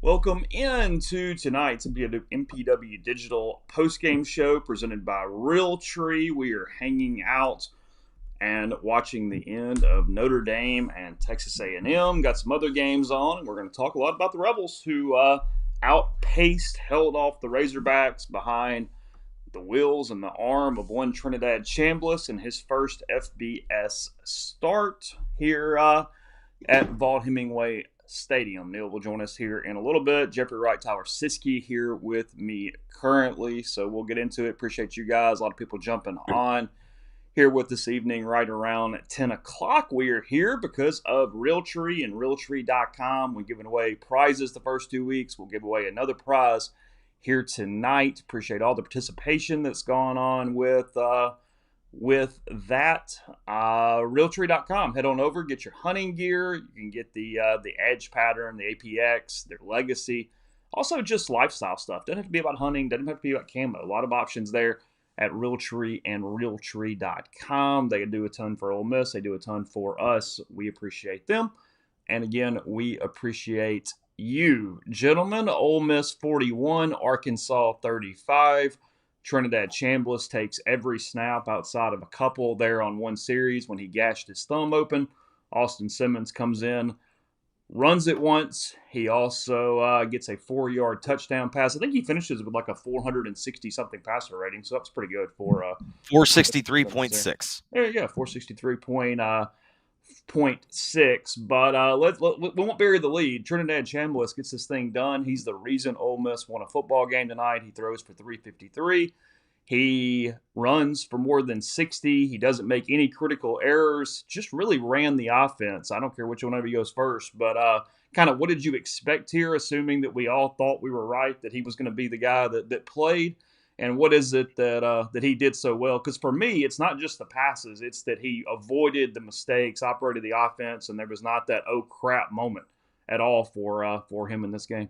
Welcome into tonight's MPW Digital Postgame Show presented by Realtree. We are hanging out and watching the end of Notre Dame and Texas A&M. Got some other games on, and we're going to talk a lot about the Rebels who held off the Razorbacks behind the wheels and the arm of one Trinidad Chambliss in his first FBS start here at Vaught Hemingway Stadium. Neil will join us here in a little bit. Jeffrey Wright, Tyler Siskey here with me currently. So we'll get into it. Appreciate you guys. A lot of people jumping on here with this evening right around 10 o'clock. We are here because of Realtree and Realtree.com. We're giving away prizes the first 2 weeks. We'll give away another prize here tonight. Appreciate all the participation that's gone on with that. Realtree.com. Head on over, get your hunting gear. You can get the edge pattern, the APX, their legacy. Also, just lifestyle stuff. Doesn't have to be about hunting. Doesn't have to be about camo. A lot of options there at Realtree and Realtree.com. They do a ton for Ole Miss. They do a ton for us. We appreciate them. And again, we appreciate you. Gentlemen, Ole Miss 41, Arkansas 35. Trinidad Chambliss takes every snap outside of a couple there on one series when he gashed his thumb open. Austin Simmons comes in, runs it once. He also gets a 4-yard touchdown pass. I think he finishes with like a 460-something passer rating, so that's pretty good for 463.6. There you go, 463.6. But we won't bury the lead. Trinidad Chambliss gets this thing done. He's the reason Ole Miss won a football game tonight. He throws for 353. He runs for more than 60. He doesn't make any critical errors. Just really ran the offense. I don't care which one of you goes first, but kind of what did you expect here, assuming that we all thought we were right, that he was going to be the guy that played? And what is it that he did so well? Because for me, it's not just the passes; it's that he avoided the mistakes, operated the offense, and there was not that oh crap moment at all for him in this game.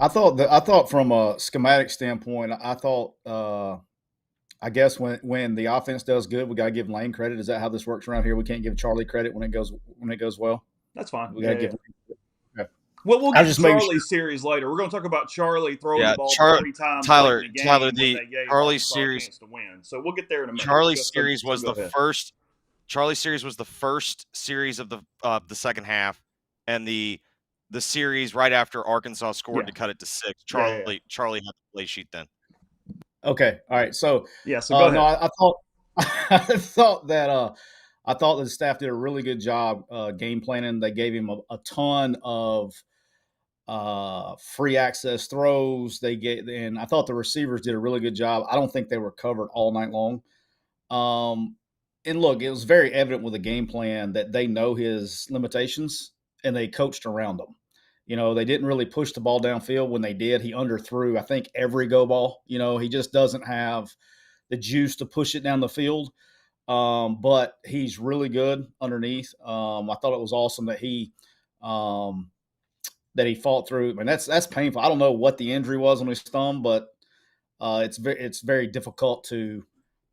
I thought from a schematic standpoint, I guess when the offense does good, we got to give Lane credit. Is that how this works around here? We can't give Charlie credit when it goes well. That's fine. We got to give. Okay. Well, we'll get to Charlie's series later. We're going to talk about Charlie throwing the ball 3 times Tyler, late in the game Tyler, when the they gave Charlie's Arkansas series a chance to win. So we'll get there in a minute. Charlie's series was the first. Charlie's series was the first series of the second half, and the series right after Arkansas scored to cut it to 6. Charlie had the play sheet then. Okay, all right. So so go ahead. No, I thought I thought that the staff did a really good job game planning. They gave him a ton of free access throws. And I thought the receivers did a really good job. I don't think they were covered all night long. And look, it was very evident with the game plan that they know his limitations and they coached around them. You know, they didn't really push the ball downfield. When they did, he underthrew, I think, every go ball. You know, he just doesn't have the juice to push it down the field. But he's really good underneath. I thought it was awesome that he fought through. I mean, that's painful. I don't know what the injury was on his thumb, but it's very difficult to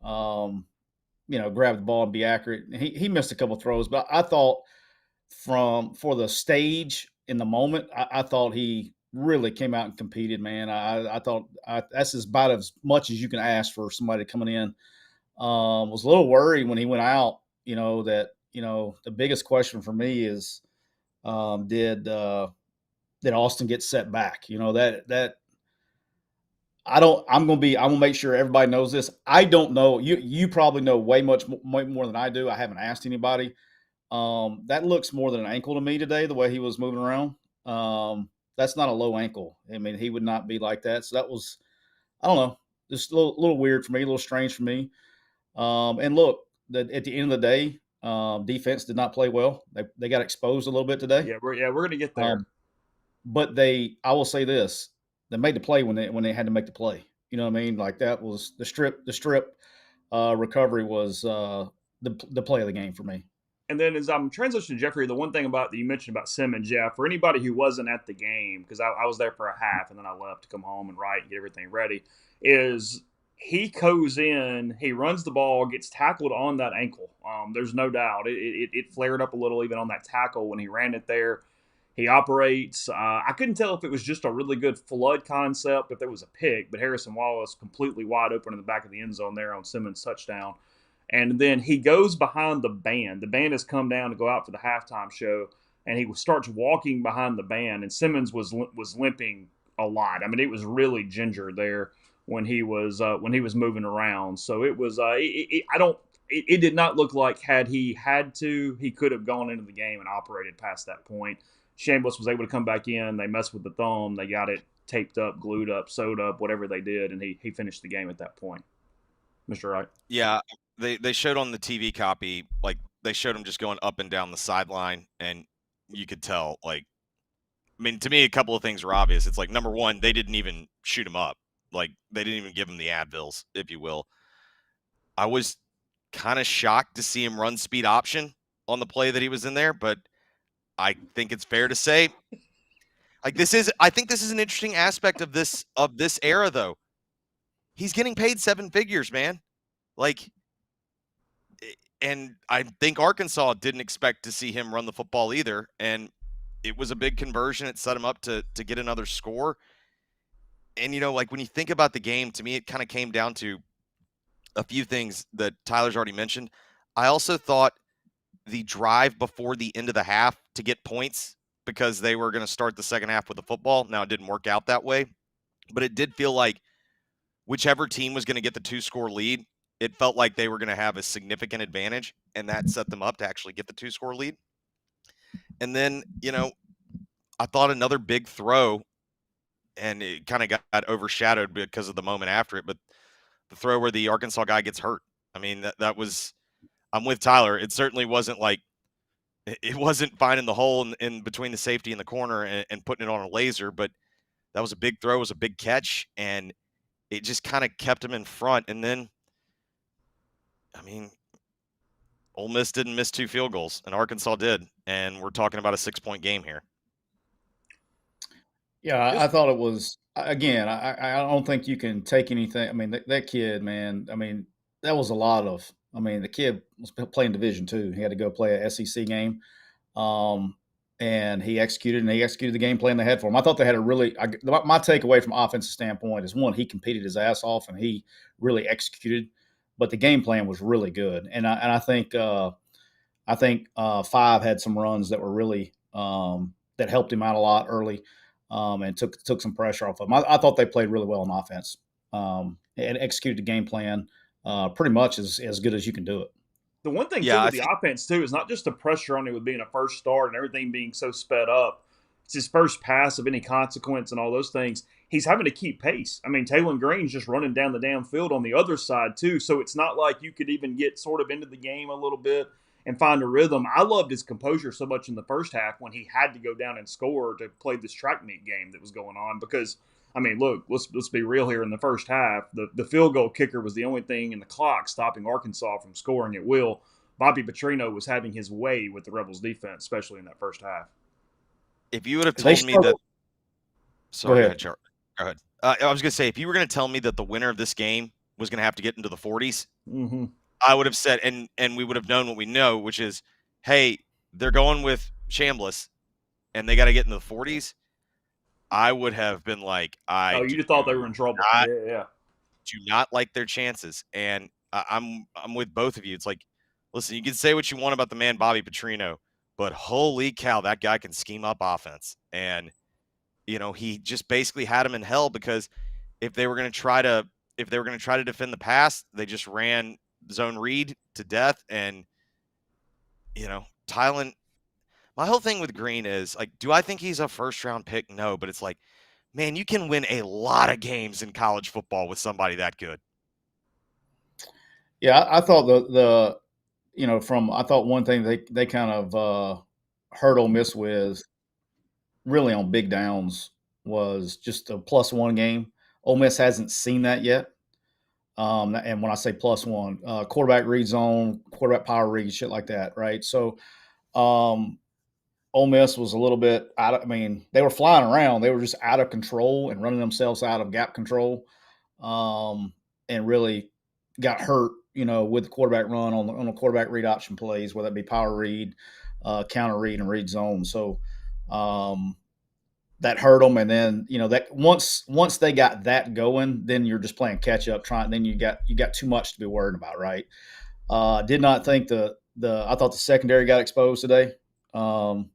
grab the ball and be accurate. He missed a couple of throws, but I thought for the stage in the moment, I thought he really came out and competed, man. I thought that's about as much as you can ask for somebody coming in. Was a little worried when he went out, that the biggest question for me is did Austin get set back? That I'm gonna make sure everybody knows this. I don't know. You probably know way more than I do. I haven't asked anybody. That looks more than an ankle to me today, the way he was moving around. That's not a low ankle. I mean, he would not be like that. So that was, I don't know, just a little weird for me, a little strange for me. And look, at the end of the day, defense did not play well. They got exposed a little bit today. Yeah, we're going to get there. But I will say this: they made the play when they had to make the play. You know what I mean? Like that was the strip recovery was the play of the game for me. And then as I'm transitioning to Jeffrey, the one thing that you mentioned about Simmons, Jeff, for anybody who wasn't at the game, because I was there for a half and then I left to come home and write and get everything ready, is he goes in, he runs the ball, gets tackled on that ankle. There's no doubt. It flared up a little even on that tackle when he ran it there. He operates. I couldn't tell if it was just a really good flood concept, if there was a pick, but Harrison Wallace completely wide open in the back of the end zone there on Simmons' touchdown. And then he goes behind the band. The band has come down to go out for the halftime show, and he starts walking behind the band. And Simmons was limping a lot. I mean, it was really ginger there when he was moving around. So it was. It did not look like had he had to, he could have gone into the game and operated past that point. Chambliss was able to come back in. They messed with the thumb. They got it taped up, glued up, sewed up, whatever they did, and he finished the game at that point. Mr. Wright. Yeah, they showed on the TV copy, like they showed him just going up and down the sideline, and you could tell, like, I mean, to me, a couple of things were obvious. It's like, number one, they didn't even shoot him up. Like, they didn't even give him the Advils, if you will. I was kind of shocked to see him run speed option on the play that he was in there, but I think it's fair to say, like, I think this is an interesting aspect of this era, though. He's getting paid 7 figures, man. Like, and I think Arkansas didn't expect to see him run the football either. And it was a big conversion. It set him up to get another score. And, you know, like when you think about the game, to me, it kind of came down to a few things that Tyler's already mentioned. I also thought the drive before the end of the half to get points, because they were going to start the second half with the football. Now, it didn't work out that way, but it did feel like whichever team was going to get the 2-score lead, it felt like they were going to have a significant advantage, and that set them up to actually get the 2-score lead. And then, you know, I thought another big throw, and it kind of got overshadowed because of the moment after it, but the throw where the Arkansas guy gets hurt. I mean, that was, I'm with Tyler. It certainly wasn't like, it wasn't finding the hole in between the safety and the corner and putting it on a laser, but that was a big throw, it was a big catch, and it just kind of kept him in front. And then, I mean, Ole Miss didn't miss 2 field goals, and Arkansas did, and we're talking about a 6-point game here. Yeah, I thought it was, again, I don't think you can take anything. I mean, that kid, man, I mean, that was a lot of, I mean, the kid was playing Division II. He had to go play a SEC game. And he executed the game plan they had for him. I thought they had a really, my takeaway from offensive standpoint is, one, he competed his ass off and he really executed, but the game plan was really good. And I think Five had some runs that were really, that helped him out a lot early. And took some pressure off of him. I thought they played really well on offense, and executed the game plan pretty much as good as you can do it. The one thing, too, with the offense, too, is not just the pressure on it with being a first start and everything being so sped up. It's his first pass of any consequence and all those things. He's having to keep pace. I mean, Taylor Green's just running down the damn field on the other side, too, so it's not like you could even get sort of into the game a little bit and find a rhythm. I loved his composure so much in the first half when he had to go down and score to play this track meet game that was going on, because – I mean, look, let's be real here. In the first half, the field goal kicker was the only thing in the clock stopping Arkansas from scoring at will. Bobby Petrino was having his way with the Rebels defense, especially in that first half. If you would have told me that – sorry, go ahead, Char. Go ahead. I was going to say, if you were going to tell me that the winner of this game was going to have to get into the 40s, I would have said, and we would have known what we know, which is, hey, they're going with Chambliss, and they got to get into the 40s. I would have been like, you just thought they were in trouble. Yeah. Do not like their chances. And I'm with both of you. It's like, listen, you can say what you want about the man Bobby Petrino, but holy cow, that guy can scheme up offense. And, you know, he just basically had him in hell, because if they were going to try to defend the pass, they just ran zone read to death. And, you know, Tylen, my whole thing with Green is, like, do I think he's a first-round pick? No, but it's like, man, you can win a lot of games in college football with somebody that good. Yeah, I thought I thought one thing they kind of hurt Ole Miss with, really on big downs, was just a +1 game. Ole Miss hasn't seen that yet. And when I say +1, quarterback read zone, quarterback power read, shit like that, right? So, Ole Miss was a little bit out of, I mean, they were flying around. They were just out of control and running themselves out of gap control, and really got hurt, you know, with the quarterback run on the quarterback read option plays, whether it be power read, counter read, and read zone. So That hurt them, and then that once they got that going, then you're just playing catch up. Then you got too much to be worried about, right? Did not think I thought the secondary got exposed today, and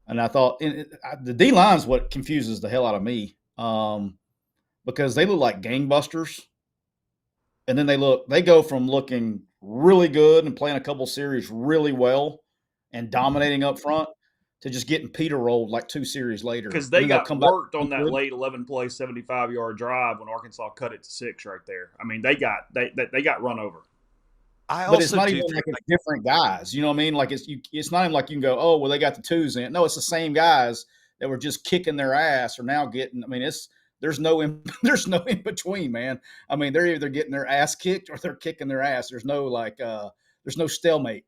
I thought the D line is what confuses the hell out of me, because they look like gangbusters, and then they go from looking really good and playing a couple series really well and dominating up front to just getting Peter rolled like 2 series later. Because they got come worked back on that late 11-play 75-yard drive when Arkansas cut it to 6 right there. I mean, they got run over. But it's not even like it's different guys. You know what I mean? Like it's not even like you can go, oh, well, they got the twos in. No, it's the same guys that were just kicking their ass are now getting. I mean, there's no in between, man. I mean, they're either getting their ass kicked or they're kicking their ass. There's no there's no stalemate.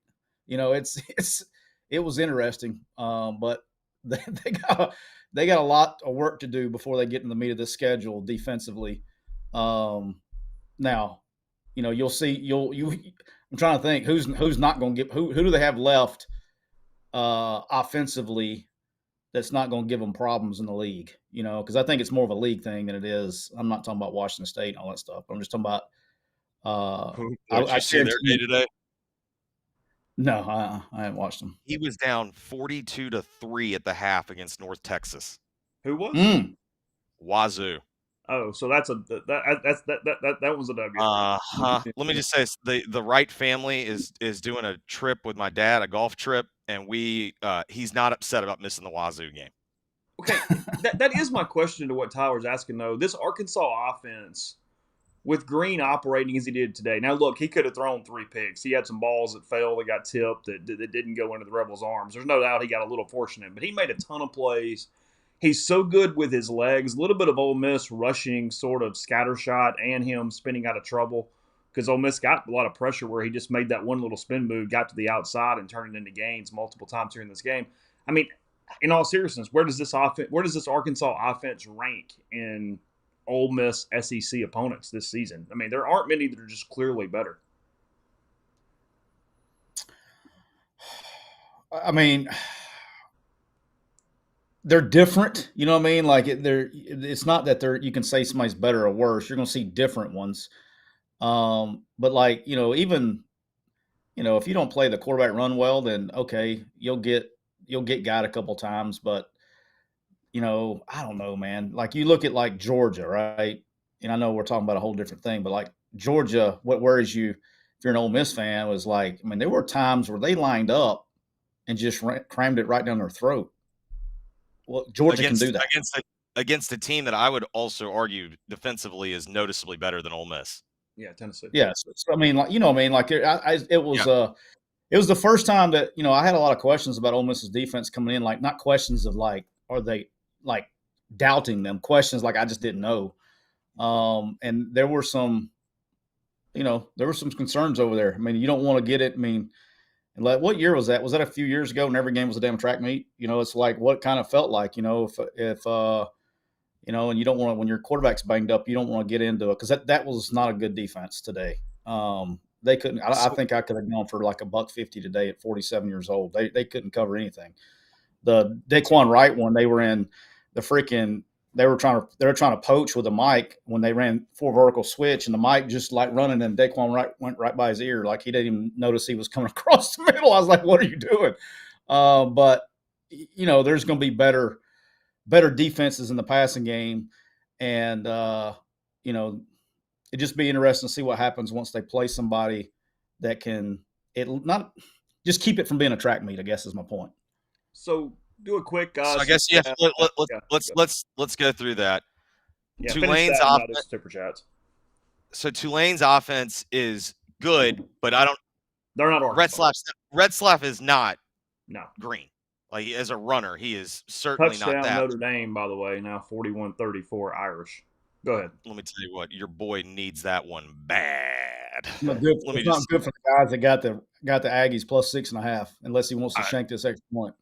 It was interesting, but they got a lot of work to do before they get in the meat of the schedule defensively. Now, you'll see. I'm trying to think who's not going to give. Who do they have left offensively that's not going to give them problems in the league? Because I think it's more of a league thing than it is. I'm not talking about Washington State and all that stuff. I'm just talking about. Did you see their day today? No, I haven't watched them. He was down 42-3 at the half against North Texas. Who was? Wazoo. Oh, so that was a W. Let me just say, the Wright family is doing a trip with my dad, a golf trip, and he's not upset about missing the Wazoo game. Okay, that is my question to what Tyler's asking though. This Arkansas offense, with Green operating as he did today. Now, look, he could have thrown 3 picks. He had some balls that fell, that got tipped, that didn't go into the Rebels' arms. There's no doubt he got a little fortunate, but he made a ton of plays. He's so good with his legs. A little bit of Ole Miss rushing sort of scatter shot and him spinning out of trouble, because Ole Miss got a lot of pressure where he just made that one little spin move, got to the outside, and turned it into gains multiple times during this game. I mean, in all seriousness, where does this Arkansas offense rank in Ole Miss SEC opponents this season? I mean, there aren't many that are just clearly better. I mean, they're different. You know what I mean? Like it's not that you can say somebody's better or worse. You're going to see different ones. But like, even, if you don't play the quarterback run well, then okay, you'll get got a couple times, but I don't know, man. Like you look at like Georgia, right? And I know we're talking about a whole different thing, but like Georgia, what worries you if you're an Ole Miss fan was like, I mean, there were times where they lined up and just crammed it right down their throat. Well, Georgia can do that against a team that I would also argue defensively is noticeably better than Ole Miss. Yeah, Tennessee. Yes, I mean, like it was. It was the first time that I had a lot of questions about Ole Miss's defense coming in. Like not questions of like, are they like doubting them? Questions like I just didn't know. And there were some, concerns over there. I mean, you don't want to get it. I mean. Like, what year was that? Was that a few years ago? And every game was a damn track meet. It's like what kind of felt like. If and you don't want to, when your quarterback's banged up, you don't want to get into it because that was not a good defense today. They couldn't. I think I could have gone for like $150 today at 47 years old. They couldn't cover anything. The Daquan Wright one, they were in the freaking. They were trying to poach with a mic when they ran 4 vertical switch, and the mic just like running, and Daquan Wright went right by his ear, like he didn't even notice he was coming across the middle. I was like, "What are you doing?" But there's going to be better defenses in the passing game, and it'd just be interesting to see what happens once they play somebody that can not just keep it from being a track meet. I guess is my point. So. Do a quick. So I guess let's go through that. Yeah, Tulane's offense. Super chats. So Tulane's offense is good, but I don't. They're not Arkansas. Red Slav is not. No. Green. Like as a runner, he is certainly Touchdown not that. Notre Dame, by the way, now 41-34 Irish. Go ahead. Let me tell you what, your boy needs that one bad. It's not good for the guys that got the Aggies plus 6.5, unless he wants to shank this extra point.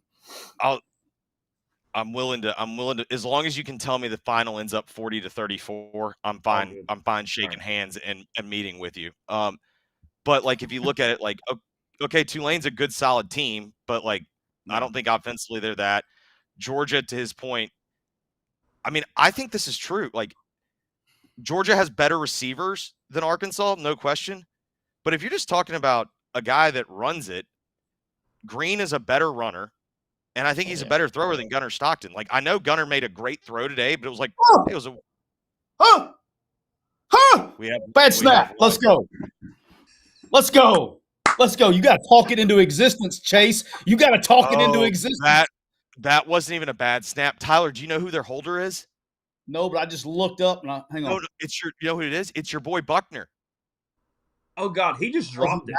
I'm willing to, as long as you can tell me the final ends up 40-34, I'm fine. I'm fine shaking hands and meeting with you. But like, if you look at it like, okay, Tulane's a good solid team, but like, I don't think offensively they're that. Georgia, to his point, I mean, I think this is true. Like, Georgia has better receivers than Arkansas, no question. But if you're just talking about a guy that runs it, Green is a better runner, and I think he's a better thrower than Gunnar Stockton. Like, I know Gunnar made a great throw today, but it was like, it was a bad snap. Let's go. Let's go. Let's go. You got to talk it into existence, Chase. You got to talk it into existence. That wasn't even a bad snap. Tyler, do you know who their holder is? No, but I just looked up and hang on. No, it's you know who it is? It's your boy Buckner. Oh God, he just dropped it.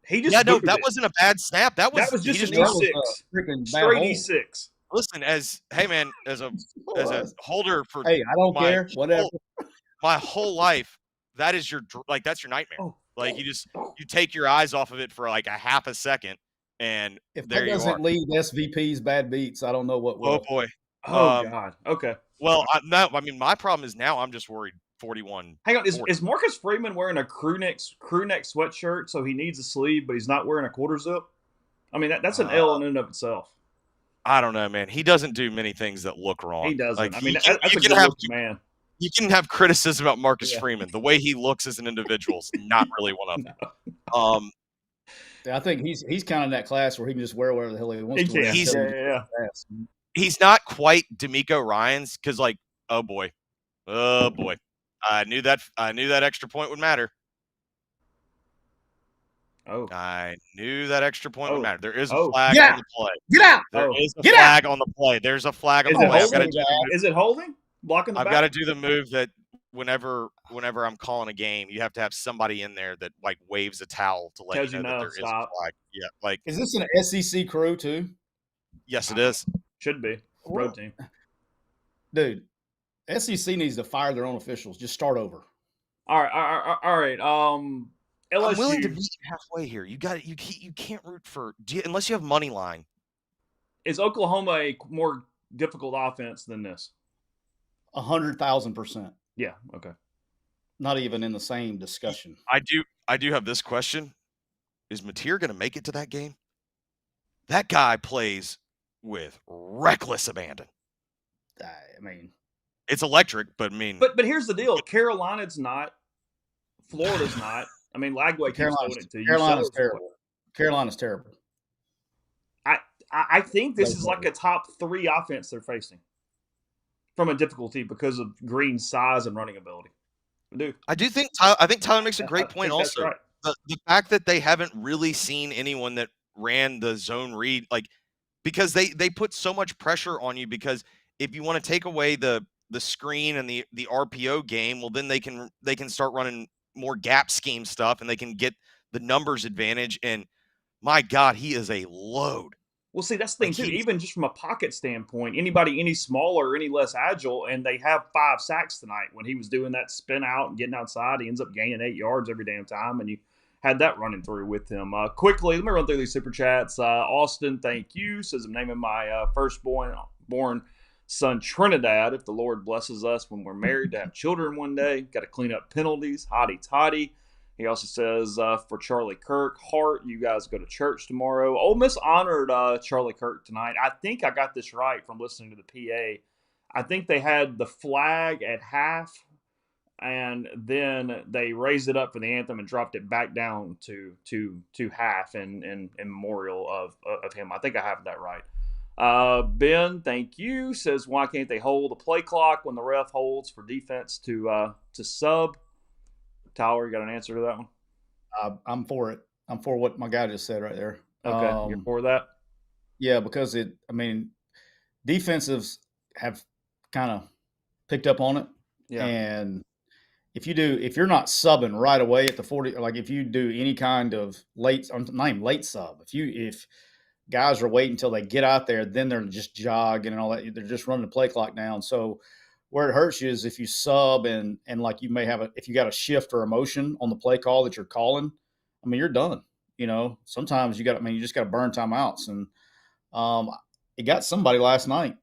He just that wasn't a bad snap. That was just an E6. Straight E6. Listen, as a holder for I don't care. Whatever. My whole life, that's your nightmare. Like you take your eyes off of it for like a half a second, and if there that doesn't lead SVP's bad beats, I don't know what will. Oh boy. Oh God. Okay. Well, my problem is now I'm just worried. 41. Hang on, is Marcus Freeman wearing a crew neck sweatshirt, so he needs a sleeve, but he's not wearing a quarter zip? I mean, that's an L in and of itself. I don't know, man. He doesn't do many things that look wrong. He doesn't. Like, I mean, that's a good look, man. You can have criticism about Marcus Freeman. The way he looks as an individual is not really one of them. I think he's kind of in that class where he can just wear whatever the hell he wants to wear. He's not quite D'Amico Ryans because, like, oh boy. I knew that extra point would matter. I knew that extra point would matter. There is a flag on the play. Get out! There is a flag on the play. There's a flag on the play. Is it holding? Blocking the back? I've got to do the move that whenever I'm calling a game, you have to have somebody in there that like waves a towel to let you know that there is a flag. Yeah, like is this an SEC crew too? Yes, it is. Should be. Road team. Dude. SEC needs to fire their own officials. Just start over. All right. LSU. I'm willing to meet you halfway here. You can't root for unless you have money line. Is Oklahoma a more difficult offense than this? 100,000%. Yeah. Okay. Not even in the same discussion. I do have this question: is Mateer going to make it to that game? That guy plays with reckless abandon. I mean. It's electric, but I mean. But here's the deal: Carolina's not, Florida's not. I mean, Lagway keeps doing it to you. Carolina's terrible. Carolina's terrible. I think this is like a top 3 offense they're facing from a difficulty because of Green's size and running ability. I think Tyler makes a great point. Also, right. the fact that they haven't really seen anyone that ran the zone read, like because they put so much pressure on you because if you want to take away the screen and the RPO game, well, then they can start running more gap scheme stuff and they can get the numbers advantage. And my God, he is a load. Well, see, that's the thing, too. Even just from a pocket standpoint, anybody any smaller or any less agile, and they have 5 sacks tonight when he was doing that spin out and getting outside. He ends up gaining 8 yards every damn time, and you had that running through with him. Quickly, let me run through these super chats. Austin, thank you. Says, I'm naming my firstborn son Trinidad, if the Lord blesses us when we're married to have children one day. Got to clean up penalties. Hotty toddy. He also says, for Charlie Kirk, Hart, you guys go to church tomorrow. Ole Miss honored Charlie Kirk tonight. I think I got this right from listening to the PA. I think they had the flag at half, and then they raised it up for the anthem and dropped it back down to half in memorial of him. I think I have that right. Ben, thank you, says, why can't they hold the play clock when the ref holds for defense to sub? Tyler, you got an answer to that one? I'm for it. I'm for what my guy just said right there. Okay, you're for that? Yeah, because defensives have kind of picked up on it. Yeah. And if you're not subbing right away at the 40, like if you do any kind of late sub, if guys are waiting until they get out there, then they're just jogging and all that. They're just running the play clock down. So where it hurts you is if you sub and like you may have if you got a shift or a motion on the play call that you're calling, I mean, you're done. Sometimes you just got to burn timeouts. And it got somebody last night.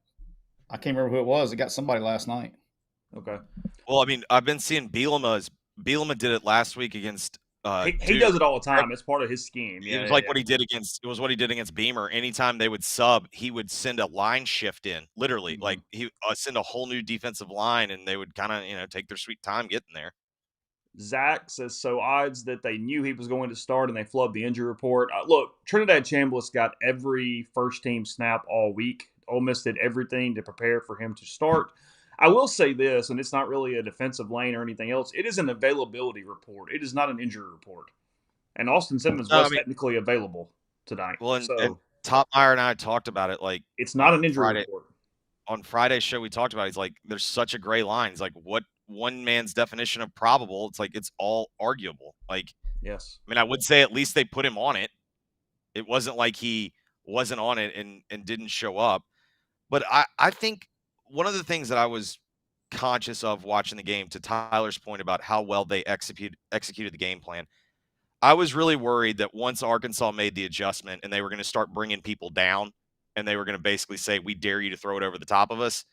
I can't remember who it was. It got somebody last night. Okay. Well, I mean, I've been seeing Bielema did it last week against He does it all the time. It's part of his scheme. It was like what he did against Beamer. Anytime they would sub, he would send a line shift in, literally. Like he send a whole new defensive line, and they would kind of take their sweet time getting there. Zach says, so odds that they knew he was going to start and they flubbed the injury report. Look, Trinidad Chambliss got every first-team snap all week. Ole Miss did everything to prepare for him to start. I will say this, and it's not really a defensive lane or anything else. It is an availability report. It is not an injury report. And Austin Simmons was technically available tonight. Well, and Topmeyer and I talked about it. Like, it's not an injury report. On Friday's show, we talked about it. He's like, there's such a gray line. He's like, what one man's definition of probable? It's like, it's all arguable. Like, yes. I mean, I would say at least they put him on it. It wasn't like he wasn't on it and didn't show up. But I think one of the things that I was conscious of watching the game, to Tyler's point about how well they executed the game plan, I was really worried that once Arkansas made the adjustment and they were going to start bringing people down and they were going to basically say, we dare you to throw it over the top of us,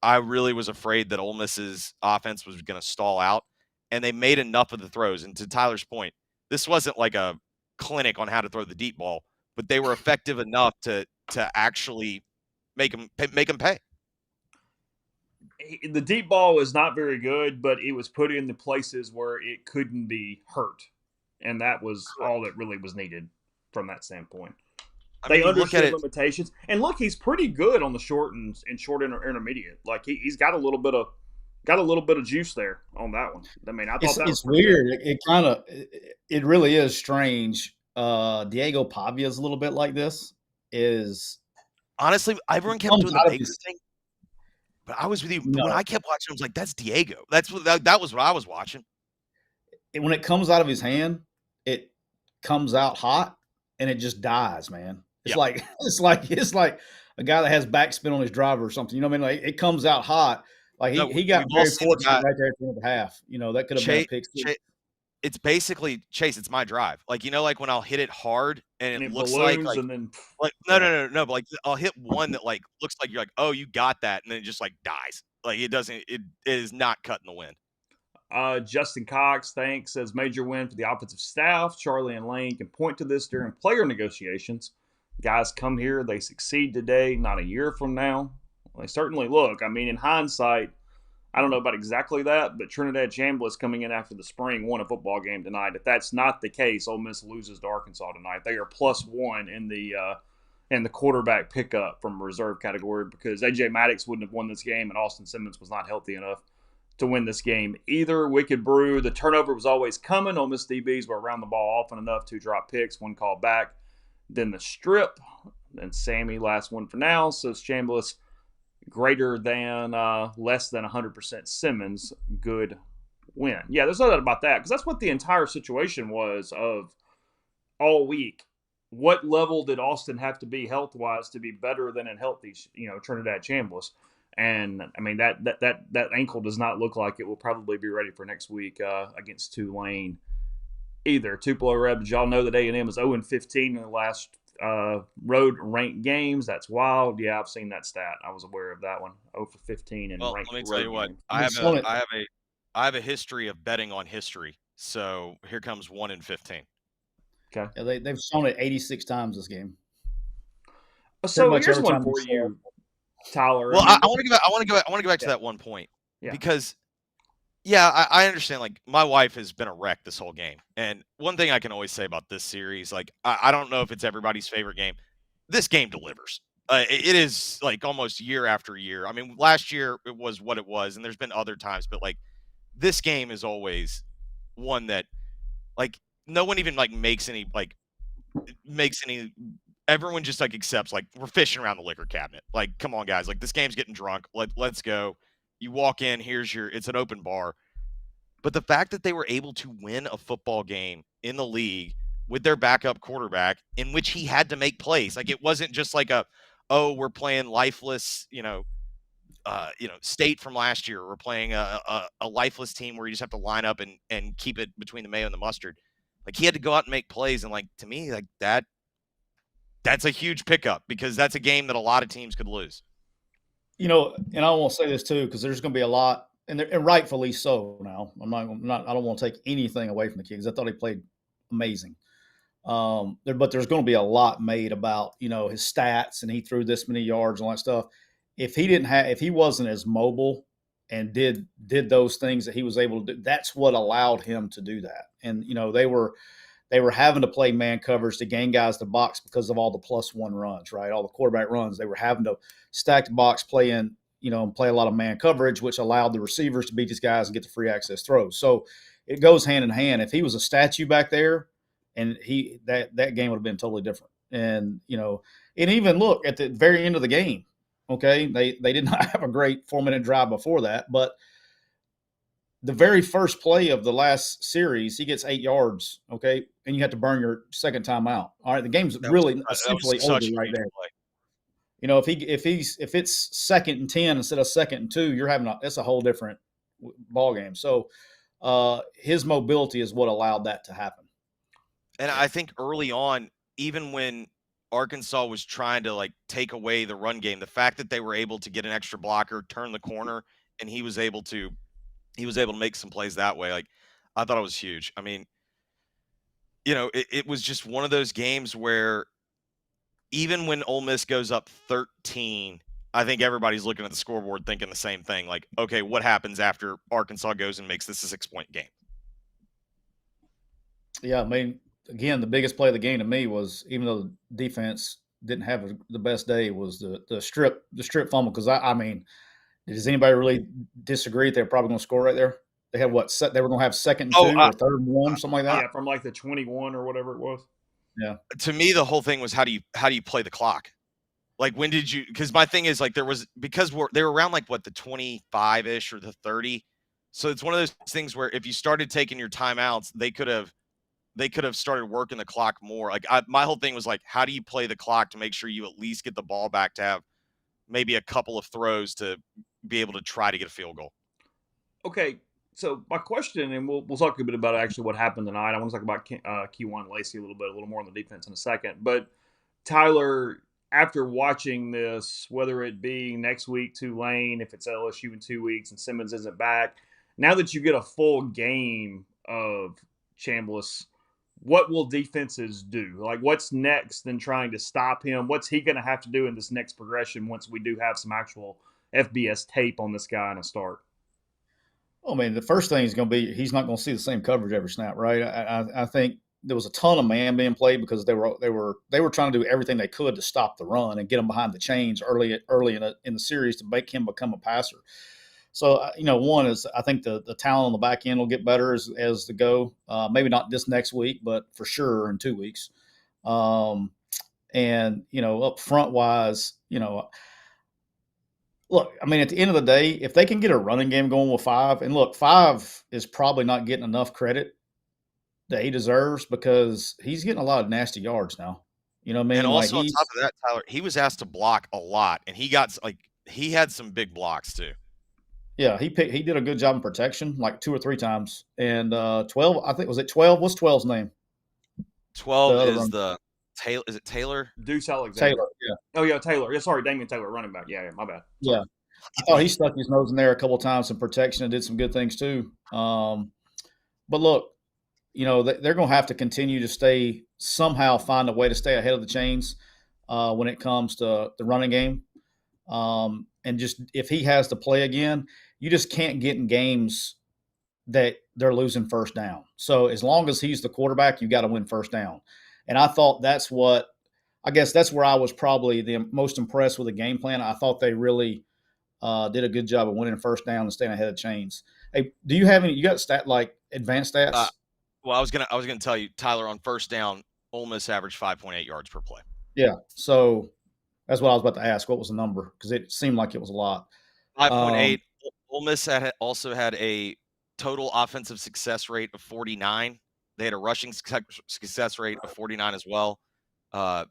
I really was afraid that Ole Miss's offense was going to stall out. And they made enough of the throws. And to Tyler's point, this wasn't like a clinic on how to throw the deep ball, but they were effective enough to actually make them pay. The deep ball was not very good, but it was put in the places where it couldn't be hurt. And that was all that really was needed from that standpoint. They understood limitations. And look, he's pretty good on the short and short intermediate. Like he's got a little bit of juice there on that one. I mean, I thought that was weird. It really is strange. Diego Pavia's a little bit like this. Honestly, everyone kept doing the Baker thing. But I was with you. But when I kept watching, I was like, that's Diego. That was what I was watching. When it comes out of his hand, it comes out hot and it just dies, man. It's like a guy that has backspin on his driver or something. You know what I mean? Like it comes out hot. Like he got very fortunate right there at the end of the half. That could have been a pick. It's basically, Chase, it's my drive. Like, like when I'll hit it hard and it looks like and then no, but like I'll hit one that like looks like you're like, oh, you got that, and then it just like dies. Like it is not cutting the wind. Justin Cox, thanks, says major win for the offensive staff. Charlie and Lane can point to this during player negotiations. Guys come here, they succeed today, not a year from now. Well, they certainly look. I mean, in hindsight, I don't know about exactly that, but Trinidad Chambliss coming in after the spring won a football game tonight. If that's not the case, Ole Miss loses to Arkansas tonight. They are +1 in the quarterback pickup from reserve category because A.J. Maddox wouldn't have won this game and Austin Simmons was not healthy enough to win this game either. Wicked Brew, the turnover was always coming. Ole Miss DBs were around the ball often enough to drop picks, one call back. Then the strip. Then Sammy, last one for now, says Chambliss greater than less than 100% Simmons, good win. Yeah, there's no doubt about that because that's what the entire situation was of all week. What level did Austin have to be health-wise to be better than a healthy, Trinidad Chambliss? And I mean that ankle does not look like it will probably be ready for next week against Tulane either. Tupelo Rebs, y'all know that A&M is 0-15 in the last road ranked games. That's wild. Yeah, I've seen that stat. I was aware of that one. 0-15 in ranked. Let me tell you what. I have a history of betting on history. So here comes 1-15. Okay. Yeah, they've shown it 86 times this game. So here's one for you, Tyler. Well, I want to go back to that one point because. Yeah, I understand. Like, my wife has been a wreck this whole game. And one thing I can always say about this series, like, I don't know if it's everybody's favorite game. This game delivers. It is, like, almost year after year. I mean, last year it was what it was, and there's been other times. But, like, this game is always one that, like, no one even, like, everyone just, like, accepts, like, we're fishing around the liquor cabinet. Like, come on, guys. Like, this game's getting drunk. Let's go. You walk in, it's an open bar. But the fact that they were able to win a football game in the league with their backup quarterback in which he had to make plays. Like, it wasn't just like we're playing lifeless, State from last year. We're playing a lifeless team where you just have to line up and keep it between the mayo and the mustard. Like, he had to go out and make plays. And, like, to me, like, that's a huge pickup because that's a game that a lot of teams could lose. And I want to say this too, because there's going to be a lot and rightfully so. Now, I don't want to take anything away from the kid because I thought he played amazing. But there's going to be a lot made about his stats and he threw this many yards and all that stuff. If he wasn't as mobile and did those things that he was able to do, that's what allowed him to do that. And they were having to play man coverage to gain guys to box because of all the +1 runs, right? All the quarterback runs. They were having to stack the box, play a lot of man coverage, which allowed the receivers to beat these guys and get the free access throws. So it goes hand in hand. If he was a statue back there, and that game would have been totally different. And and even look at the very end of the game. Okay, they did not have a great 4-minute drive before that, but the very first play of the last series, he gets 8 yards. Okay, and you have to burn your second timeout. All right, the game's really essentially over right there. Play. If it's 2nd and 10 instead of 2nd and 2, that's a whole different ball game. So his mobility is what allowed that to happen. And I think early on, even when Arkansas was trying to take away the run game, the fact that they were able to get an extra blocker, turn the corner, and he was able to make some plays that way. I thought it was huge. I mean, it was just one of those games where even when Ole Miss goes up 13, I think everybody's looking at the scoreboard thinking the same thing. Okay, what happens after Arkansas goes and makes this a 6-point game? Yeah, I mean, again, the biggest play of the game to me was, even though the defense didn't have the best day, was the strip fumble. Because I mean, does anybody really disagree they're probably going to score right there? They had they were going to have 2nd and 2 or 3rd and 1, something like that. Yeah, from the 21 or whatever it was. Yeah. To me, the whole thing was how do you play the clock? When did you? Because my thing is because they were around the 25-ish or the 30. So it's one of those things where if you started taking your timeouts, they could have started working the clock more. My whole thing was how do you play the clock to make sure you at least get the ball back to have maybe a couple of throws to be able to try to get a field goal. Okay, so my question, and we'll talk a bit about actually what happened tonight. I want to talk about Keywan Lacey a little more on the defense in a second. But Tyler, after watching this, whether it be next week Tulane, if it's LSU in 2 weeks and Simmons isn't back, now that you get a full game of Chambliss, what will defenses do? What's next in trying to stop him? What's he going to have to do in this next progression once we do have some actual FBS tape on this guy in a start? I mean, the first thing is going to be he's not going to see the same coverage every snap, right? I think there was a ton of man being played because they were trying to do everything they could to stop the run and get him behind the chains early in the series to make him become a passer. So, one is I think the talent on the back end will get better as the go. Maybe not this next week, but for sure in 2 weeks. And, up front wise, look, I mean, at the end of the day, if they can get a running game going with 5, and look, 5 is probably not getting enough credit that he deserves because he's getting a lot of nasty yards now. You know what I mean? And also on top of that, Tyler, he was asked to block a lot, and he had some big blocks too. Yeah, he did a good job in protection, 2 or 3 times. And 12, I think, was it 12? What's 12's name? 12 is Taylor. Is it Taylor? Deuce Alexander. Taylor, yeah. Oh, yeah, Taylor. Yeah, sorry, Damian Taylor, running back. Yeah, my bad. Sorry. Yeah. I thought he stuck his nose in there a couple of times in protection and did some good things too. But look, they're going to have to continue to find a way to stay ahead of the chains when it comes to the running game. And just if he has to play again, you just can't get in games that they're losing first down. So as long as he's the quarterback, you got to win first down. And I thought that's where I was probably the most impressed with the game plan. I thought they really did a good job of winning first down and staying ahead of chains. Hey, do you have you got advanced stats? Well, I was gonna tell you, Tyler, on first down, Ole Miss averaged 5.8 yards per play. Yeah, so that's what I was about to ask. What was the number? Because it seemed like it was a lot. 5.8. Ole Miss also had a total offensive success rate of 49. They had a rushing success rate of 49 as well. The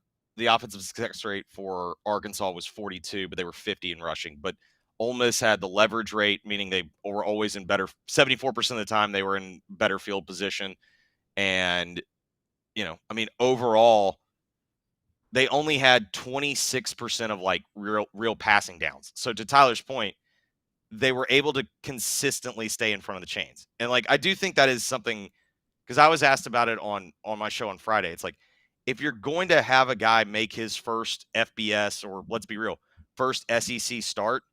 offensive success rate for Arkansas was 42, but they were 50 in rushing. But Ole Miss had the leverage rate, meaning they were always in better. 74% of the time they were in better field position, and overall, they only had 26% of real passing downs. So to Tyler's point, they were able to consistently stay in front of the chains. And like I do think that is something, because I was asked about it on my show on Friday. It's like, if you're going to have a guy make his first FBS, or let's be real, first SEC start,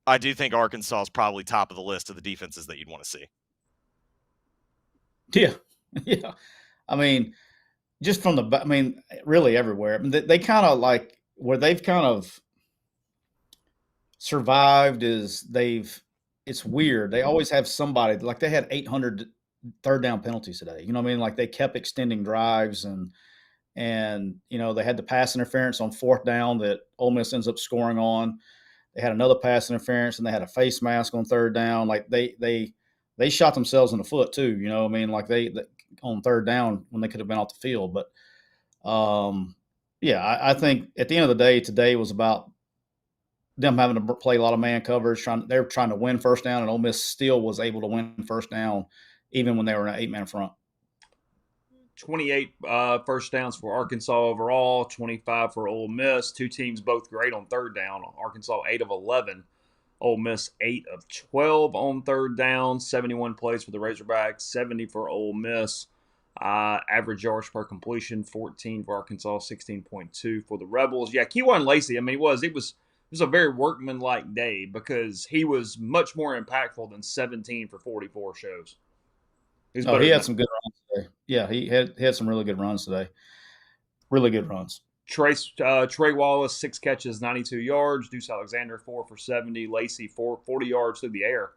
I do think Arkansas is probably top of the list of the defenses that you'd want to see. Yeah. Yeah. I mean, just from really everywhere. I mean, they kind of like where they've kind of survived is it's weird. They always have somebody, like they had 800 third down penalties today. You know what I mean? Like they kept extending drives and they had the pass interference on fourth down that Ole Miss ends up scoring on. They had another pass interference and they had a face mask on third down. Like they shot themselves in the foot too. You know what I mean? Like they on third down when they could have been off the field. But I think at the end of the day, today was about them having to play a lot of man coverage. They were trying to win first down, and Ole Miss still was able to win first down even when they were in an 8-man front. 28 first downs for Arkansas overall, 25 for Ole Miss. Two teams both great on third down. Arkansas 8 of 11. Ole Miss 8 of 12 on third down. 71 plays for the Razorbacks, 70 for Ole Miss. Average yards per completion, 14 for Arkansas, 16.2 for the Rebels. Yeah, Kejuan Lacey, I mean, it was a very workmanlike day because he was much more impactful than 17 for 44 shows. He had some good runs today. Yeah, he had some really good runs today. Really good runs. Trey Wallace, 6 catches, 92 yards. Deuce Alexander, 4 for 70. Lacey, 40 yards through the air.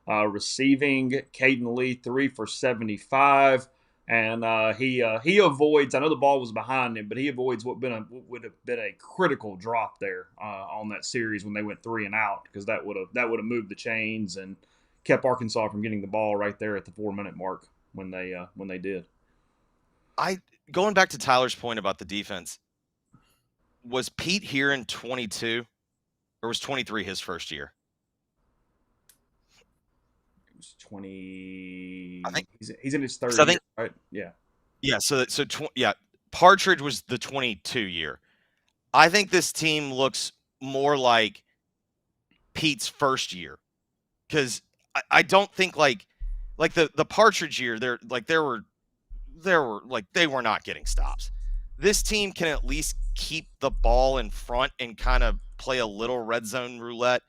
Receiving, Caden Lee, 3 for 75. And he avoids, I know the ball was behind him, but he avoids what would have been a critical drop there on that series when they went 3 and out, because that would have moved the chains and kept Arkansas from getting the ball right there at the 4-minute mark when they did. Going back to Tyler's point about the defense, was Pete here in 22 or was 23 his first year? It was 20. I think he's in his third year, right? Yeah. Yeah. Partridge was the 22 year. I think this team looks more like Pete's first year, because I don't think like the Partridge year they were not getting stops. This team can at least keep the ball in front and kind of play a little red zone roulette.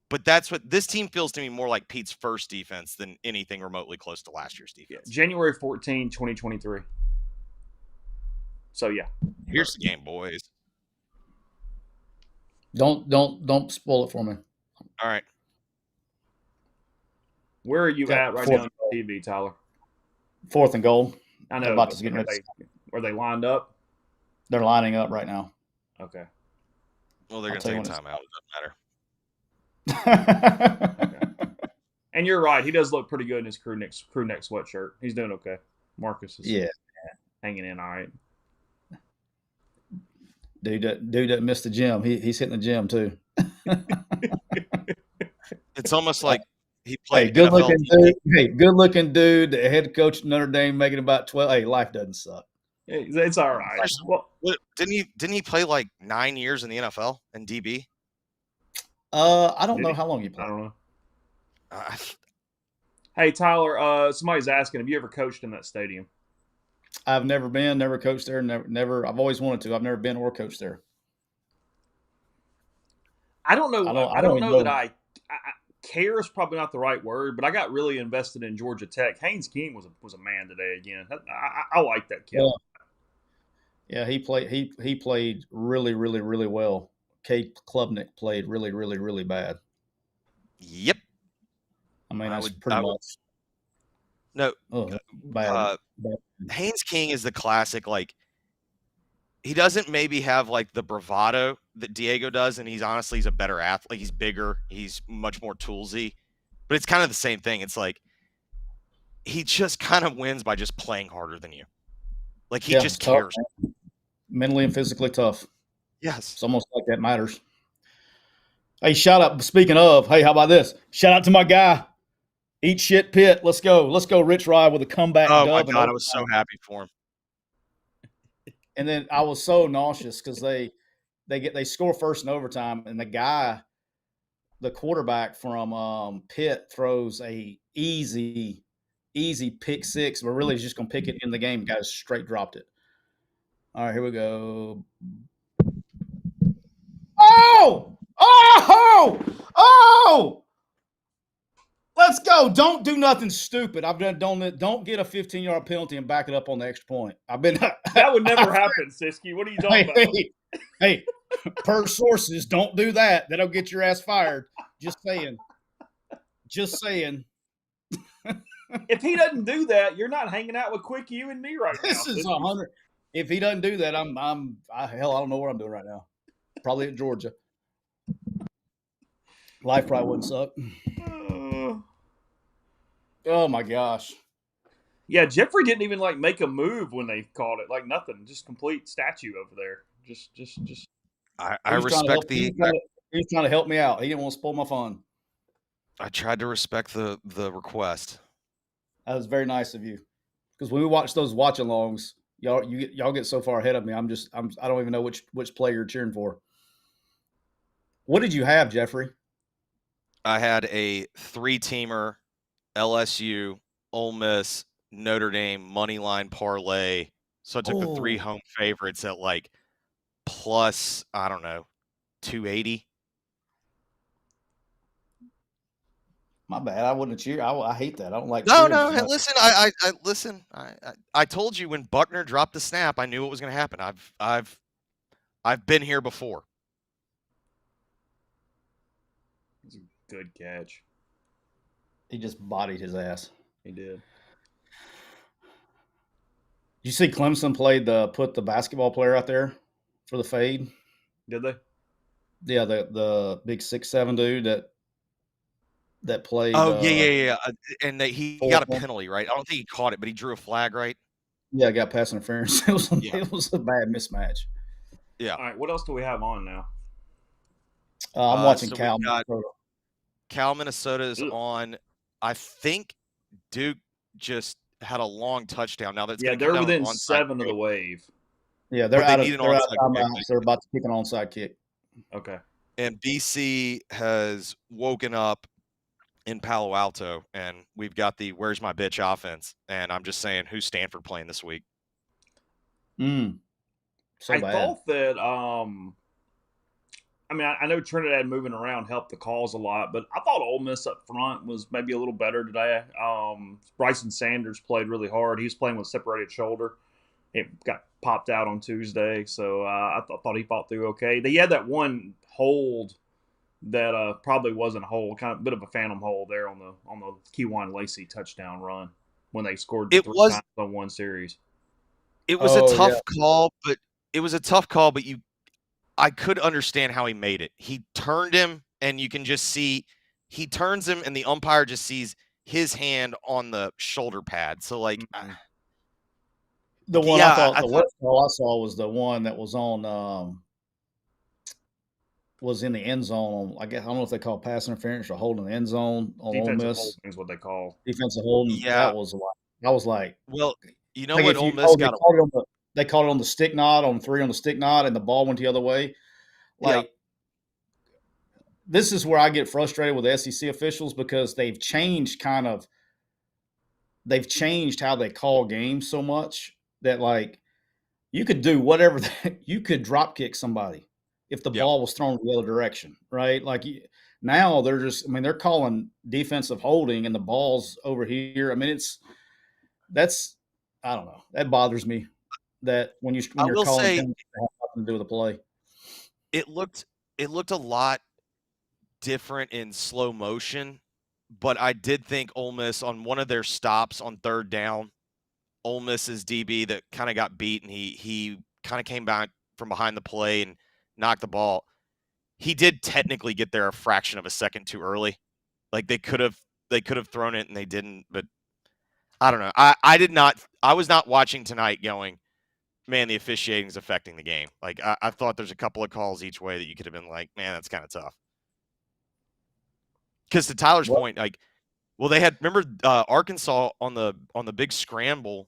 But that's what this team feels to me more like Pete's first defense than anything remotely close to last year's defense. Yeah, January 14, 2023. So yeah. Here's the game, boys. Don't spoil it for me. All right. Where are you at right now on TV, Tyler? 4th and goal. I know. Are they lined up? They're lining up right now. Okay. Well, they're going to take a timeout. It doesn't matter. Okay. And you're right. He does look pretty good in his crew neck sweatshirt. He's doing okay. Marcus is hanging in all right. Dude doesn't miss the gym. He's hitting the gym too. It's almost like he played. Good looking dude. Hey, good looking dude. The head coach of Notre Dame making about 12. Hey, life doesn't suck. It's all right. Well, didn't he play like 9 years in the NFL and DB? I don't know how long he played. I don't know. Hey Tyler, somebody's asking, have you ever coached in that stadium? I've never been, never coached there, never. I've always wanted to. I've never been or coached there. I don't know. I don't know that I care is probably not the right word, but I got really invested in Georgia Tech. Haynes King was a man today again. I like that kid. Yeah, he played really, really, really well. Kate Klubnik played really, really, really bad. Yep. I mean, that's pretty much. No. Bad. Haynes King is the classic, like, he doesn't maybe have like the bravado that Diego does, and he's a better athlete. He's bigger, he's much more toolsy, but it's kind of the same thing. It's like he just kind of wins by just playing harder than you. Like he just cares. Man. Mentally and physically tough. Yes. It's almost like that matters. Hey, shout out. Speaking of, hey, how about this? Shout out to my guy. Eat shit Pitt. Let's go. Let's go, Rich Rye with a comeback. Oh my God, I was so happy for him. And then I was so nauseous because they score first in overtime, and the guy, the quarterback from Pitt throws a easy pick six, but really he's just going to pick it in the game. Guys straight dropped it. All right, here we go. Oh! Oh! Oh! Let's go. Don't do nothing stupid. Don't get a 15-yard penalty and back it up on the extra point. That would never happen, Siski. What are you talking about? Hey, per sources, don't do that. That'll get your ass fired. Just saying. If he doesn't do that, you're not hanging out with Quick, you and me right now. This is 100. If he doesn't do that, I don't know what I'm doing right now. Probably at Georgia. Life probably wouldn't suck. Oh my gosh. Yeah, Jeffrey didn't even make a move when they called it. Nothing. Just complete statue over there. Just. I respect He was trying to help me out. He didn't want to spoil my fun. I tried to respect the request. That was very nice of you. Because when we watch those watch-alongs, y'all get so far ahead of me. I don't even know which player you're cheering for. What did you have, Jeffrey? I had a 3-teamer, LSU, Ole Miss, Notre Dame money line parlay. So I took the 3 home favorites at plus, I don't know, 280. My bad. I wouldn't cheer. I hate that. I don't like. No. Hey, listen. I listen. I told you when Buckner dropped the snap, I knew what was going to happen. I've been here before. It's a good catch. He just bodied his ass. He did. You see Clemson put the basketball player out there for the fade? Did they? Yeah, the big 6'7" dude that played. Oh yeah. And he got a penalty, right? I don't think he caught it, but he drew a flag, right? Yeah, got pass interference. It was a bad mismatch. Yeah. All right, what else do we have on now? I'm watching Cal. Cal, Minnesota is on. I think Duke just had a long touchdown. Now that's they're within 7 of the wave. Yeah, they're out of timeout. They're about to kick an onside kick. Okay. And BC has woken up in Palo Alto, and we've got the "Where's my bitch" offense. And I'm just saying, who's Stanford playing this week? So I thought that. I know Trinidad moving around helped the calls a lot, but I thought Ole Miss up front was maybe a little better today. Bryson Sanders played really hard. He was playing with separated shoulder. It got popped out on Tuesday, so I thought he fought through okay. They had that one hold that probably wasn't a hold, kind of a bit of a phantom hold there on the Kewan Lacey touchdown run when they scored 3 times on one series. It was a tough call, but I could understand how he made it. He turned him, and you can just see he turns him, and the umpire just sees his hand on the shoulder pad. So the one the worst call I saw was the one that was on was in the end zone. I don't know if they call pass interference or holding the end zone on Ole Miss. Holding is what they call defensive holding. Yeah, that was a lot. I was like, well, you know what? Ole Miss got they called it on the stick nod on 3 on the stick nod, and the ball went the other way. This is where I get frustrated with the SEC officials because they've changed how they call games so much that you could do whatever. You could drop kick somebody if the ball was thrown the other direction, right? Now they're just, they're calling defensive holding and the ball's over here. I don't know. That bothers me that when you're calling things that have nothing to do with the play. It looked a lot different in slow motion, but I did think Ole Miss on one of their stops on 3rd down, Ole Miss's DB that kind of got beat, and he kind of came back from behind the play and knocked the ball. He did technically get there a fraction of a second too early. They could have thrown it and they didn't, but I don't know. I was not watching tonight going, man, the officiating is affecting the game. I thought there's a couple of calls each way that you could have been like, man, that's kind of tough. Because to Tyler's point, they had, remember Arkansas on the big scramble,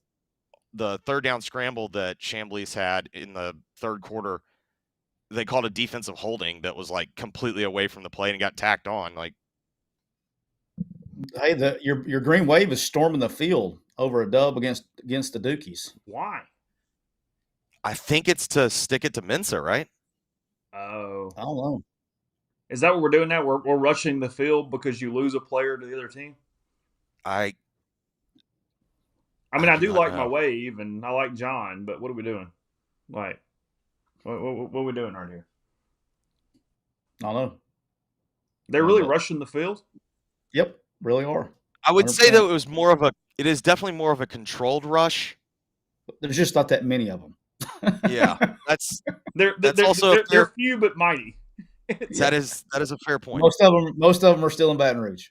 the 3rd down scramble that Chambliss had in the 3rd quarter. they called a defensive holding that was like completely away from the play and got tacked on. Like, hey, your Green Wave is storming the field over a dub against the Dukies. Why? I think it's to stick it to Mensa, right? Oh, I don't know. Is that what we're doing now? We're rushing the field because you lose a player to the other team? I I do not like know. my wave, and I like John, but what are we doing? Like, what are we doing right here? I don't know. They're really rushing the field? Yep, really are. I would say that it is definitely more of a controlled rush. There's just not that many of them. Yeah, that's also they're few but mighty. That is a fair point. Most of them are still in Baton Rouge.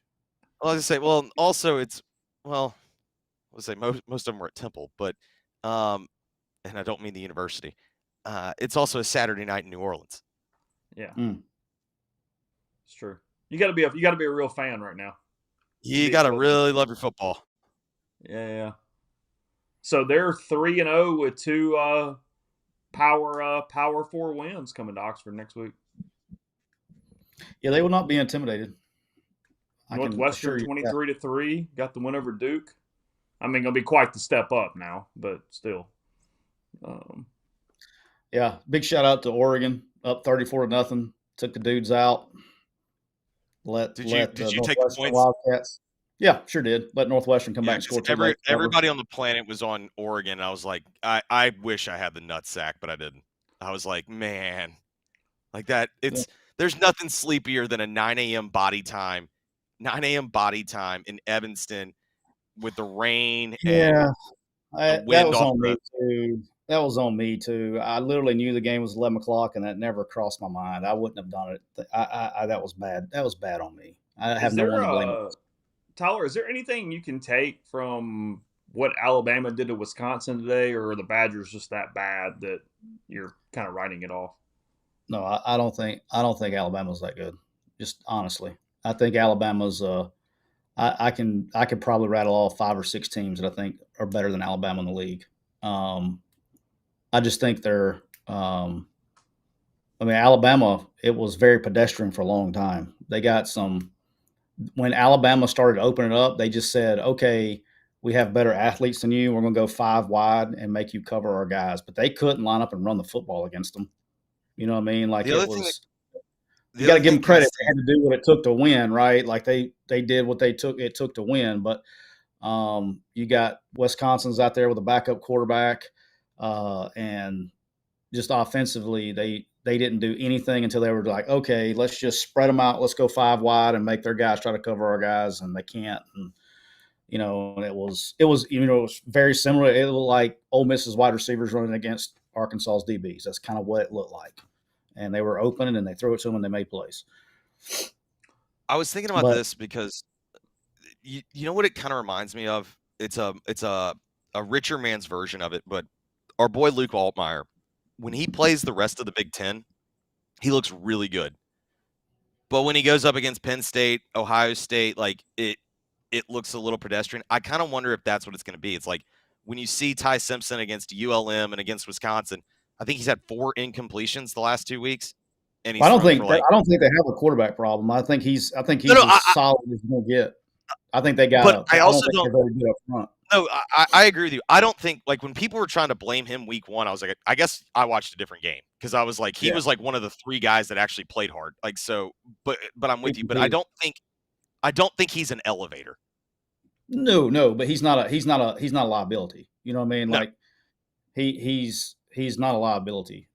Well, I was gonna say, well, also let's say most of them are at Temple, but and I don't mean the university. It's also a Saturday night in New Orleans. Yeah, it's true. You got to be a real fan right now. You got to really love your football. Yeah. So they're 3-0 with 2 Power 4 wins coming to Oxford next week. Yeah, they will not be intimidated. Northwestern 23-3 got the win over Duke. Gonna be quite the step up now, but still. Yeah, big shout out to Oregon, up 34-0. Took the dudes out. Did you take the points? Wildcats. Yeah, sure did. Let Northwestern come back and score. Everybody on the planet was on Oregon. I was like, I wish I had the nut sack, but I didn't. I was like, man, like that. There's nothing sleepier than a 9 a.m. body time in Evanston with the rain. Yeah, and the wind that was on me too. That was on me too. I literally knew the game was 11 o'clock, and that never crossed my mind. I wouldn't have done it. That was bad. That was bad on me. I have no one to blame. Tyler, is there anything you can take from what Alabama did to Wisconsin today, or are the Badgers just that bad that you're kind of writing it off? No, I don't think Alabama's that good. Just honestly, I think Alabama's. I can probably rattle off 5 or 6 teams that I think are better than Alabama in the league. I just think they're. Alabama. It was very pedestrian for a long time. They got some. When Alabama started opening up, they just said, "Okay, we have better athletes than you. We're going to go 5 wide and make you cover our guys." But they couldn't line up and run the football against them. You know what I mean? Like it was. You got to give them credit. They had to do what it took to win, right? Like they did what it took to win. But you got Wisconsin's out there with a backup quarterback, and just offensively, they didn't do anything until they were like, okay, let's just spread them out. Let's go 5 wide and make their guys try to cover our guys, and they can't. And it was very similar. It looked like Ole Miss's wide receivers running against Arkansas's DBs. That's kind of what it looked like. And they were open, and they threw it to them, and they made plays. I was thinking about this because you know what it kind of reminds me of? It's a richer man's version of it, but our boy Luke Altmaier, when he plays the rest of the Big Ten, he looks really good. But when he goes up against Penn State, Ohio State, like it looks a little pedestrian. I kind of wonder if that's what it's going to be. It's like when you see Ty Simpson against ULM and against Wisconsin, I think he's had 4 incompletions the last 2 weeks. And I don't think they have a quarterback problem. I think he's as solid as he's going to get. I think they got. But I also don't think they're very good up front. No, I agree with you. I don't think, like, when people were trying to blame him week 1, I was like, I guess I watched a different game because I was like, he was like one of the 3 guys that actually played hard. Like, so, but I'm with you. But I don't think he's an elevator. No, but he's not a liability. You know what I mean? No. Like he's not a liability.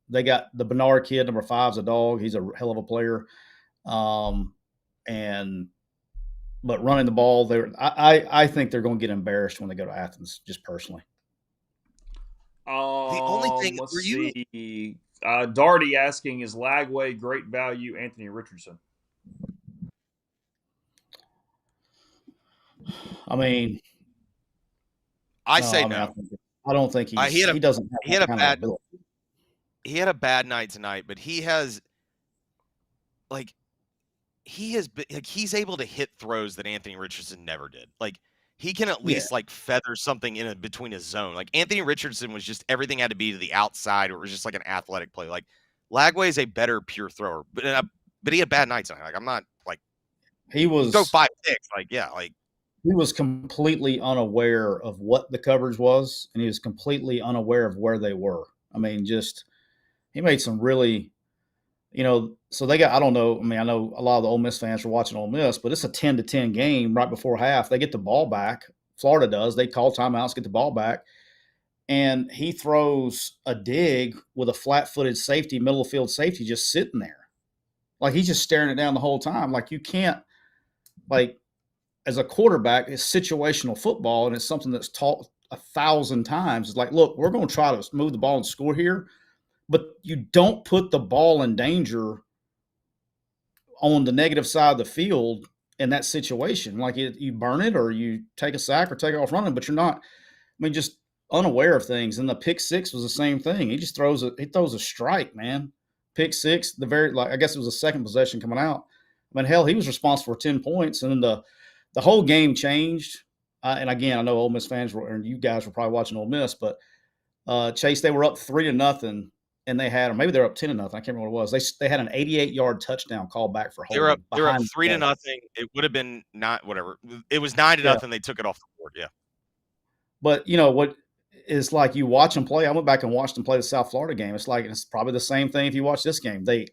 They got the Bernard kid, number 5's a dog. He's a hell of a player. But running the ball, I think they're going to get embarrassed when they go to Athens, just personally. The only thing, let's see. Darty asking, is Lagway great value Anthony Richardson? I mean, I say no. I don't think he doesn't have he had a bad ability. He had a bad night tonight, but he has been he's able to hit throws that Anthony Richardson never did. Like he can at least like feather something in between his zone. Like Anthony Richardson was just everything had to be to the outside, or it was just like an athletic play. Like Lagway is a better pure thrower, but he had bad nights. Like, I'm not like he was throw 5 picks. Like, yeah, like he was completely unaware of what the coverage was, and he was completely unaware of where they were. I mean, just he made some really, so they got, I don't know. I mean, I know a lot of the Ole Miss fans are watching Ole Miss, but it's a 10-10 game right before half. They get the ball back. Florida does. They call timeouts, get the ball back. And he throws a dig with a flat-footed safety, middle of field safety, just sitting there. Like, he's just staring it down the whole time. Like, you can't, like, as a quarterback, it's situational football, and it's something that's taught 1,000 times. It's like, look, we're going to try to move the ball and score here, but you don't put the ball in danger on the negative side of the field in that situation. Like, you burn it or you take a sack or take it off running, but you're not, I mean, just unaware of things. And the pick six was the same thing. He just throws a strike, man. Pick six, I guess it was the second possession coming out. I mean, hell, he was responsible for 10 points, and then the whole game changed. And again, I know Ole Miss fans and you guys were probably watching Ole Miss, but Chase, they were up 3-0, and they had, or maybe they're up 10-0. I can't remember what it was. They had an 88-yard touchdown call back for holding. They were up 3-0. It would have been not whatever. It was 9-0. They took it off the board. Yeah. But what is like, you watch them play. I went back and watched them play the South Florida game. It's probably the same thing if you watch this game. They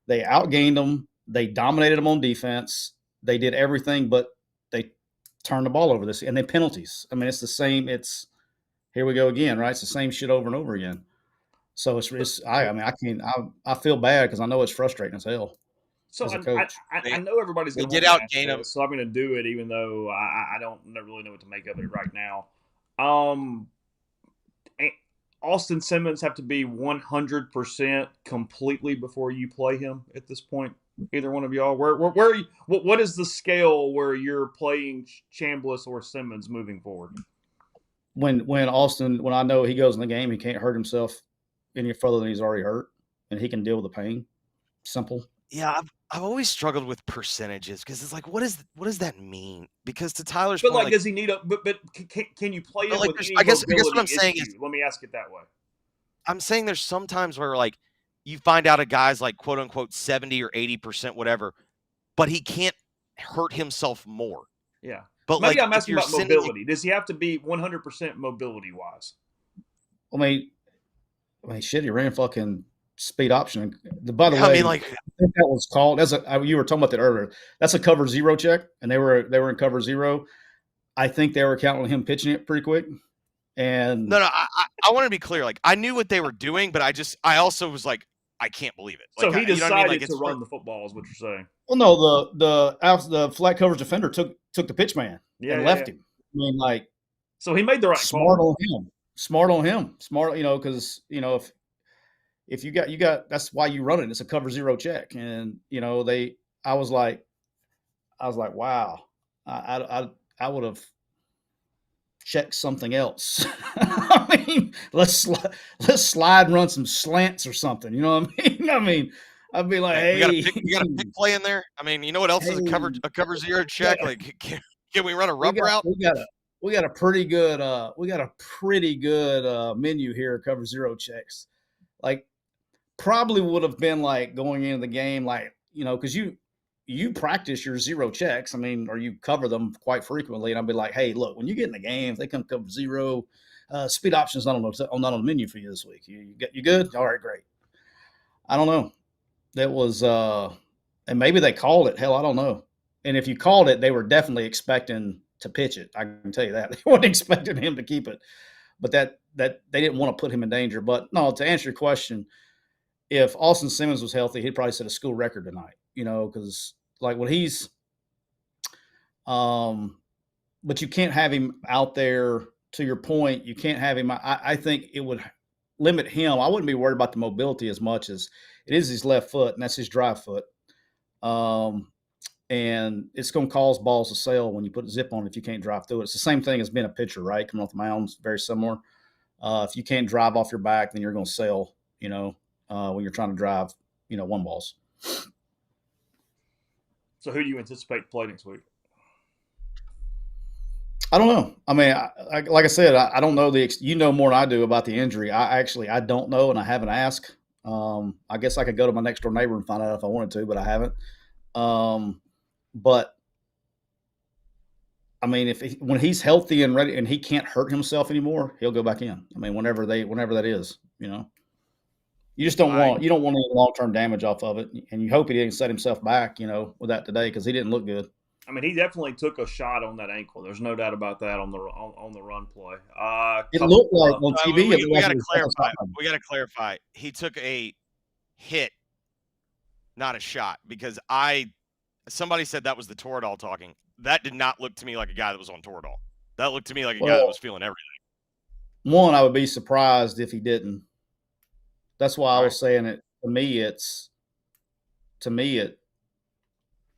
outgained them. They dominated them on defense. They did everything, but they turned the ball over this, and then penalties. I mean, it's the same. It's here we go again, right? It's the same shit over and over again. So I feel bad because I know it's frustrating as hell. So I know everybody's going to get outgain them, so I'm going to do it, even though I don't really know what to make of it right now. Austin Simmons have to be 100% completely before you play him at this point. Either one of y'all, what is the scale where you're playing Chambliss or Simmons moving forward? When I know he goes in the game, he can't hurt himself any further than he's already hurt, and he can deal with the pain. Simple. Yeah, I've always struggled with percentages because it's like, what does that mean? Because to Tyler's point, does he need but can you play it with any I guess what I'm saying is, let me ask it that way. I'm saying there's some times where like you find out a guy's like quote unquote 70 or 80% whatever, but he can't hurt himself more. Yeah. But maybe I'm asking about mobility. Does he have to be 100% mobility wise? I mean, shit, he ran fucking speed option. By the way, I think that was called you were talking about that earlier. That's a cover zero check, and they were in cover zero. I think they were counting on him pitching it pretty quick. And no, I want to be clear. Like, I knew what they were doing, but I also was like, I can't believe it. Like, so he decided to run the football, is what you're saying? Well, no, the flat coverage defender took the pitch man and left him. I mean, like, so he made the right smart call. Smart on him. Because if you got that's why you run it. It's a cover zero check, and I was like, wow, I would have checked something else. I mean, let's slide and run some slants or something. You know what I mean? I'd be like, hey, we got a pick play in there. I mean, you know what else is a cover zero check? Yeah. Like, can we run a rub route? We got a pretty good menu here of cover zero checks. Like, probably would have been like going into the game, like, because you practice your zero checks. I mean, or you cover them quite frequently. And I'd be like, hey, look, when you get in the game, if they come cover zero, speed options not on the menu for you this week. You good? All right, great. I don't know. That was and maybe they called it. Hell, I don't know. And if you called it, they were definitely expecting to pitch it. I can tell you that. They weren't expecting him to keep it. But that they didn't want to put him in danger. But no, to answer your question, if Austin Simmons was healthy, he'd probably set a school record tonight, because like when he's but you can't have him out there, to your point, you can't have him. I think it would limit him. I wouldn't be worried about the mobility as much as it is his left foot, and that's his drive foot. And it's going to cause balls to sail when you put a zip on it if you can't drive through it. It's the same thing as being a pitcher, right? Coming off the mound, very similar. If you can't drive off your back, then you're going to sail, when you're trying to drive, one balls. So who do you anticipate to play next week? I don't know. I mean, like I said, I don't know you know more than I do about the injury. I don't know, and I haven't asked. I guess I could go to my next door neighbor and find out if I wanted to, but I haven't. But I mean, when he's healthy and ready and he can't hurt himself anymore, he'll go back in. I mean, whenever that is, you just don't want any long-term damage off of it. And you hope he didn't set himself back, with that today, because he didn't look good. I mean, he definitely took a shot on that ankle. There's no doubt about that on the run play. It looked like on TV. We got to clarify. We got to clarify. He took a hit, not a shot, because somebody said that was the Toradol talking. That did not look to me like a guy that was on Toradol. That looked to me like a guy that was feeling everything. One, I would be surprised if he didn't. That's why I was saying it. To me,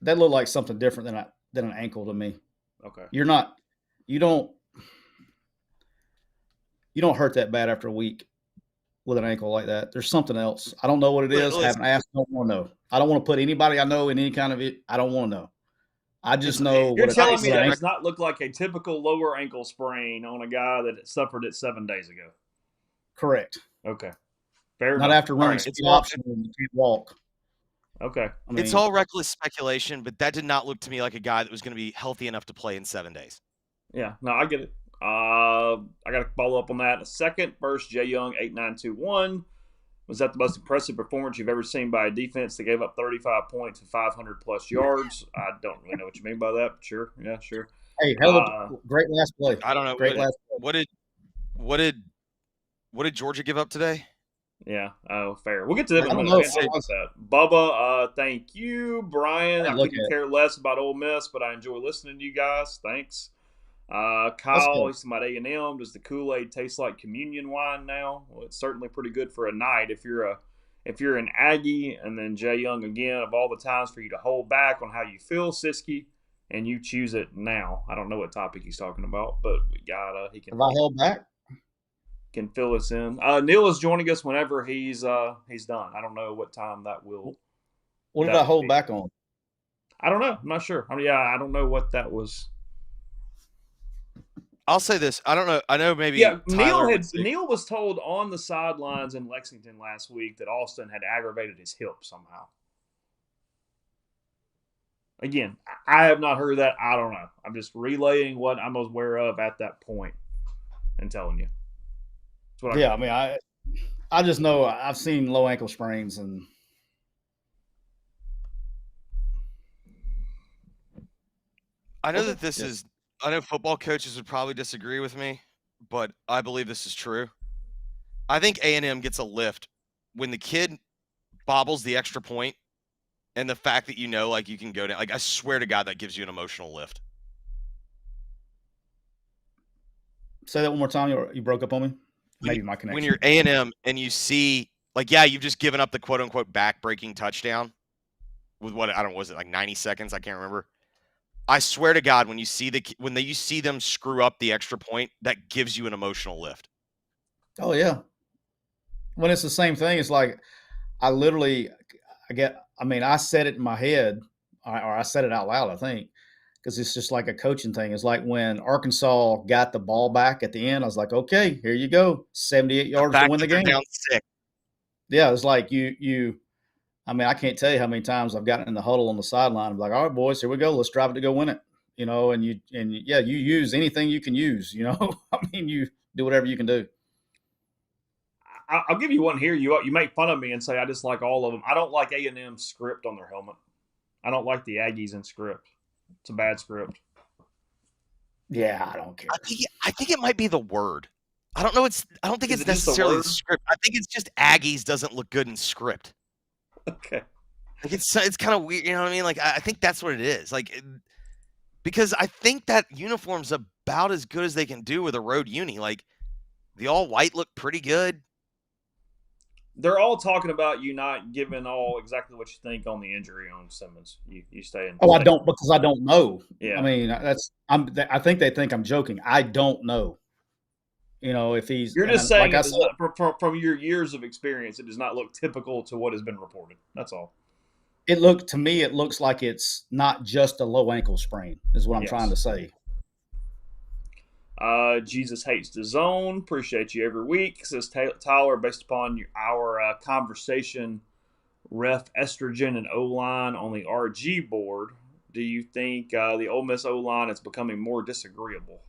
that looked like something different than an ankle to me. Okay. You don't hurt that bad after a week with an ankle like that. There's something else. I don't know what it is. Haven't asked. Don't want to know. I don't want to put anybody I know in any kind of it. I don't want to know. I just know. You're telling me that does not look like a typical lower ankle sprain on a guy that suffered it 7 days ago. Correct. Okay. Fair Not enough. after running stops and you can't walk. Okay. It's all reckless speculation, but that did not look to me like a guy that was going to be healthy enough to play in 7 days. Yeah. No, I get it. I got to follow up on that in a second. First, Jay Young, 8.921. Was that the most impressive performance you've ever seen by a defense that gave up 35 points and 500-plus yards? I don't really know what you mean by that, but sure. Yeah, sure. Hey, great last play. I don't know. Great last play. What did Georgia give up today? Yeah. Oh, fair. We'll get to that in a minute. Bubba, thank you. Brian, I couldn't care less about Ole Miss, but I enjoy listening to you guys. Thanks. Kyle, he's about A&M. Does the Kool-Aid taste like communion wine now? Well, it's certainly pretty good for a night if you're an Aggie. And then Jay Young again, of all the times for you to hold back on how you feel, Siski, and you choose it now. I don't know what topic he's talking about, but we got he can. Have I held back? Can fill us in. Neil is joining us whenever he's done. I don't know what time that will. What did I hold back on? I don't know. I'm not sure. I don't know what that was. I'll say this. I don't know. I know maybe. Yeah, Neil was told on the sidelines in Lexington last week that Austin had aggravated his hip somehow. Again, I have not heard that. I don't know. I'm just relaying what I'm aware of at that point and telling you. I just know I've seen low ankle sprains and. I know that this is. I know football coaches would probably disagree with me, but I believe this is true. I think A&M gets a lift when the kid bobbles the extra point and the fact that like you can go down. Like, I swear to God, that gives you an emotional lift. Say that one more time. You broke up on me. Maybe my connection. When you're A&M and you see, you've just given up the quote-unquote back-breaking touchdown with was it like 90 seconds? I can't remember. I swear to God, when you see them screw up the extra point, that gives you an emotional lift. Oh yeah. When it's the same thing, it's like I said it in my head, or I said it out loud, I think, because it's just like a coaching thing. It's like when Arkansas got the ball back at the end, I was like, okay, here you go, 78 yards to win the game. Down 6. Yeah, it's like I can't tell you how many times I've gotten in the huddle on the sideline. I'm like, all right, boys, here we go. Let's drive it to go win it. And you use anything you can use. You do whatever you can do. I'll give you one here. You make fun of me and say I just like all of them. I don't like A&M script on their helmet. I don't like the Aggies in script. It's a bad script. Yeah, I don't care. I think it might be the word. I don't know. I don't think it's necessarily the script. I think it's just Aggies doesn't look good in script. Okay. Like it's kind of weird, you know what I mean? Like I think that's what it is. Because I think that uniform's about as good as they can do with a road uni. Like the all white look pretty good. They're all talking about you not giving all exactly what you think on the injury on Simmons. You stay in. I don't, because I don't know. Yeah. I mean, I think they think I'm joking. I don't know. If he's. You're just saying, from your years of experience, it does not look typical to what has been reported. That's all. It looks like it's not just a low ankle sprain, is what I'm trying to say. Jesus Hates the Zone. Appreciate you every week. Says Tyler, based upon our conversation, ref estrogen and O-line on the RG board, do you think the Ole Miss O-line is becoming more disagreeable?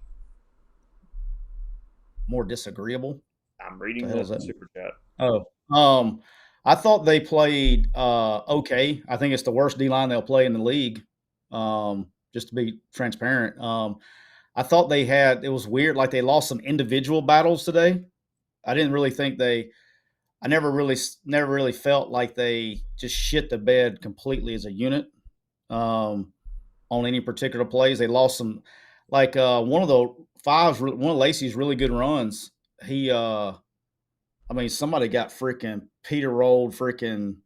More disagreeable? I'm reading the super chat. Oh, I thought they played okay. I think it's the worst D-line they'll play in the league, just to be transparent. I thought it was weird, like they lost some individual battles today. I didn't really think I never really felt like they just shit the bed completely as a unit on any particular plays. They lost some, like one of Lacey's really good runs. Somebody got freaking Peter rolled freaking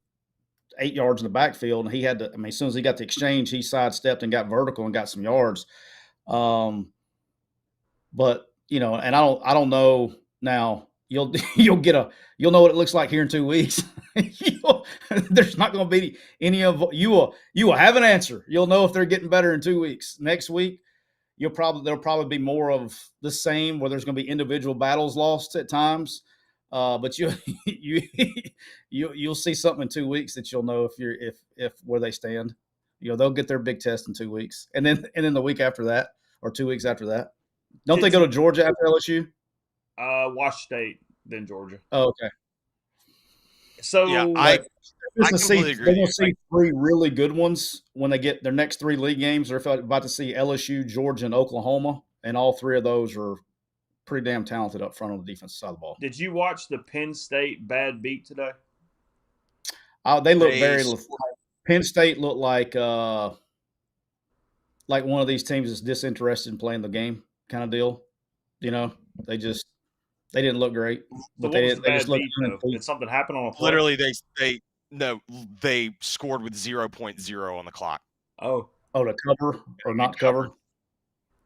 8 yards in the backfield, and he had to. As soon as he got the exchange, he sidestepped and got vertical and got some yards. But and I don't know now. You'll know what it looks like here in 2 weeks. There's not going to be any of you will have an answer. You'll know if they're getting better in 2 weeks. Next week, there'll probably be more of the same, where there's going to be individual battles lost at times. But you'll see something in 2 weeks that you'll know if where they stand. They'll get their big test in 2 weeks, and then the week after that, or 2 weeks after that. Don't they go to Georgia after LSU? Wash State, then Georgia. Oh, okay. So yeah, I completely agree. They're going to see 3 really good ones when they get their next 3 league games. They're about to see LSU, Georgia, and Oklahoma, and all 3 of those are pretty damn talented up front on the defensive side of the ball. Did you watch the Penn State bad beat today? They look Penn State looked like one of these teams that's disinterested in playing the game kind of deal. They didn't look great. But they just looked. Did something happen on a play? Literally, they scored with 0.0 on the clock. Oh, to cover or not cover?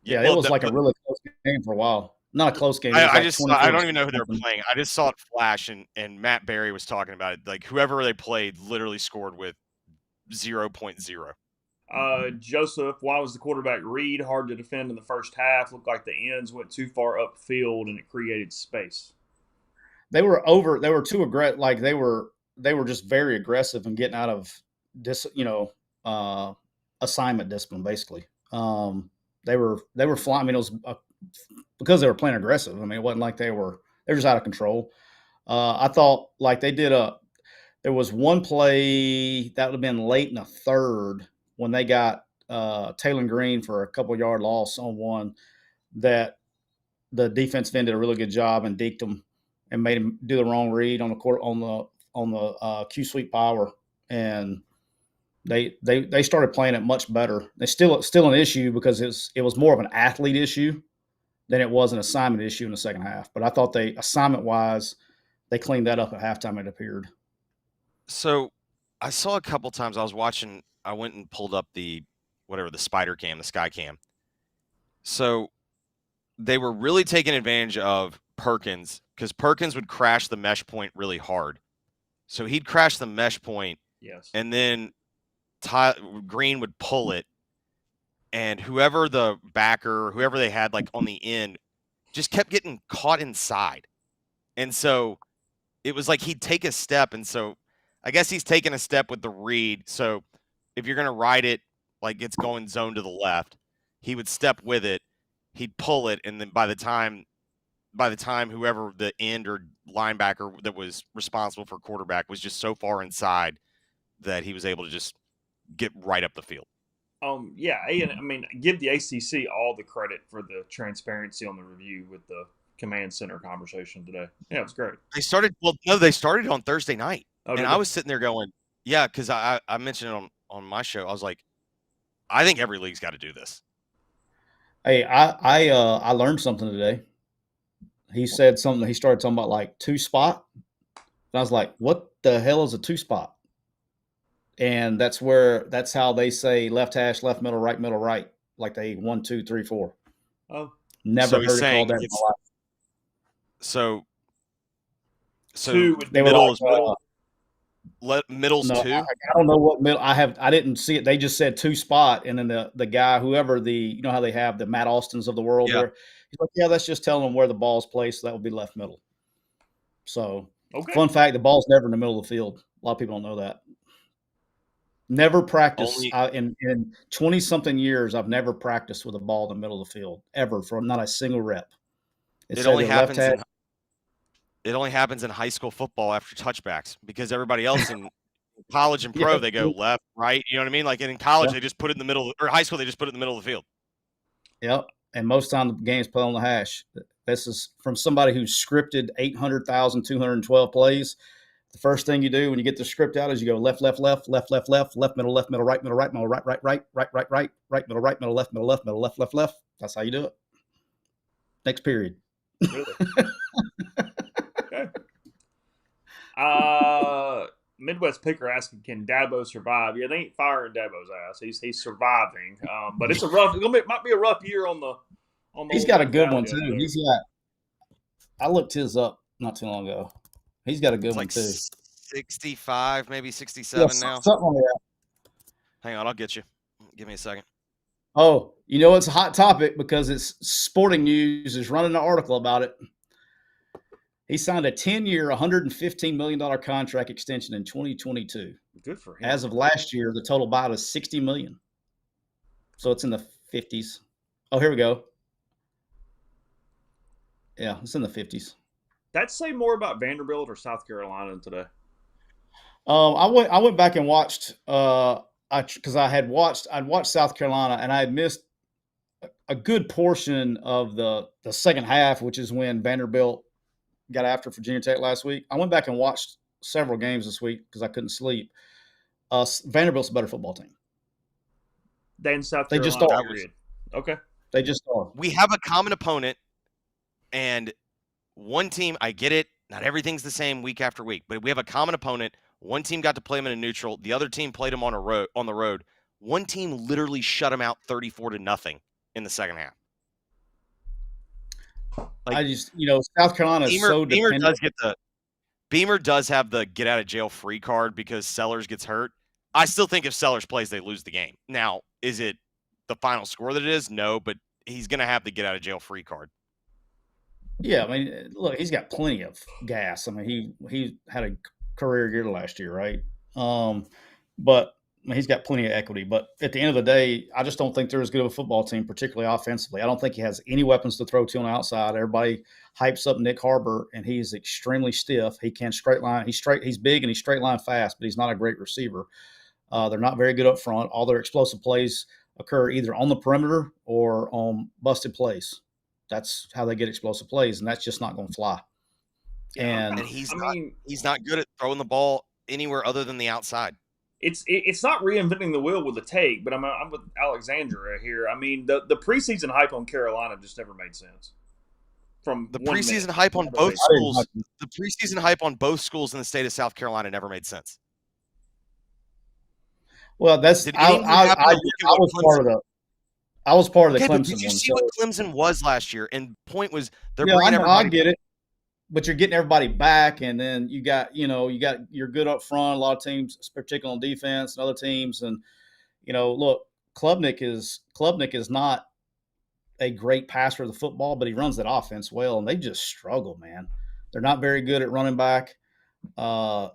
Yeah, it was like a really close game for a while. Not a close game. I don't even know who they were playing. I just saw it flash, and Matt Berry was talking about it. Like, whoever they played literally scored with 0.0. Joseph, why was the quarterback read hard to defend in the first half? Looked like the ends went too far upfield and it created space. They were too aggressive. Like they were just very aggressive and getting out of assignment discipline, basically. They were flying. It was because they were playing aggressive. It wasn't like they were just out of control. I thought like there was one play that would have been late in the third when they got Taylor Green for a couple yard loss on one that the defense did a really good job and deked him and made him do the wrong read on the Q sweep power, and they started playing it much better. They still an issue because it was more of an athlete issue than it was an assignment issue in the second half. But I thought assignment wise, they cleaned that up at halftime, it appeared. So I saw a couple times I went and pulled up the spider cam, the sky cam. So they were really taking advantage of Perkins because Perkins would crash the mesh point really hard. So he'd crash the mesh point. Yes. And then Green would pull it. And whoever the backer, whoever they had like on the end, just kept getting caught inside. And so it was like he'd take a step. And so I guess he's taking a step with the read. So if you're going to ride it like it's going zone to the left, he would step with it. He'd pull it. And then by the time whoever the end or linebacker that was responsible for quarterback was just so far inside that he was able to just get right up the field. Yeah, give the ACC all the credit for the transparency on the review with the command center conversation today. Yeah, it was great. They started on Thursday night. And I was sitting there going, yeah, because I mentioned it on my show. I was like, I think every league's got to do this. Hey, I learned something today. He said something. He started talking about like 2-spot. And I was like, what the hell is a 2-spot? And that's how they say left hash, left middle, right. Like they 1, 2, 3, 4. Oh, never heard it called that in my life. So two middle is middles No, too? I don't know what middle. I didn't see it. They just said 2-spot, and then the guy, whoever you know how they have the Matt Austins of the world Yeah. there. He's like, yeah, that's just telling them where the ball's placed. So that would be left middle. So, fun fact: the ball's never in the middle of the field. A lot of people don't know that. Never practiced in 20-something years. I've never practiced with a ball in the middle of the field ever, for not a single rep. It only happens in high school football after touchbacks, because everybody else in college and pro, they go left, right. You know what I mean? Like in college, they just put it in the middle, or high school, they just put it in the middle of the field. Yep. And most time the game's played on the hash. This is from somebody who's scripted 800,212 plays. The first thing you do when you get the script out is you go left, left, left, left, left, left, left, middle, right, middle, right, middle, right, right, right, right, right, right, right, middle, right, middle, left, middle, left, middle, left, left, left. That's how you do it. Next period. Really? Okay. Midwest Picker asking, can Dabo survive? Yeah, they ain't firing Dabo's ass. He's surviving. But it's it might be a rough year on the He's got a good one too. I looked his up not too long ago. He's got a good one too. 65, maybe 67 now. Something like that. Hang on, I'll get you. Give me a second. Oh, you know it's a hot topic because it's Sporting News is running an article about it. He signed a 10-year, $115 million contract extension in 2022. Good for him. As of last year, the total buyout is $60 million. So it's in the 50s. Oh, here we go. Yeah, it's in the 50s. That say more about Vanderbilt or South Carolina today? I went back and watched because I'd watched South Carolina, and I had missed a good portion of the second half, which is when Vanderbilt got after Virginia Tech last week. I went back and watched several games this week because I couldn't sleep. Vanderbilt's a better football team than South Carolina. They just are. Okay. They just are. We have a common opponent, and one team, I get it, not everything's the same week after week, but we have a common opponent. One team got to play them in a neutral. The other team played them on the road. One team literally shut them out 34-0 in the second half. Like, South Carolina is so dependent. Beamer does have the get out of jail free card because Sellers gets hurt. I still think if Sellers plays, they lose the game. Now, is it the final score that it is? No, but he's going to have the get out of jail free card. Yeah, I mean, look, he's got plenty of gas. I mean, he had a career year last year, right? But I mean, he's got plenty of equity. But at the end of the day, I just don't think they're as good of a football team, particularly offensively. I don't think he has any weapons to throw to on the outside. Everybody hypes up Nick Harbor, and he's extremely stiff. He can't straight line. He's big and he's straight line fast, but he's not a great receiver. They're not very good up front. All their explosive plays occur either on the perimeter or on busted plays. That's how they get explosive plays, and that's just not going to fly. And he's not good at throwing the ball anywhere other than the outside. It's not reinventing the wheel with the take, but I'm with Alexandra here. I mean, the preseason hype on Carolina just never made sense. From the preseason hype on both schools, the preseason hype on both schools in the state of South Carolina never made sense. Well, that's I was part of the. I was part of the Clemson one. Did you see what Clemson was last year? And point was they're bringing everybody. I get it, but you're getting everybody back, and then you're good up front. A lot of teams, particularly on defense, and other teams, and look, Klubnik is not a great passer of the football, but he runs that offense well, and they just struggle, man. They're not very good at running back. They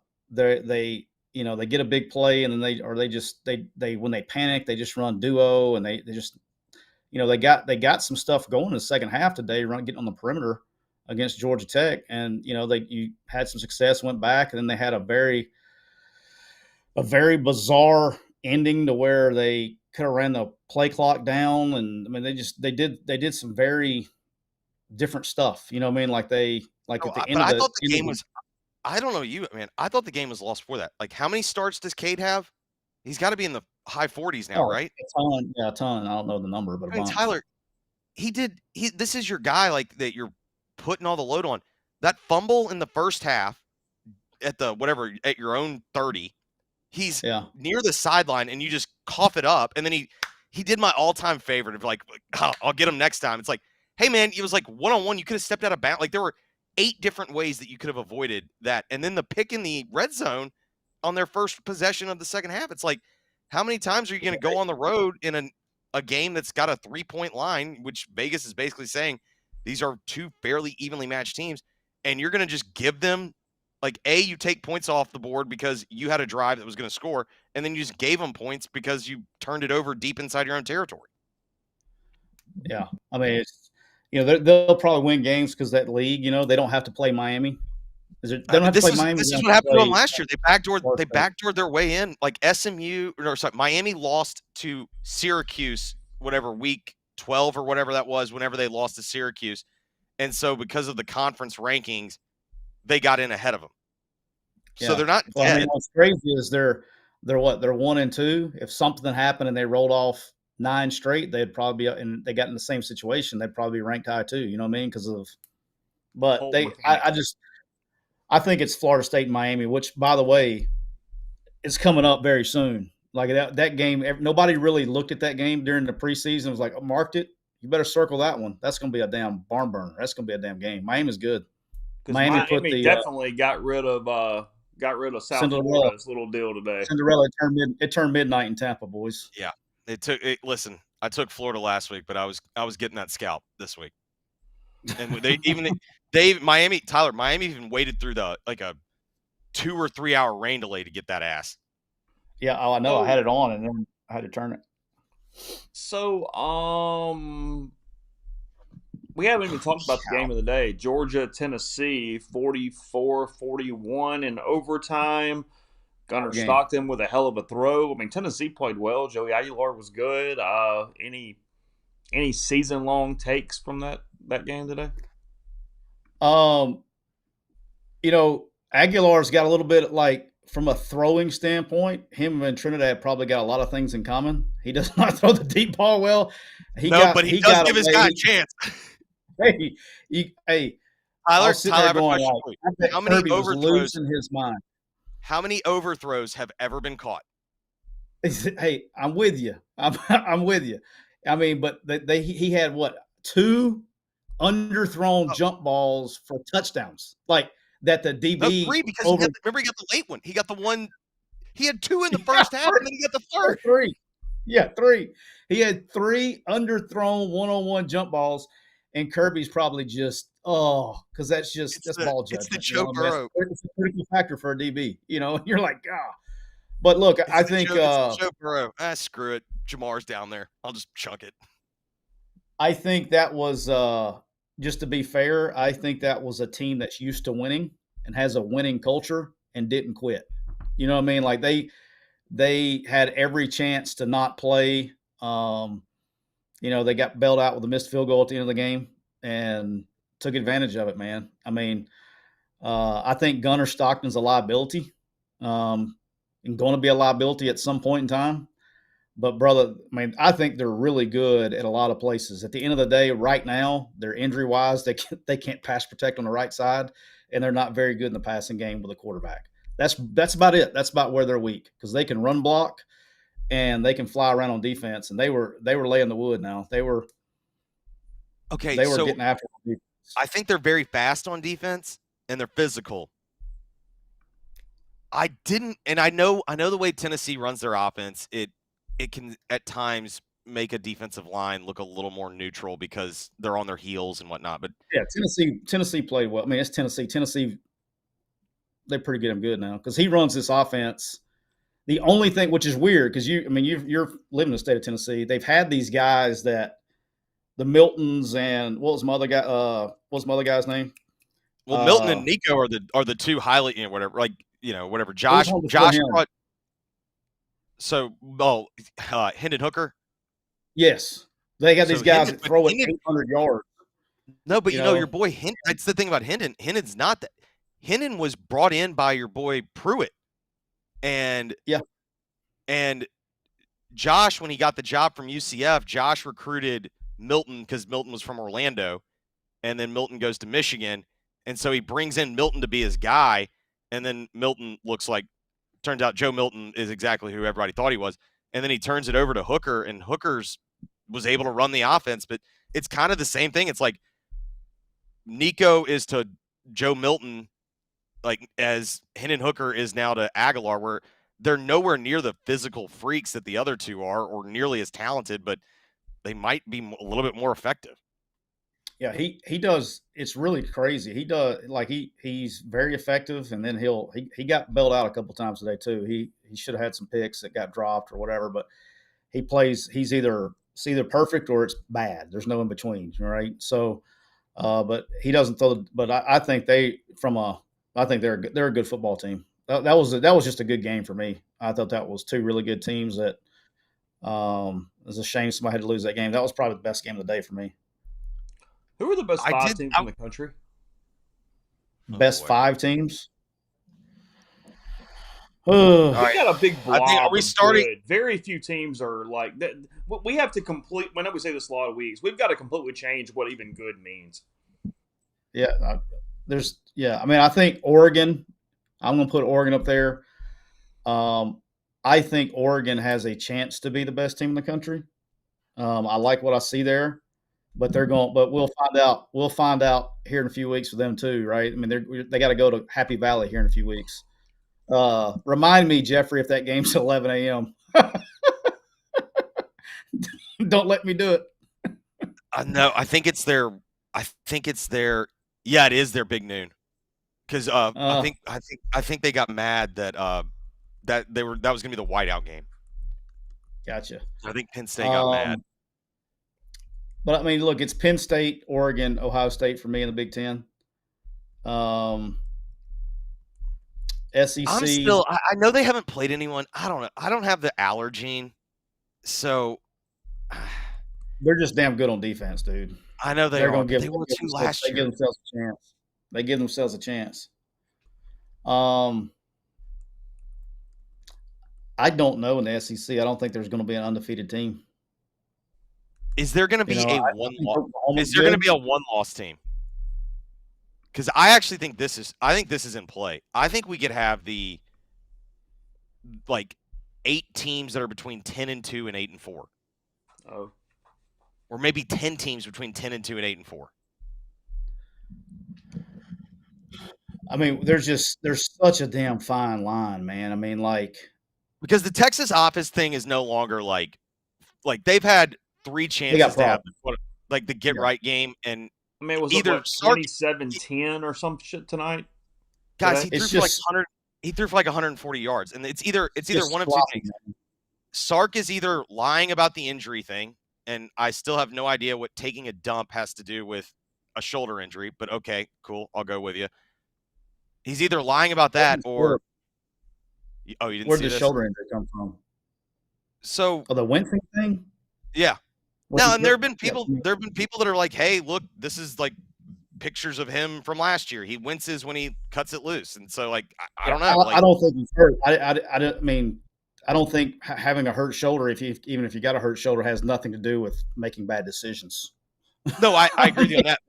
get a big play, and then they when they panic, they just run duo, and they just. They got some stuff going in the second half today, getting on the perimeter against Georgia Tech, and you had some success, went back, and then they had a very bizarre ending to where they could have ran the play clock down, and I mean they did some very different stuff. You know what I mean? Like at the end of I thought the game was. I don't know you, man. I thought the game was lost for that. Like, how many starts does Cade have? He's got to be in the high 40s now, right? A ton. I don't know the number, but Tyler, this is your guy like that you're putting all the load on. That fumble in the first half at your own 30, he's near the sideline and you just cough it up. And then he did my all-time favorite of like, oh, I'll get him next time. It's like, hey man, it was like one-on-one. You could have stepped out of bounds. Like there were 8 different ways that you could have avoided that. And then the pick in the red zone, on their first possession of the second half. It's like, how many times are you going to go on the road in a game that's got a 3-point line, which Vegas is basically saying these are two fairly evenly matched teams, and you're going to just give them, like, you take points off the board because you had a drive that was going to score, and then you just gave them points because you turned it over deep inside your own territory. Yeah. I mean, it's, they'll probably win games because that league, they don't have to play Miami. They don't have to play Miami. This is what happened to them last year. They backdoored their way in. Like Miami lost to Syracuse, whatever, week 12 or whatever that was, whenever they lost to Syracuse. And so because of the conference rankings, they got in ahead of them. Yeah. So they're not dead. I mean, what's crazy is they're what? They're 1-2. If something happened and they rolled off 9 straight, they'd probably be, and they got in the same situation, they'd probably be ranked high too. You know what I mean? Because of, but I think it's Florida State and Miami, which, by the way, is coming up very soon. Like that game, nobody really looked at that game during the preseason. It was like, marked it. You better circle that one. That's going to be a damn barn burner. That's going to be a damn game. Miami's good. Miami definitely got rid of South Florida's little deal today. Cinderella turned midnight in Tampa, boys. Yeah, listen, I took Florida last week, but I was getting that scalp this week. And Miami even waited through a 2 or 3 hour rain delay to get that ass. Yeah, I know. I had it on and then I had to turn it. So, we haven't even talked about the game of the day. Georgia, Tennessee, 44-41 in overtime. Gunnar Stockton with a hell of a throw. I mean, Tennessee played well. Joey Aguilar was good. Any season-long takes from that game today? Aguilar's got a little bit, like, from a throwing standpoint, him and Trinidad probably got a lot of things in common. He does not throw the deep ball well. But he does give his guy a chance. Tyler, how many overthrows? Losing his mind. How many overthrows have ever been caught? Hey, I'm with you. I'm with you. I mean, but he had 2 underthrown jump balls for touchdowns, like that the DB. 3 because remember he got the late one. He got the one. He had 2 in the first half, and then he got the third. 3. Yeah, 3. He had 3 underthrown one-on-one jump balls, and Kirby's probably just because that's ball judgment. It's the Joe Burrow. It's a critical factor for a DB. You're like, But look, I think Joe Burrow. Screw it. Jamar's down there. I'll just chuck it. I think that was just to be fair. I think that was a team that's used to winning and has a winning culture and didn't quit. You know what I mean? Like they had every chance to not play. They got bailed out with a missed field goal at the end of the game and took advantage of it, man. I mean, I think Gunnar Stockton's a liability and going to be a liability at some point in time. But, brother, I mean, I think they're really good at a lot of places. At the end of the day, right now, they're injury-wise. They can't pass protect on the right side, and they're not very good in the passing game with a quarterback. That's about it. That's about where they're weak because they can run block and they can fly around on defense. And they were laying the wood now. They were getting after defense. I think they're very fast on defense and they're physical. I know the way Tennessee runs their offense, it can at times make a defensive line look a little more neutral because they're on their heels and whatnot. But yeah, Tennessee played well. I mean, it's Tennessee. Tennessee, they're pretty good now because he runs this offense. The only thing, which is weird, because you're living in the state of Tennessee. They've had these guys that the Miltons and what was my other guy? What's my other guy's name? Well, Milton and Nico are the two highly whatever. Josh brought. So, Hendon Hooker. Yes, they got these guys that throw it 800 yards. No, but your boy Hendon. That's the thing about Hendon. Hendon's not that. Hendon was brought in by your boy Pruitt, and Josh, when he got the job from UCF, Josh recruited Milton because Milton was from Orlando, and then Milton goes to Michigan, and so he brings in Milton to be his guy, and then Milton turns out Joe Milton is exactly who everybody thought he was, and then he turns it over to Hooker, and Hooker's was able to run the offense, but it's kind of the same thing. It's like Nico is to Joe Milton like as Hendon Hooker is now to Aguilar, where they're nowhere near the physical freaks that the other two are, or nearly as talented, but they might be a little bit more effective. Yeah, he does. It's really crazy. He does he's very effective, and then he got bailed out a couple times today too. He should have had some picks that got dropped or whatever, but he plays. It's either perfect or it's bad. There's no in between, right? So, but he doesn't throw. But I think they're a good football team. That was just a good game for me. I thought that was two really good teams. That it was a shame somebody had to lose that game. That was probably the best game of the day for me. Who are the best five teams in the country? Best 5 teams. We got a big blob. Are we starting? Good. Very few teams are like that. We have to complete. Whenever we say this a lot of weeks, we've got to completely change what even good means. Yeah, I mean, I think Oregon. I'm going to put Oregon up there. I think Oregon has a chance to be the best team in the country. I like what I see there. But we'll find out. We'll find out here in a few weeks for them too, right? I mean, they got to go to Happy Valley here in a few weeks. Remind me, Jeffrey, if that game's at 11 a.m. Don't let me do it. No, I think it's their. Yeah, it is their big noon. Because I think they got mad that that was going to be the whiteout game. Gotcha. I think Penn State got mad. But I mean, look, it's Penn State, Oregon, Ohio State for me in the Big Ten. SEC. I know they haven't played anyone. I don't know. I don't have the allergene, so they're just damn good on defense, dude. I know they were 2 last year. They give themselves a chance. They give themselves a chance. I don't know in the SEC. I don't think there's going to be an undefeated team. Is there going to be a one-loss team? Because I actually think this is in play. I think we could have the 8 teams that are between 10-2 and 8-4. Oh, or maybe 10 teams between 10-2 and 8-4. I mean, there's such a damn fine line, man. I mean, because the Texas office thing is no longer like they've had 3 chances to have the get right game, and I mean, was either it 27-10 or some shit tonight? Guys, he threw for 140 yards, and it's either one of 2 things. Sark is either lying about the injury thing, and I still have no idea what taking a dump has to do with a shoulder injury, but okay, cool, I'll go with you. He's either lying about that or you didn't see this? Where did the shoulder injury come from? So the wincing thing? Yeah. Now, and there have been people that are like, hey, look, this is like pictures of him from last year. He winces when he cuts it loose. And so, I don't know. I don't think he's hurt. I don't think having a hurt shoulder, even if you got a hurt shoulder, has nothing to do with making bad decisions. No, I agree with you on that.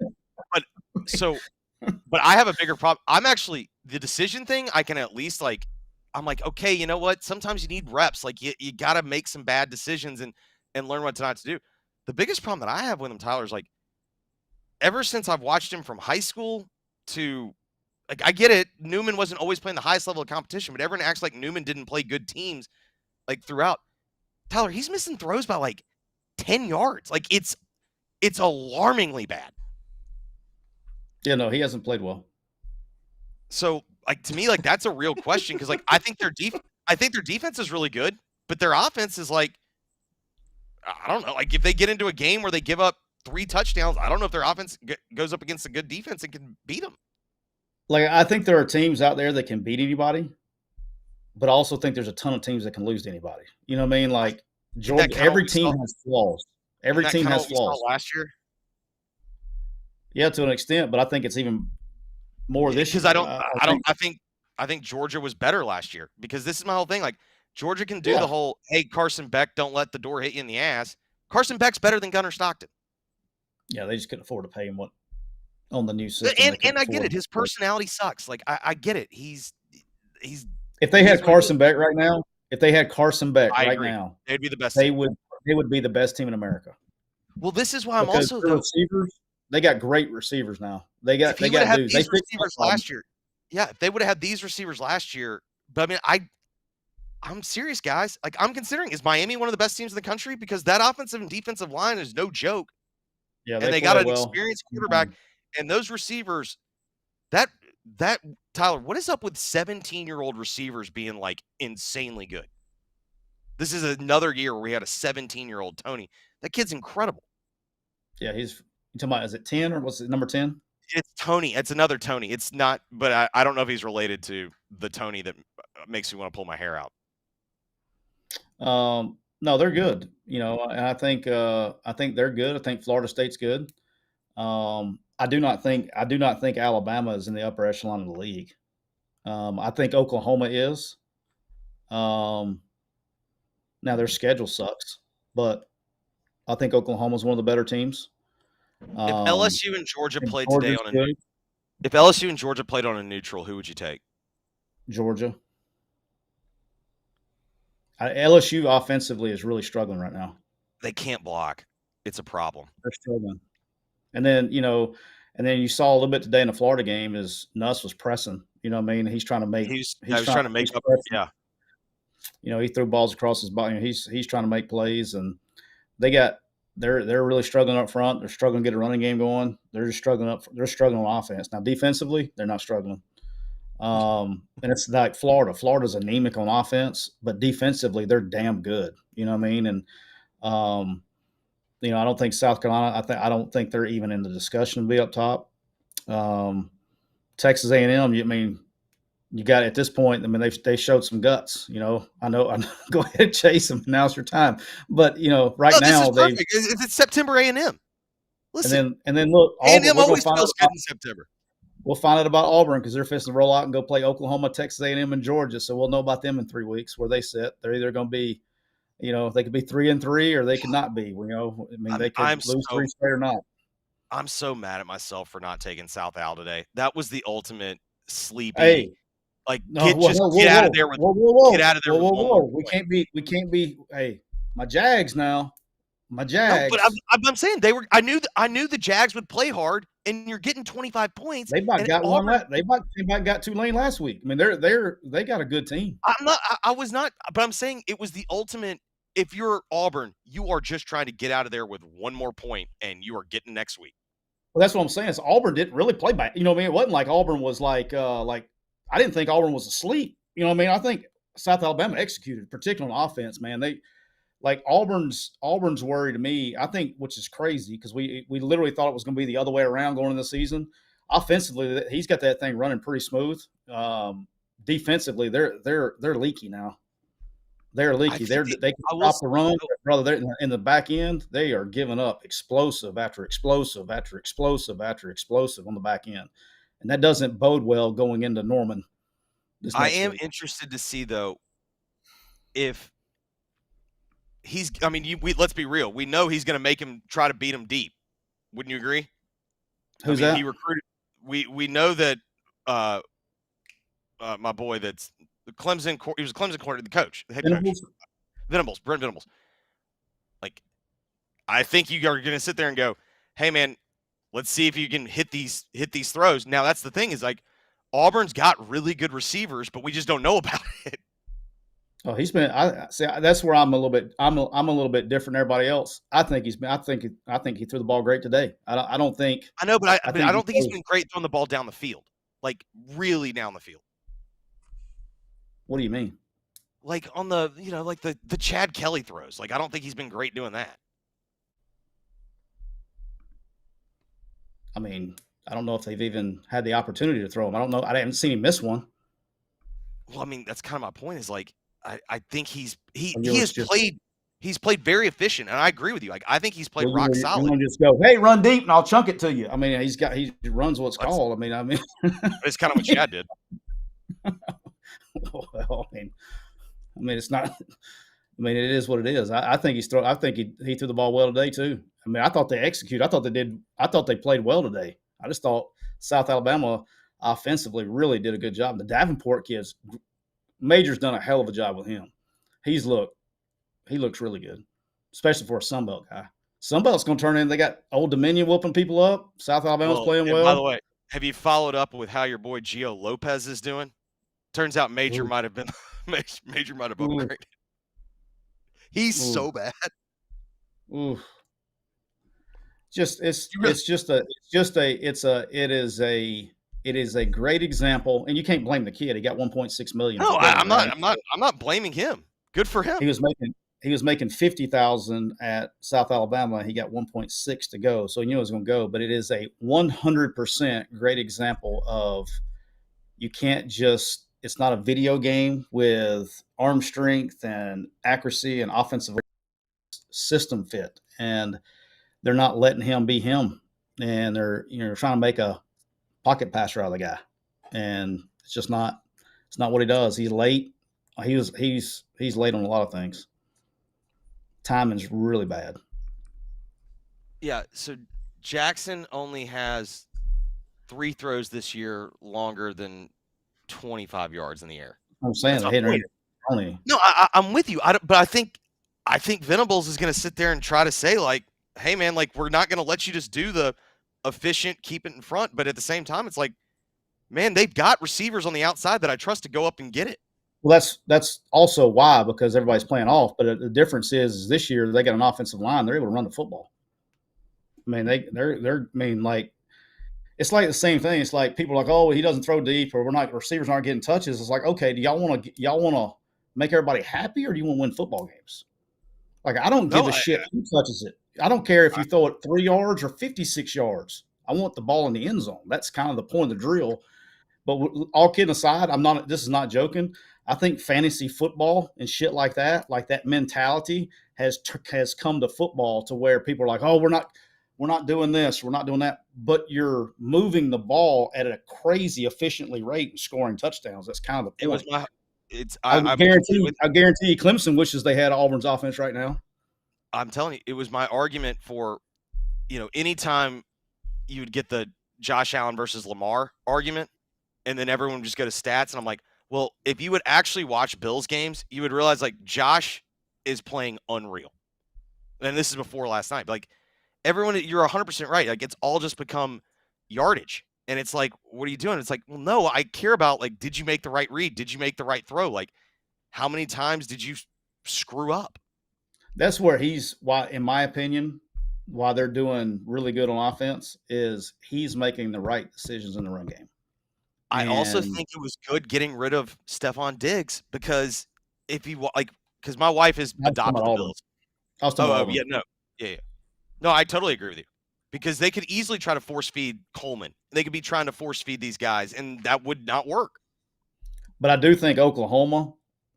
But I have a bigger problem. I'm actually, the decision thing, I can at least I'm like, okay, you know what? Sometimes you need reps. You got to make some bad decisions and learn what not to do. The biggest problem that I have with him, Tyler, is ever since I've watched him from high school to I get it. Newman wasn't always playing the highest level of competition, but everyone acts like Newman didn't play good teams throughout. Tyler, he's missing throws by 10 yards. It's alarmingly bad. Yeah, no, he hasn't played well. So, to me, that's a real question because, I think their defense is really good, but their offense is I don't know. If they get into a game where they give up 3 touchdowns, I don't know if their offense goes up against a good defense and can beat them. I think there are teams out there that can beat anybody, but I also think there's a ton of teams that can lose to anybody. You know what I mean? Georgia, every team has flaws. Every team has flaws. Last year, yeah, to an extent, but I think it's even more this year. Because I think Georgia was better last year because this is my whole thing. Georgia can do the whole, hey, Carson Beck, don't let the door hit you in the ass. Carson Beck's better than Gunnar Stockton. Yeah, they just couldn't afford to pay him what on the new system. And I get it. His personality sucks. I get it. He's. If they had Carson Beck right now, they'd be the best. They would be the best team in America. Well, this is why I'm also receivers. They got great receivers now. They got dudes. They receivers last year. Yeah, if they would have had these receivers last year, but I mean, I'm serious, guys. Like, I'm considering, is Miami one of the best teams in the country? Because that offensive and defensive line is no joke. Yeah, And they they got play an well. experienced quarterback, and those receivers, that Tyler, what is up with 17-year-old receivers being like insanely good? This is another year where we had a 17-year-old Tony. That kid's incredible. Yeah, you talking about, is it 10 or what's it, number 10? It's Tony. It's another Tony. It's not, but I don't know if he's related to the Tony that makes me want to pull my hair out. No, they're good. And I think they're good. I think Florida State's good. I do not think Alabama is in the upper echelon of the league. I think Oklahoma is. Now their schedule sucks, but I think Oklahoma's one of the better teams. If LSU and Georgia played Georgia's today if LSU and Georgia played on a neutral, who would you take? Georgia. LSU offensively is really struggling right now. They can't block. It's a problem. They're struggling. And then, you saw a little bit today in the Florida game is Nuss was pressing. You know what I mean? He's trying to make. He's trying to make up. Pressing. Yeah. He threw balls across his body. He's trying to make plays, and they're really struggling up front. They're struggling to get a running game going. They're just struggling They're struggling on offense. Now defensively, they're not struggling. And it's like Florida. Florida's anemic on offense, but defensively, they're damn good. You know what I mean? And I don't think South Carolina. I don't think they're even in the discussion to be up top. Texas A&M. You got at this point. They showed some guts. I know. Go ahead and chase them. Now's your time. But right now it's September A&M. Listen, and then look, A&M always feels good in September. We'll find out about Auburn because they're fixing to roll out and go play Oklahoma, Texas A&M, and Georgia. So we'll know about them in 3 weeks where they sit. They're either going to be, they could be 3-3 or they could not be. They could lose 3 straight or not. I'm so mad at myself for not taking South Al today. That was the ultimate sleepy. Hey, get out of there with. Get out of there. We can't be. Hey, my Jags now. My Jags. No, but I'm saying they were. I knew the Jags would play hard, and you're getting 25 points. They about got one. They about got Tulane last week. They got a good team. I was not, but I'm saying it was the ultimate. If you're Auburn, you are just trying to get out of there with one more point, and you are getting next week. Well, that's what I'm saying. Is Auburn didn't really play back. It wasn't like Auburn was like I didn't think Auburn was asleep. I think South Alabama executed, particularly on offense. Man, they. Like Auburn's worry to me, I think, which is crazy because we literally thought it was going to be the other way around going into the season. Offensively, he's got that thing running pretty smooth. Defensively, they're leaky now. They're leaky. They can stop the run, brother. In the back end, they are giving up explosive after explosive after explosive after explosive on the back end, and that doesn't bode well going into Norman. I am interested to see though if. Let's be real. We know he's going to make him try to beat him deep. Wouldn't you agree? Who's that? He recruited. We know that my boy that's the Clemson. He was Clemson coordinator, the coach, the head coach. Venables, Brent Venables. Like, I think you are going to sit there and go, "Hey, man, let's see if you can hit these throws." Now, that's the thing is like Auburn's got really good receivers, but we just don't know about it. Oh, he's been. I see. That's where I'm a little bit. I'm a little bit different than everybody else. I think he's been. I think he threw the ball great today. I don't think. I know, but I don't think he's been great throwing the ball down the field, like really down the field. What do you mean? Like on the like the Chad Kelly throws. Like I don't think he's been great doing that. I don't know if they've even had the opportunity to throw him. I don't know. I haven't seen him miss one. Well, that's kind of my point. Is like. I think he has played. He's played very efficient, and I agree with you. Like I think he's played rock solid. You want to just go, hey, run deep, and I'll chunk it to you. He runs what's called. It's kind of what Chad did. Well, it's not. It is what it is. I think he threw the ball well today too. I thought they executed. I thought they played well today. I just thought South Alabama offensively really did a good job. The Davenport kids. Major's done a hell of a job with him. He looks really good, especially for a Sunbelt guy. Sunbelt's going to turn in. They got Old Dominion whooping people up. South Alabama's playing well. By the way, Have you followed up with how your boy Gio Lopez is doing? Turns out Major might have been Major might have upgraded. He's so bad. Ooh. It is a great example, and you can't blame the kid. He got 1.6 million. No, I'm not blaming him. Good for him. He was making 50,000 at South Alabama. He got 1.6 to go, so he knew it was going to go. But it is a 100% great example of you can't just. It's not a video game with arm strength and accuracy and offensive system fit, and they're not letting him be him, and they're trying to make a pocket passer out of the guy, and it's just not. It's not what he does. He's late. He's late on a lot of things. Timing's really bad. Yeah, so Jackson only has 3 throws this year longer than 25 yards in the air. I'm saying only. No, I'm with you. But I think Venables is going to sit there and try to say like, "Hey, man, like we're not going to let you just do the efficient, keep it in front." But at the same time, it's like, man, they've got receivers on the outside that I trust to go up and get it. Well, that's also why, because everybody's playing off. But the difference is this year they got an offensive line; they're able to run the football. I mean, like it's like the same thing. It's like people are like, oh, he doesn't throw deep, or receivers aren't getting touches. It's like, okay, do y'all want to make everybody happy, or do you want to win football games? Like, I don't give a shit who touches it. I don't care if you throw it 3 yards or 56 yards. I want the ball in the end zone. That's kind of the point of the drill. But all kidding aside, this is not joking. I think fantasy football and shit like that mentality has come to football to where people are like, oh, we're not doing this, we're not doing that. But you're moving the ball at a crazy efficiently rate and scoring touchdowns. That's kind of the point. I guarantee you Clemson wishes they had Auburn's offense right now. I'm telling you, it was my argument for, anytime you would get the Josh Allen versus Lamar argument, and then everyone would just go to stats, and I'm like, well, if you would actually watch Bills games, you would realize like Josh is playing unreal. And this is before last night. Like everyone, you're 100% right. Like it's all just become yardage. And it's like, what are you doing? It's like, well, no, I care about like, did you make the right read? Did you make the right throw? Like, how many times did you screw up? That's where in my opinion, why they're doing really good on offense is he's making the right decisions in the run game. I also think it was good getting rid of Stephon Diggs because because my wife is adopted the Bills. No, I totally agree with you because they could easily try to force feed Coleman. They could be trying to force feed these guys, and that would not work. But I do think Oklahoma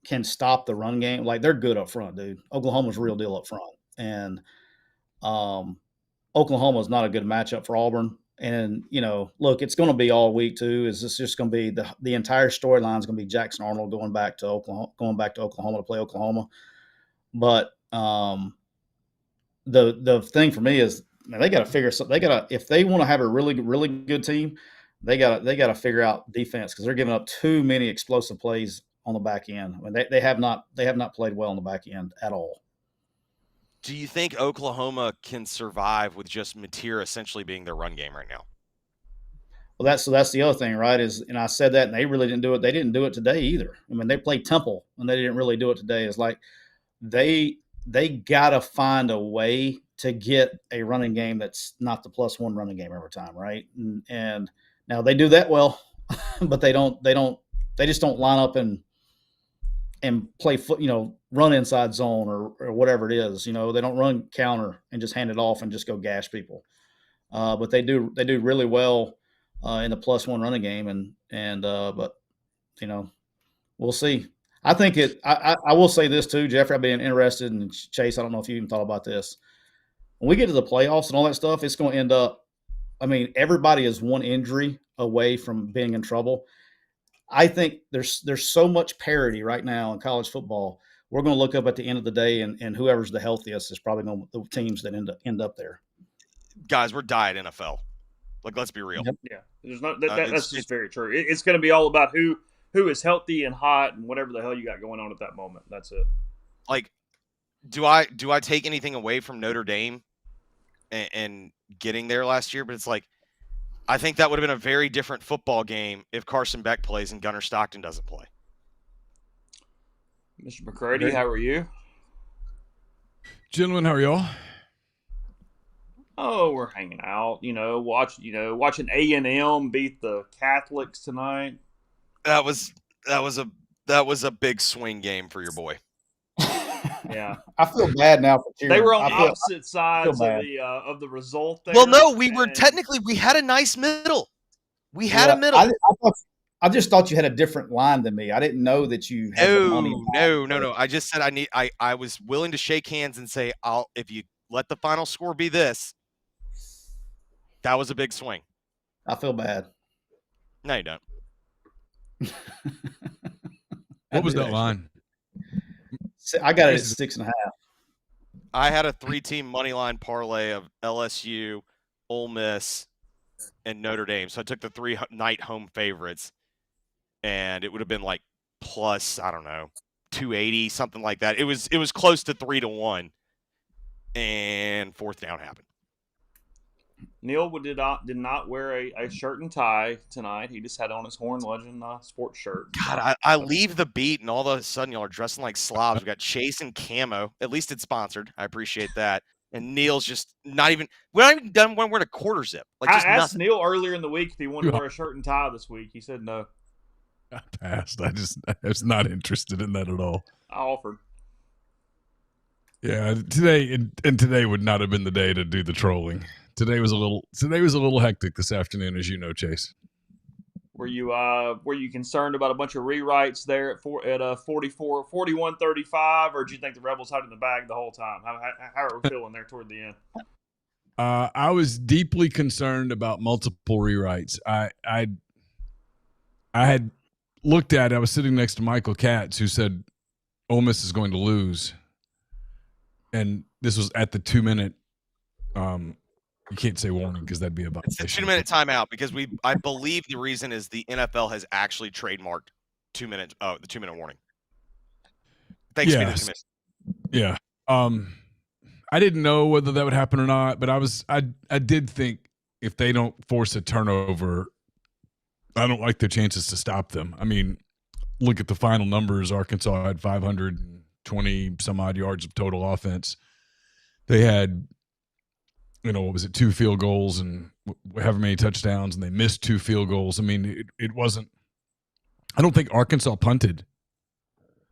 can stop the run game. Like they're good up front, dude. Oklahoma's real deal up front, and Oklahoma is not a good matchup for Auburn. And, look, it's going to be all week too. Is this just going to be the entire storyline is going to be Jackson Arnold going back to Oklahoma to play Oklahoma. But the thing for me is, man, they got to figure something. If they want to have a really, really good team, they got to figure out defense because they're giving up too many explosive plays on the back end. I mean, they have not played well on the back end at all. Do you think Oklahoma can survive with just Mateer essentially being their run game right now? Well, that's the other thing, right? And I said that, and they really didn't do it. They didn't do it today either. I mean, they played Temple, and they didn't really do it today. It's like they gotta find a way to get a running game that's not the +1 running game every time, right? And now they do that well, but they just don't line up and play run inside zone or whatever it is. They don't run counter and just hand it off and just go gash people. But they do really well in the +1 running game. But we'll see. I think I will say this too, Jeffrey, I've been interested in Chase. I don't know if you even thought about this. When we get to the playoffs and all that stuff, it's going to end up, everybody is one injury away from being in trouble. I think there's so much parity right now in college football. We're going to look up at the end of the day, and whoever's the healthiest is probably going to the teams that end up there. Guys, we're dying NFL. Like, let's be real. Yep. Yeah, there's not. That's just very true. It's going to be all about who is healthy and hot and whatever the hell you got going on at that moment. That's it. Like, do I take anything away from Notre Dame and getting there last year? But it's like, I think that would have been a very different football game if Carson Beck plays and Gunnar Stockton doesn't play. Mr. McCurdy, how are you? Gentlemen, how are y'all? Oh, we're hanging out. Watching A&M beat the Catholics tonight. That was a big swing game for your boy. Yeah, I feel bad now for cheering. They were on opposite sides of the result there. Well, no, we had a nice middle. We had a middle. I just thought you had a different line than me. I didn't know that you had the money. No. I just said I was willing to shake hands and say, if you let the final score be this. That was a big swing. I feel bad. No, you don't. What was that line? I got it at 6.5. I had a 3-team money line parlay of LSU, Ole Miss, and Notre Dame. So I took the 3-night home favorites, and it would have been like plus, I don't know, 280, something like that. It was close to 3-1, and fourth down happened. Neil did not wear a shirt and tie tonight. He just had on his Horn Legend sports shirt. God, I leave the beat, and all of a sudden y'all are dressing like slobs. We got Chase and Camo. At least it's sponsored. I appreciate that. And Neil's just we're not even done when we're in a quarter zip. Like, just I asked nothing. Neil earlier in the week if he wanted to wear a shirt and tie this week. He said no. I passed. I was not interested in that at all. I offered. Yeah, today would not have been the day to do the trolling. Today was a little hectic this afternoon, as you know, Chase. Were you concerned about a bunch of rewrites there at 41-35, or do you think the Rebels had it in the bag the whole time? How are we feeling there toward the end? I was deeply concerned about multiple rewrites. I had looked at it. I was sitting next to Michael Katz, who said Ole Miss is going to lose, and this was at the 2-minute. You can't say warning because that'd be a violation. It's a 2-minute timeout because I believe the reason is the NFL has actually trademarked 2 minutes. Oh, the 2-minute warning. Thanks to the commission. Yeah. I didn't know whether that would happen or not, but I did think if they don't force a turnover, I don't like their chances to stop them. I mean, look at the final numbers. Arkansas had 520 some odd yards of total offense. They had, what was it, 2 field goals and however many touchdowns, and they missed 2 field goals. I mean, it wasn't – I don't think Arkansas punted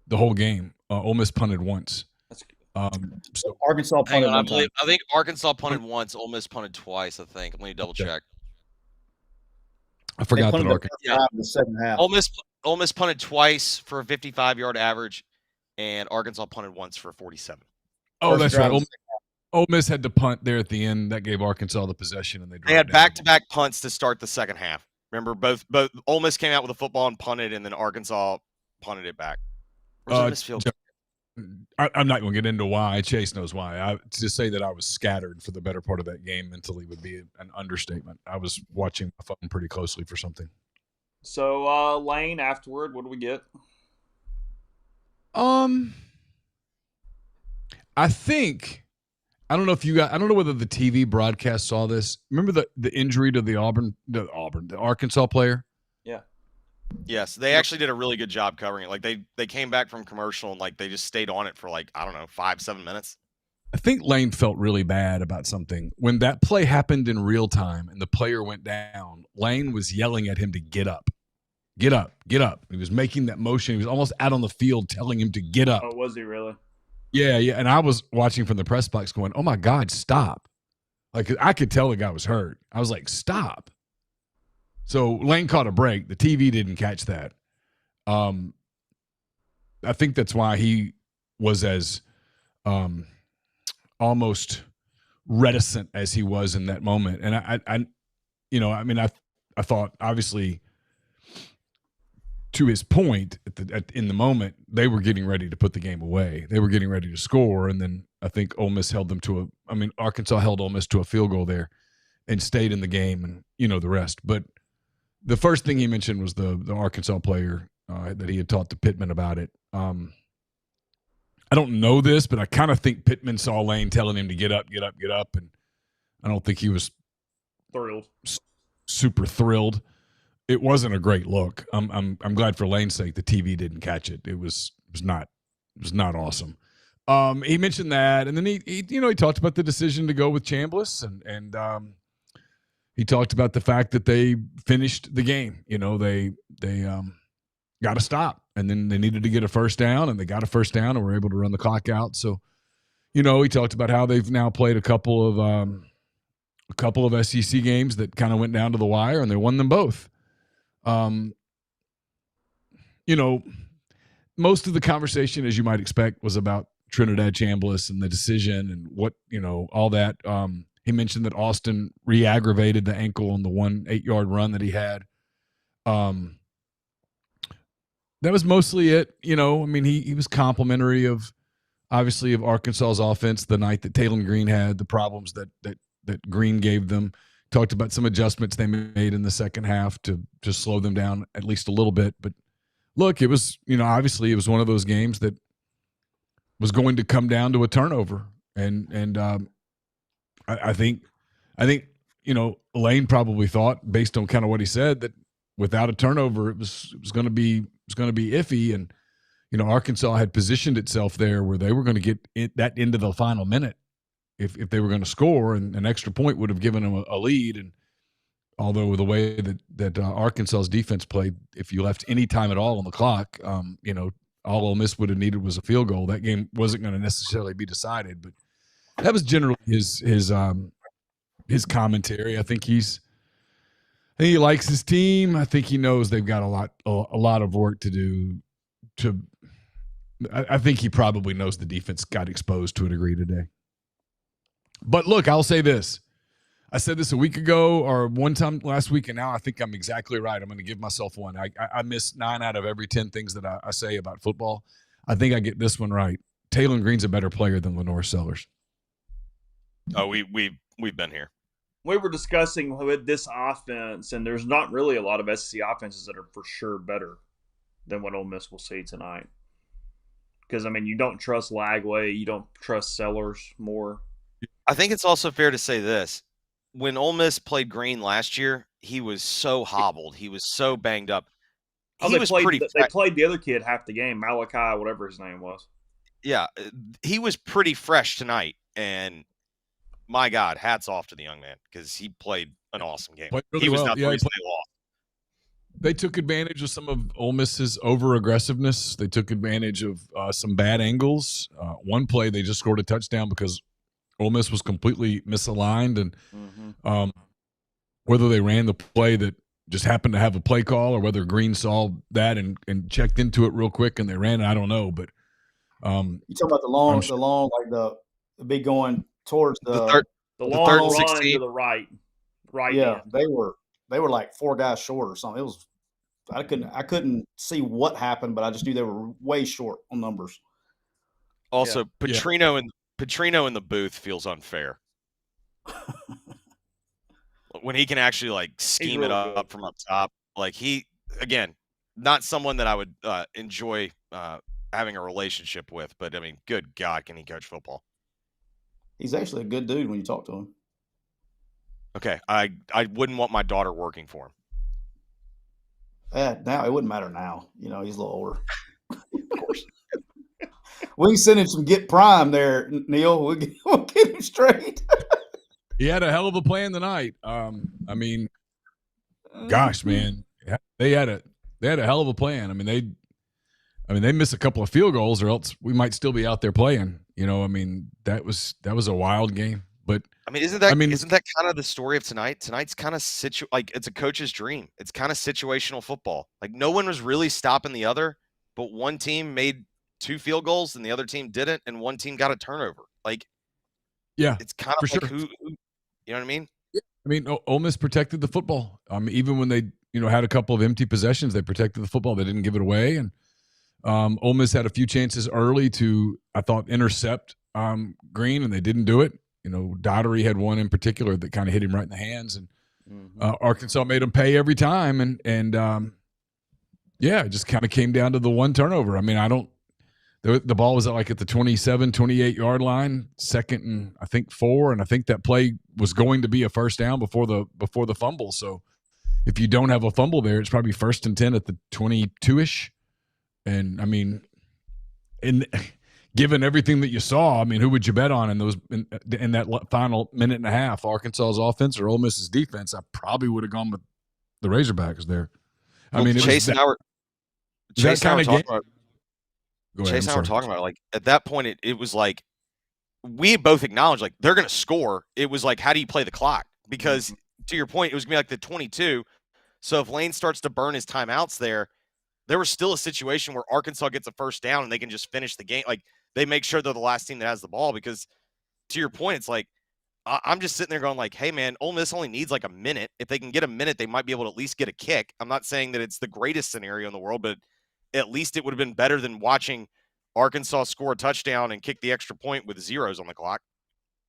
the whole game. Ole Miss punted once. So Arkansas punted one time. I think Arkansas punted once. Ole Miss punted twice, I think. Let me double-check. I forgot that Arkansas – the second half. Ole Miss punted twice for a 55-yard average, and Arkansas punted once for 47. Oh, that's right. Ole Miss had to punt there at the end. That gave Arkansas the possession, and they had back-to-back punts to start the second half. Remember, both Ole Miss came out with a football and punted, and then Arkansas punted it back. Where's Ole Miss field? I'm not going to get into why. Chase knows why. To say that I was scattered for the better part of that game mentally would be an understatement. I was watching my phone pretty closely for something. So, Lane, afterward, what do we get? I think. I don't know if I don't know whether the TV broadcast saw this. Remember the injury to the Arkansas player? Yeah. Yes, they actually did a really good job covering it. Like they came back from commercial and they just stayed on it for 5-7 minutes. I think Lane felt really bad about something. When that play happened in real time and the player went down, Lane was yelling at him to get up. Get up, get up. He was making that motion. He was almost out on the field telling him to get up. Oh, was he really? Yeah. And I was watching from the press box going, oh, my God, stop. Like, I could tell the guy was hurt. I was like, stop. So Lane caught a break. The TV didn't catch that. I think that's why he was as almost reticent as he was in that moment. And I thought, obviously, to his point, in the moment, they were getting ready to put the game away. They were getting ready to score, and then I think Arkansas held Ole Miss to a field goal there and stayed in the game, and the rest. But the first thing he mentioned was the Arkansas player that he had talked to Pittman about it. I don't know this, but I kind of think Pittman saw Lane telling him to get up, and I don't think he was thrilled. super thrilled. It wasn't a great look. I'm glad for Lane's sake the TV didn't catch it. It was not awesome. He mentioned that, and then he talked about the decision to go with Chambliss, and he talked about the fact that they finished the game. They got to stop, and then they needed to get a first down, and they got a first down, and were able to run the clock out. So, he talked about how they've now played a couple of SEC games that kind of went down to the wire, and they won them both. Most of the conversation, as you might expect, was about Trinidad Chambliss and the decision and what, all that. He mentioned that Austin re-aggravated the ankle on the 8-yard run that he had. That was mostly it. He was complimentary of Arkansas's offense the night that Taylor Green had, the problems that Green gave them. Talked about some adjustments they made in the second half to slow them down at least a little bit. But look, it was, obviously it was one of those games that was going to come down to a turnover. And I think Lane probably thought, based on kind of what he said, that without a turnover, it was going to be iffy. And, Arkansas had positioned itself there where they were going to get that into the final minute if they were going to score, and an extra point would have given them a lead. And although the way that Arkansas's defense played, if you left any time at all on the clock, all Ole Miss would have needed was a field goal. That game wasn't going to necessarily be decided. But that was generally his commentary. I think he likes his team. I think he knows they've got a lot of work to do. I think he probably knows the defense got exposed to a degree today. But look, I'll say this. I said this a week ago or one time last week, and now I think I'm exactly right. I'm going to give myself one. I miss 9 out of every 10 things that I say about football. I think I get this one right. Taylor Green's a better player than Lenore Sellers. Oh, we've been here. We were discussing with this offense, and there's not really a lot of SEC offenses that are for sure better than what Ole Miss will see tonight. Because, you don't trust Lagway. You don't trust Sellers more. I think it's also fair to say this. When Ole Miss played Green last year, he was so hobbled. He was so banged up. They played the other kid half the game, Malachi, whatever his name was. Yeah, he was pretty fresh tonight, and my God, hats off to the young man because he played an awesome game. Really he was well. not the reason they lost. They took advantage of some of Ole Miss's over-aggressiveness. They took advantage of some bad angles. One play, they just scored a touchdown because Ole Miss was completely misaligned, and whether they ran the play that just happened to have a play call or whether Green saw that and checked into it real quick and they ran it, I don't know. But you talking about the long, like the big going towards the long run to the right. Yeah, end. they were like 4 guys short or something. It was I couldn't see what happened, but I just knew they were way short on numbers. Also, Petrino in the booth feels unfair. When he can actually scheme it up from up top. Again, not someone that I would enjoy having a relationship with, but good God, can he coach football? He's actually a good dude when you talk to him. Okay, I wouldn't want my daughter working for him. Now it wouldn't matter now. He's a little older. Of course. We can send him some Get Prime there, Neil. We'll get him straight. He had a hell of a plan tonight. Gosh, man, they had a hell of a plan. They missed a couple of field goals, or else we might still be out there playing. That was a wild game. But isn't that kind of the story of tonight? Tonight's kind of it's a coach's dream. It's kind of situational football. No one was really stopping the other, but one team made 2 field goals and the other team didn't, and one team got a turnover. It's kind of sure. who you know what I mean? Yeah. Ole Miss protected the football. Even when they had a couple of empty possessions, they protected the football. They didn't give it away, and Ole Miss had a few chances early to, I thought, intercept Green, and they didn't do it. Daughtery had one in particular that kind of hit him right in the hands, and Arkansas made him pay every time, and it just kind of came down to the one turnover. The ball was at the 27, 28-yard line, second and I think 4, and I think that play was going to be a first down before the fumble. So if you don't have a fumble there, it's probably 1st and 10 at the 22-ish. And I mean, given everything that you saw, I mean, who would you bet on in that final minute and a half? Arkansas's offense or Ole Miss's defense? I probably would have gone with the Razorbacks there. I mean, Chase and I were talking about like at that point it was like we both acknowledged like they're going to score. It was like, how do you play the clock? Because to your point, it was going to be like the 22. So if Lane starts to burn his timeouts there was still a situation where Arkansas gets a first down and they can just finish the game. Like they make sure they're the last team that has the ball, because to your point, it's like, I'm just sitting there going like, hey man, Ole Miss only needs like a minute. If they can get a minute, they might be able to at least get a kick. I'm not saying that it's the greatest scenario in the world, but at least it would have been better than watching Arkansas score a touchdown and kick the extra point with zeros on the clock.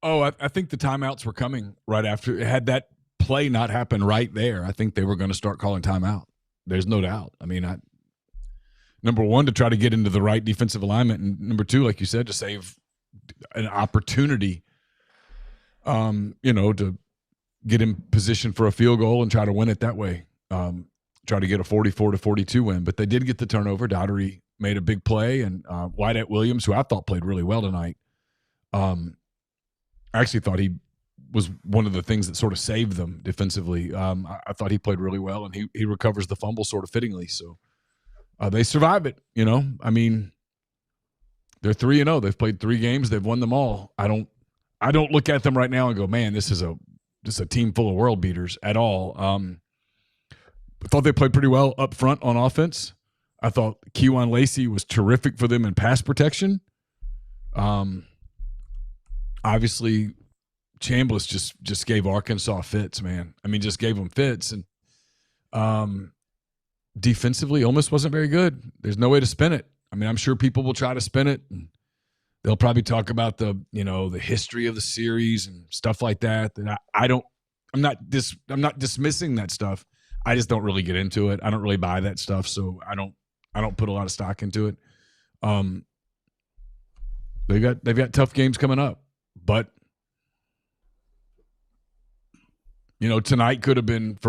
Oh, I think the timeouts were coming right after. Had that play not happened right there, I think they were going to start calling timeout. There's no doubt. I mean, number one, to try to get into the right defensive alignment, and number two, like you said, to save an opportunity, to get in position for a field goal and try to win it that way. Try to get a 44-42 win. But they did get the turnover. Daugherty made a big play, and Wyatt Williams, who I thought played really well tonight, I actually thought he was one of the things that sort of saved them defensively. I thought he played really well, and he recovers the fumble sort of fittingly. So they survive it, I mean, they're 3-0. They've played 3 games. They've won them all. I don't look at them right now and go, man, this is a team full of world beaters at all. I thought they played pretty well up front on offense. I thought Kewan Lacey was terrific for them in pass protection. Obviously, Chambliss just gave Arkansas fits, man. I mean, just gave them fits. And defensively, Ole Miss wasn't very good. There's no way to spin it. I mean, I'm sure people will try to spin it, and they'll probably talk about the history of the series and stuff like that. And I'm not dismissing that stuff. I just don't really get into it. I don't really buy that stuff, so I don't put a lot of stock into it. They've got tough games coming up, but tonight could have been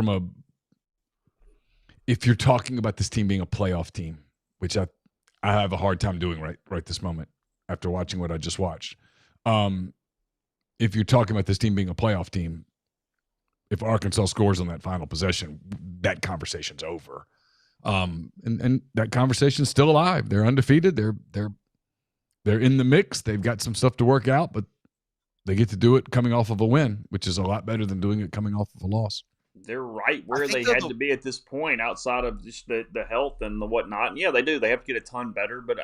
if you're talking about this team being a playoff team, which I have a hard time doing right this moment after watching what I just watched. If you're talking about this team being a playoff team, if Arkansas scores on that final possession, that conversation's over. And that conversation's still alive. They're undefeated. They're in the mix. They've got some stuff to work out, but they get to do it coming off of a win, which is a lot better than doing it coming off of a loss. They're right where they had to be at this point, outside of just the health and the whatnot. And yeah, they do. They have to get a ton better. But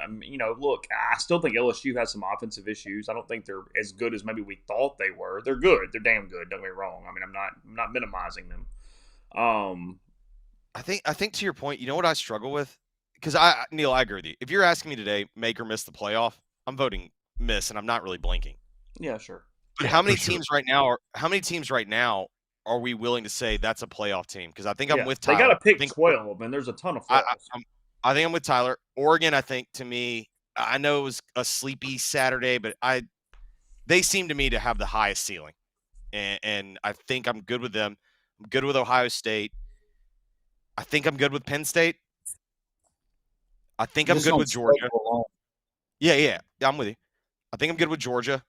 look, I still think LSU has some offensive issues. I don't think they're as good as maybe we thought they were. They're good. They're damn good. Don't get me wrong. I mean, I'm not minimizing them. I think to your point, you know what I struggle with? Because Neil, I agree with you. If you're asking me today, make or miss the playoff, I'm voting miss, and I'm not really blinking. Yeah, sure. But how many teams right now are we willing to say that's a playoff team? Because I think I'm with Tyler. They got to pick 12, and there's a ton of flaws. I think I'm with Tyler. Oregon, I think, to me, I know it was a sleepy Saturday, but they seem to me to have the highest ceiling. And I think I'm good with them. I'm good with Ohio State. I think I'm good with Penn State. I think I'm good with Georgia. Yeah, I'm with you. I think I'm good with Georgia.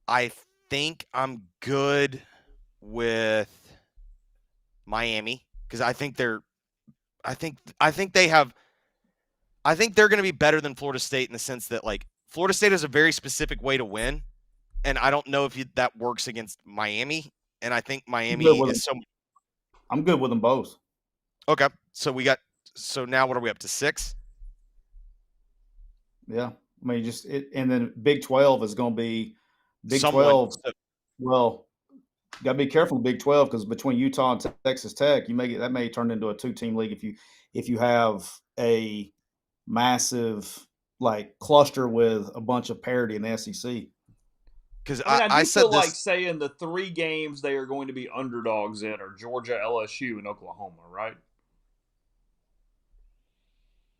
I think I'm good with Miami, because I think they're going to be better than Florida State in the sense that, like, Florida State has a very specific way to win, and I don't know if that works against Miami. And I think Miami is so. I'm good with them both. Okay, so now what are we up to, 6? Yeah, I mean, and then Big 12 is going to be Big 12. Well, got to be careful with Big 12, because between Utah and Texas Tech, that may turn into a 2-team league if you have a massive cluster with a bunch of parity in the SEC. Because I feel like saying the 3 games they are going to be underdogs in are Georgia, LSU, and Oklahoma, right?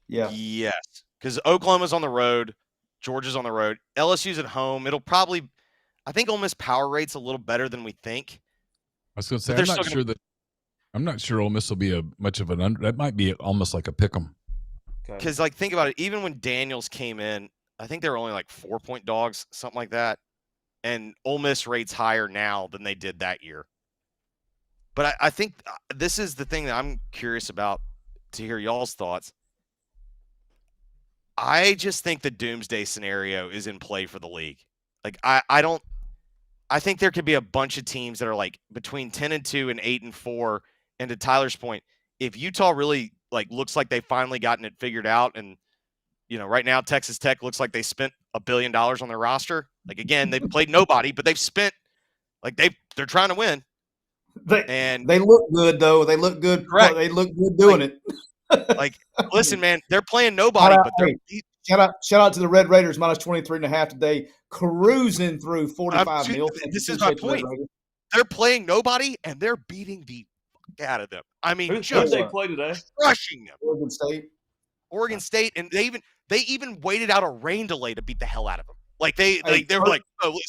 Yeah. Yes, because Oklahoma's on the road, Georgia's on the road, LSU's at home. I think Ole Miss power rate's a little better than we think. I was going to say, I'm not sure that I'm not sure Ole Miss will be much of an under. That might be almost like a pick 'em. Because like think about it, even when Daniels came in, I think they were only like 4-point dogs, something like that. And Ole Miss rates higher now than they did that year. But I think this is the thing that I'm curious about to hear y'all's thoughts. I just think the doomsday scenario is in play for the league. Like I think there could be a bunch of teams that are like between 10-2 and 8-4. And to Tyler's point, if Utah really like looks like they've finally gotten it figured out, and right now Texas Tech looks like they spent $1 billion on their roster. Like again, they've played nobody, but they've spent like they're trying to win. They look good though. They look good. Correct. They look good doing it. Like, listen, man, they're playing nobody, but they're shout out to the Red Raiders minus 23.5 today, cruising through 45 mil. This is my point. They're playing nobody and they're beating the fuck out of them. I mean, who did they play today? Crushing them. Oregon State, and they even waited out a rain delay to beat the hell out of them. Like they were like, oh, listen.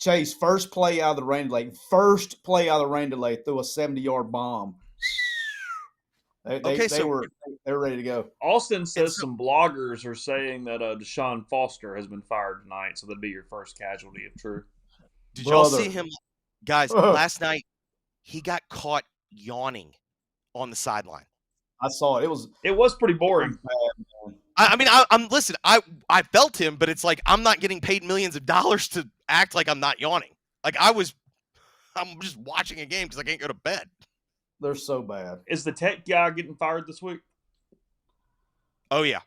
Chase, first play out of the rain delay threw a 70-yard bomb. They were ready to go. Austin says some bloggers are saying that Deshaun Foster has been fired tonight, so that'd be your first casualty of truth. Did y'all see him, guys? Last night he got caught yawning on the sideline. I saw it. It was pretty boring. I mean, listen. I felt him, but it's like I'm not getting paid millions of dollars to act like I'm not yawning. Like I'm just watching a game because I can't go to bed. They're so bad. Is the tech guy getting fired this week? Oh yeah.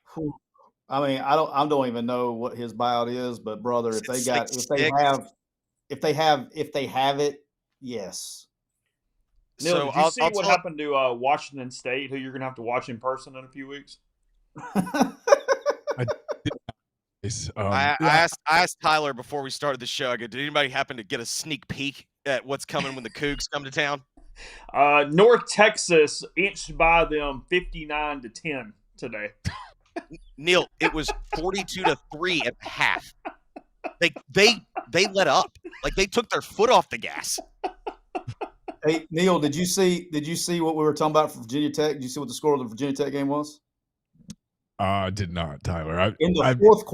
I mean, I don't even know what his buyout is, but brother, if they have it, yes. Neil, did you see what happened to Washington State, who you're going to have to watch in person in a few weeks? I asked Tyler before we started the show. I go, did anybody happen to get a sneak peek at what's coming when the Cougs come to town? North Texas inched by them 59-10 today. Neil, it was 42-3 at half. They let up. Like they took their foot off the gas. Hey Neil, did you see what we were talking about for Virginia Tech? Did you see what the score of the Virginia Tech game was? I did not, Tyler. In the fourth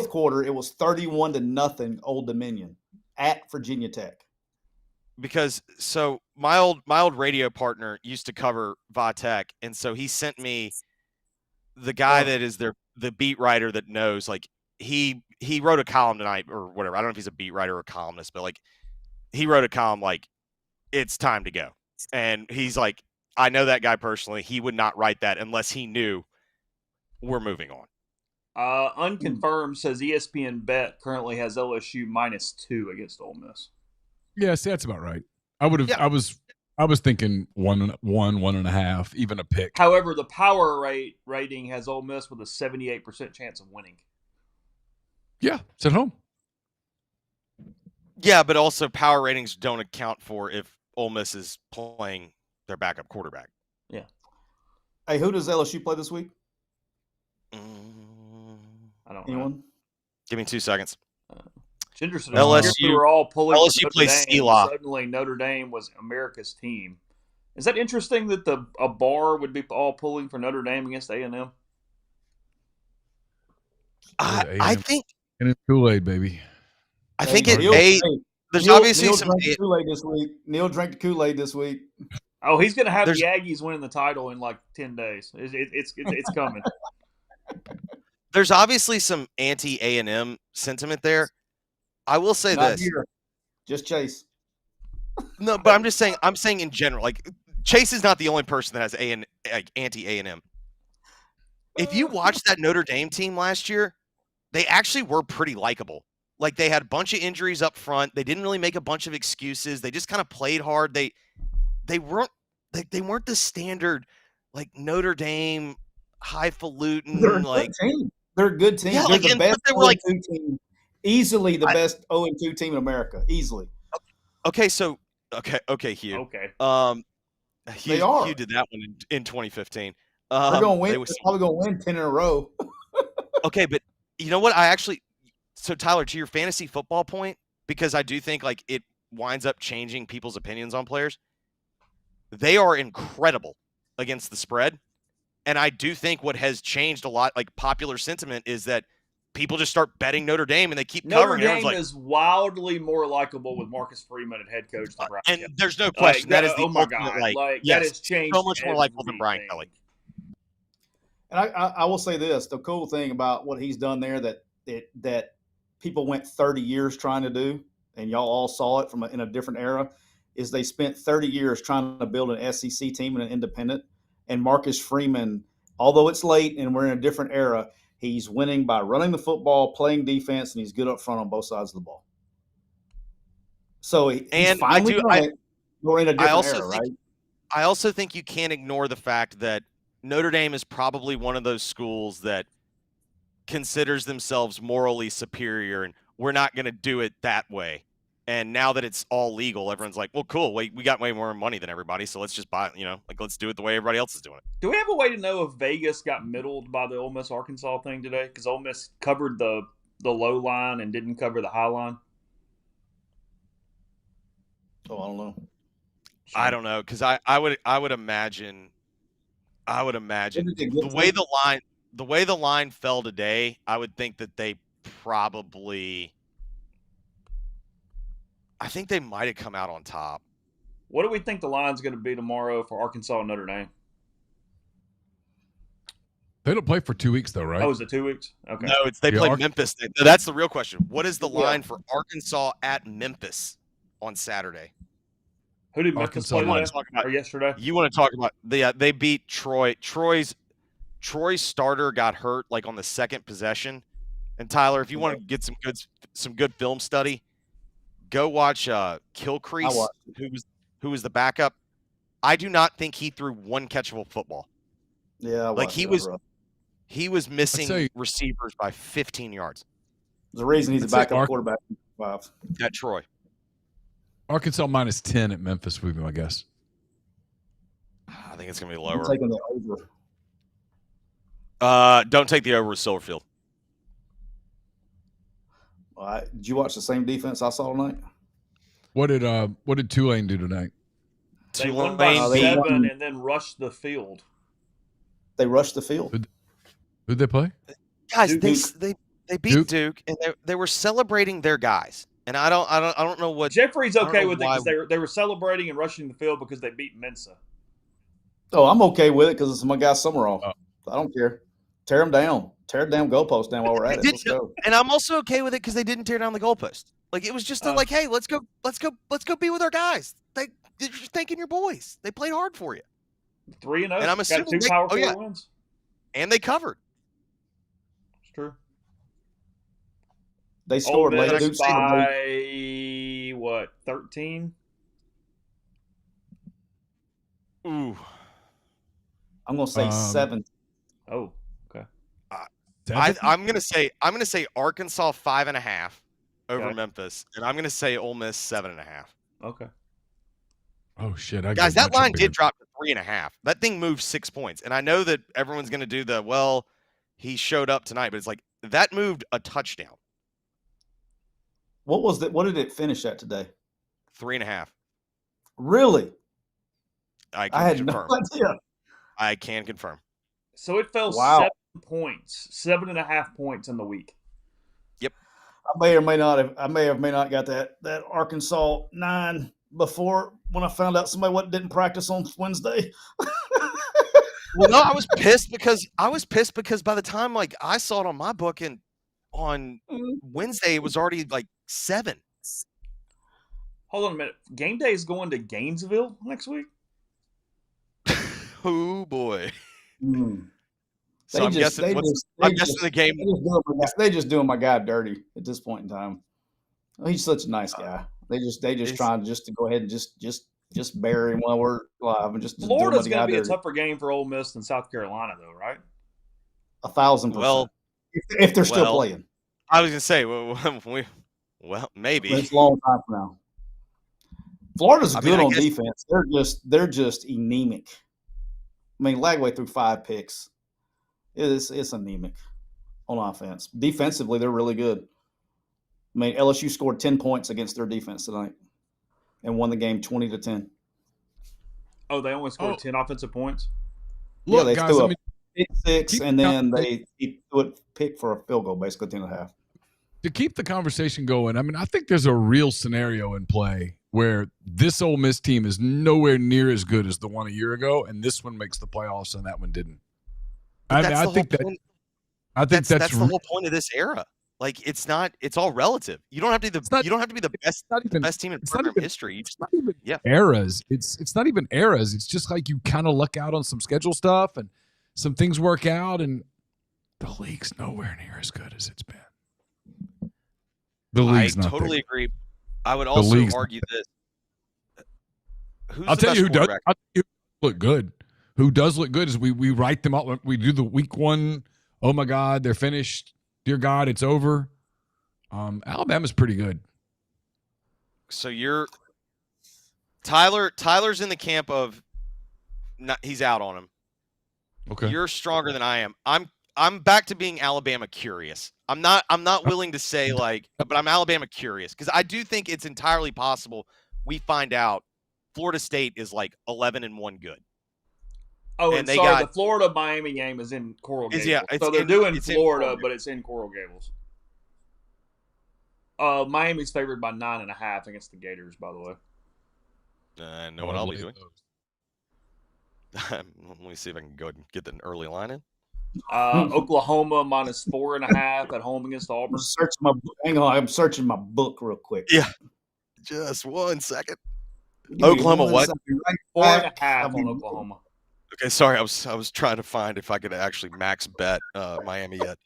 quarter, it was 31-0 Old Dominion at Virginia Tech. Because my old radio partner used to cover VaTech, and so he sent me the guy that is the beat writer that knows. Like he wrote a column tonight or whatever. I don't know if he's a beat writer or a columnist, but like he wrote a column like it's time to go. And he's like, I know that guy personally. He would not write that unless he knew we're moving on. Unconfirmed says ESPN Bet currently has LSU -2 against Ole Miss. Yeah, see, that's about right. I would have. Yeah. I was thinking 1.5, even a pick. However, the power rating has Ole Miss with a 78% chance of winning. Yeah, it's at home. Yeah, but also power ratings don't account for if Ole Miss is playing their backup quarterback. Yeah. Hey, who does LSU play this week? I don't Anyone? know. Give me 2 seconds. LSU. We were all pulling. LSU plays CeeLa. Suddenly, Notre Dame was America's team. Is that interesting that a bar would be all pulling for Notre Dame against A&M? I think. And it's Kool-Aid, baby. I think there's obviously some. Kool-Aid this week. Neil drank the Kool-Aid this week. Oh, he's going to have the Aggies winning the title in like 10 days. It's coming. There's obviously some anti-A&M sentiment there. I will say Not this. Here. Just Chase. No, but I'm just saying. I'm saying in general. Like Chase is not the only person that has anti-A&M. If you watched that Notre Dame team last year, they actually were pretty likable. Like they had a bunch of injuries up front. They didn't really make a bunch of excuses. They just kind of played hard. They weren't the standard like Notre Dame highfalutin. They're a good team. Yeah, they're the best O2 team. Easily the best 0-2 team in America. Easily. Okay, so okay, Hugh. Okay. Hugh did that one in 2015. They're going to win. They're probably going to win 10 in a row. Okay, but you know what? So Tyler, to your fantasy football point, because I do think like it winds up changing people's opinions on players. they are incredible against the spread. And I do think what has changed a lot, like popular sentiment, is that people just start betting Notre Dame and they keep covering. Notre Dame is wildly more likable with Marcus Freeman at head coach than Brian and Kelly. there's no question that is the my ultimate, God. That has changed so much more likable than Brian Kelly. And I will say this: the cool thing about what he's done there that people went 30 years trying to do, and y'all all saw it in a different era, is they spent 30 years trying to build an SEC team and an independent. And Marcus Freeman, although it's late and we're in a different era, he's winning by running the football, playing defense, and he's good up front on both sides of the ball. So he's finally we're in a different era, right? I also think you can't ignore the fact that Notre Dame is probably one of those schools that considers themselves morally superior, and we're not going to do it that way. And now that it's all legal, everyone's like, well, cool. We got way more money than everybody, so let's just buy it, let's do it the way everybody else is doing it. Do we have a way to know if Vegas got middled by the Ole Miss Arkansas thing today? Because Ole Miss covered the low line and didn't cover the high line. Oh, I don't know. I don't know, because I would imagine the way the line fell today, I would think that they probably, I think they might have come out on top. What do we think the line's going to be tomorrow for Arkansas and Notre Dame? They don't play for 2 weeks, though, right? Oh, is it 2 weeks? Okay. No, they play Memphis. That's the real question. What is the line for Arkansas at Memphis on Saturday? Who did Memphis play yesterday? You want to talk about they beat Troy. Troy's starter got hurt like on the second possession. And Tyler, if you want to get some good film study, go watch Kilcrease, who was the backup. I do not think he threw one catchable football. Yeah, he was missing receivers by 15 yards. There's a reason he's a backup quarterback. At Troy. Arkansas minus 10 at Memphis would be my guess. I think it's going to be lower. I'm taking the over. Don't take the over with Silverfield. Did you watch the same defense I saw tonight? What did Tulane do tonight? They won by 7 and then rushed the field. They rushed the field. Who'd they play? Guys, they beat Duke, and they were celebrating their guys. And I don't know what Jeffrey's okay with it because they were celebrating and rushing the field because they beat Mensa. Oh, I'm okay with it because it's my guy Summerall. I don't care. Tear them down. Tear the damn goalpost down while we're at it. Let's go. And I'm also okay with it because they didn't tear down the goalpost. Like it was just like, hey, let's go be with our guys. You're thanking your boys. They played hard for you. 3-0. And I'm assuming got 2 Power 4 wins. And they covered. It's true. They scored late. Duke by what? 13. Ooh. I'm gonna say 7. Oh, okay. I'm gonna say Arkansas 5.5 over Memphis, and I'm gonna say Ole Miss 7.5. Okay. Oh shit! Guys, that line did drop to 3.5. That thing moved 6 points, and I know that everyone's gonna do he showed up tonight, but it's like that moved a touchdown. What was that? What did it finish at today? 3.5. Really? I had confirm. no idea. I can confirm. So it fell 7 points, 7.5 points in the week. Yep. I may or may not got that Arkansas 9 before when I found out somebody didn't practice on Wednesday. Well, no, I was pissed because by the time I saw it on my book and on Wednesday it was already 7. Hold on a minute. Game day is going to Gainesville next week. Oh boy. So I'm guessing the game. They just doing my guy dirty at this point in time. He's such a nice guy. They just trying just to go ahead and just bury him while we're live and just Florida's going to be a tougher game for Ole Miss than South Carolina, though, right? 1,000%. Well, if they're still playing. I was going to say, maybe it's a long time from now. Florida's good on defense. They're just anemic. I mean, Lagway threw 5 picks. It's anemic on offense. Defensively, they're really good. I mean, LSU scored 10 points against their defense tonight and won the game 20-10. Oh, they only scored 10 offensive points? Look, they guys, threw a pick six, and then he threw a pick for a field goal, basically 10.5. To keep the conversation going, I mean, I think there's a real scenario in play where this Ole Miss team is nowhere near as good as the one a year ago, and this one makes the playoffs and that one didn't. I think that's the whole point of this era. Like, it's all relative. You don't have to be the best team in program history. It's not even eras. It's not even eras. It's just like you kind of luck out on some schedule stuff and some things work out, and the league's nowhere near as good as it's been. The league's not totally there. agree. I would also argue that. I'll tell you who does look good. Who does look good is we write them out. We do the week one. Oh my God, they're finished. Dear God, it's over. Alabama's pretty good. So Tyler's in the camp of he's out on him. Okay. You're stronger than I am. I'm back to being Alabama curious. I'm not willing to say but I'm Alabama curious because I do think it's entirely possible we find out Florida State is 11-1 good. Oh, and the Florida-Miami game is in Coral Gables. So they're doing Florida, but it's in Coral Gables. Miami's favored by 9.5 against the Gators, by the way. I know what I'll be doing. Let me see if I can go ahead and get the early line in. Oklahoma minus 4.5 at home against Auburn. Hang on, I'm searching my book real quick. Yeah, just 1 second. Oklahoma what? 4.5 on Oklahoma. Okay, sorry, I was trying to find if I could actually max bet Miami yet.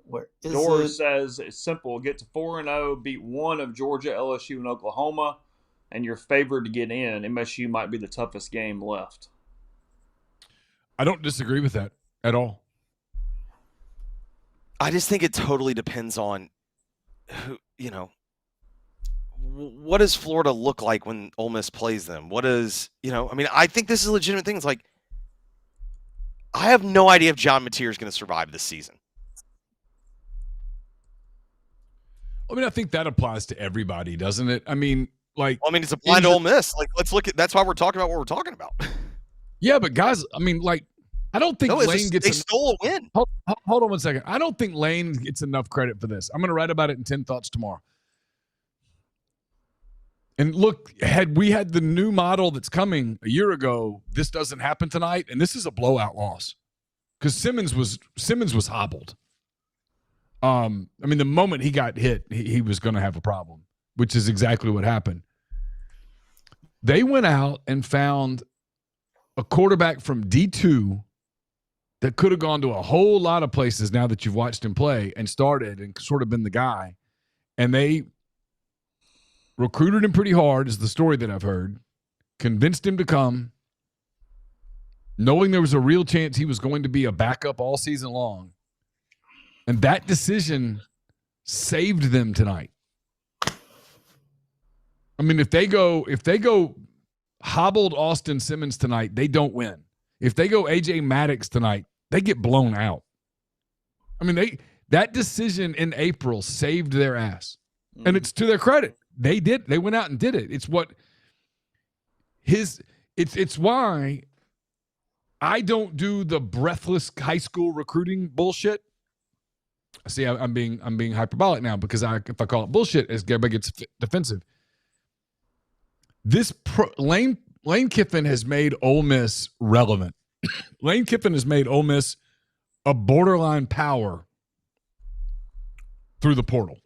Where is Doors says it's simple: get to 4-0, beat one of Georgia, LSU, and Oklahoma, and you're favored to get in. MSU might be the toughest game left. I don't disagree with that at all. I just think it totally depends on who, what does Florida look like when Ole Miss plays them? What is, I mean, I think this is a legitimate thing. It's like, I have no idea if John Mateer is going to survive this season. I mean, I think that applies to everybody, doesn't it? I mean, it's applied to Ole Miss. Let's look at, that's why we're talking about what we're talking about. Yeah, but guys, I mean, I don't think Lane gets. They stole a win. Hold on 1 second. I don't think Lane gets enough credit for this. I'm going to write about it in 10 Thoughts tomorrow. And look, had we had the new model that's coming a year ago, this doesn't happen tonight, and this is a blowout loss because Simmons was hobbled. I mean, the moment he got hit, he was going to have a problem, which is exactly what happened. They went out and found a quarterback from D2 that could have gone to a whole lot of places now that you've watched him play and started and sort of been the guy. And they recruited him pretty hard, is the story that I've heard, convinced him to come, knowing there was a real chance he was going to be a backup all season long. And that decision saved them tonight. I mean, if they go hobbled Austin Simmons tonight, they don't win. If they go AJ Maddox tonight, they get blown out. I mean, that decision in April saved their ass. And it's to their credit. They went out and did it. It's why I don't do the breathless high school recruiting bullshit. See, I'm being hyperbolic now because if I call it bullshit, everybody gets defensive. Lane Kiffin has made Ole Miss relevant. Lane Kiffin has made Ole Miss a borderline power through the portal.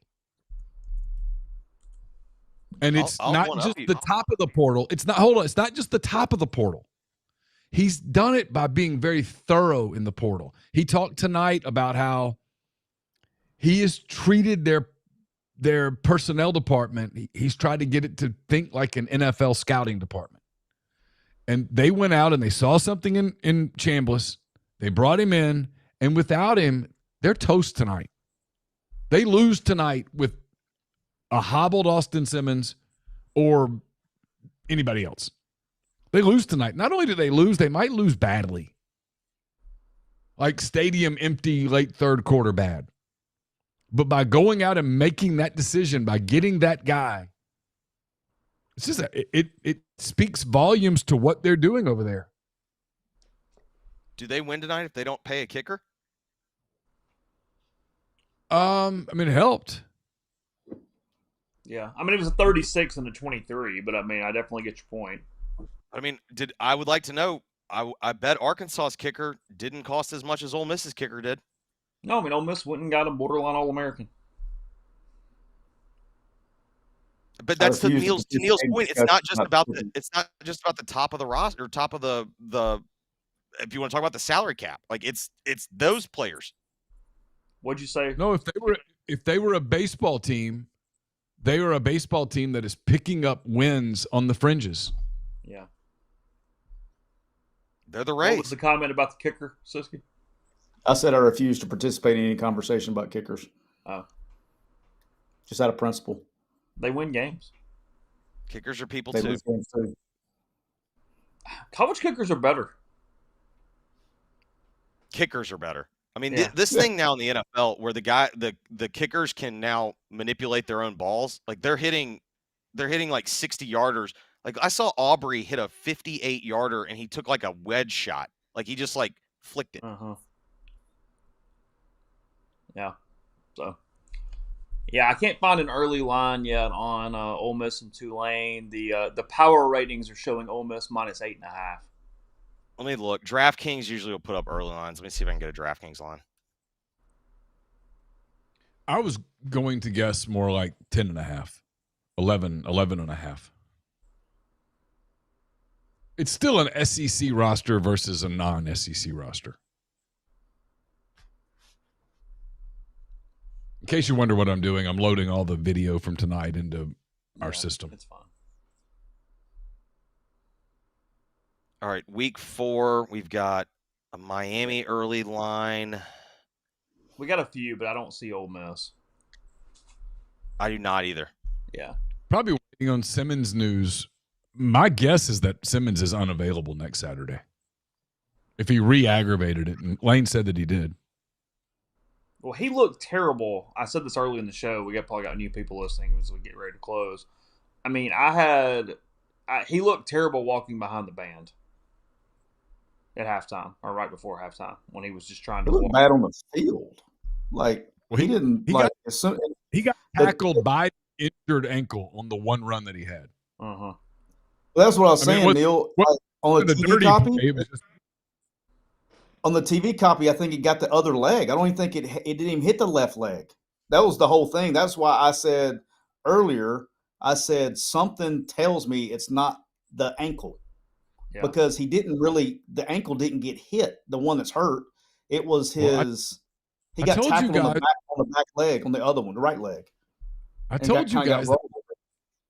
And it's not just the top of the portal. It's not just the top of the portal. He's done it by being very thorough in the portal. He talked tonight about how he has treated their personnel department. He's tried to get it to think like an NFL scouting department. And they went out and they saw something in Chambliss. They brought him in, and without him, they're toast tonight. They lose tonight with a hobbled Austin Simmons or anybody else. They lose tonight. Not only do they lose, they might lose badly. Like stadium empty, late third quarter bad. But by going out and making that decision, by getting that guy, It's just it speaks volumes to what they're doing over there. Do they win tonight if they don't pay a kicker? I mean, it helped. Yeah, I mean it was a 36 and a 23, but I mean I definitely get your point. I mean, I would like to know. I bet Arkansas's kicker didn't cost as much as Ole Miss's kicker did. No, I mean Ole Miss went and got a borderline All-American. But that's to Neil's point. It's not just about the top of the roster, or top of the if you want to talk about the salary cap. Like it's those players. What'd you say? No, if they were a baseball team, they are a baseball team that is picking up wins on the fringes. Yeah. They're the Rays. What was the comment about the kicker, Siski? I said I refuse to participate in any conversation about kickers. Oh. Just out of principle. They win games. Kickers are people They too. lose games too. College kickers are better. Kickers are better. I mean, Yeah. this thing now in the NFL where the kickers can now manipulate their own balls. Like they're hitting like 60-yarders. Like I saw Aubrey hit a 58-yarder and he took like a wedge shot. Like he just like flicked it. Uh-huh. Yeah. So, yeah, I can't find an early line yet on Ole Miss and Tulane. The power ratings are showing Ole Miss minus 8.5. Let me look. DraftKings usually will put up early lines. Let me see if I can get a DraftKings line. I was going to guess more like 10.5, 11.5. It's still an SEC roster versus a non-SEC roster. In case you wonder what I'm doing, I'm loading all the video from tonight into our system. It's fine. All right, week 4, we've got a Miami early line. We got a few, but I don't see Ole Miss. I do not either. Yeah. Probably waiting on Simmons news. My guess is that Simmons is unavailable next Saturday. If he re-aggravated it, and Lane said that he did. Well, he looked terrible. I said this early in the show. We probably got new people listening as we get ready to close. I mean, he looked terrible walking behind the band at halftime or right before halftime when he was just trying to walk. Bad on the field. Like, Well, he didn't he like. He got tackled by injured ankle on the one run that he had. Uh-huh. That's what I was saying, Neil. On the TV copy, on the TV copy, I think it got the other leg. I don't even think it didn't even hit the left leg. That was the whole thing. That's why I said earlier, something tells me it's not the ankle. Yeah. Because the ankle didn't get hit, the one that's hurt. It was his, he got tackled on the back leg, on the other one, the right leg. I told you guys,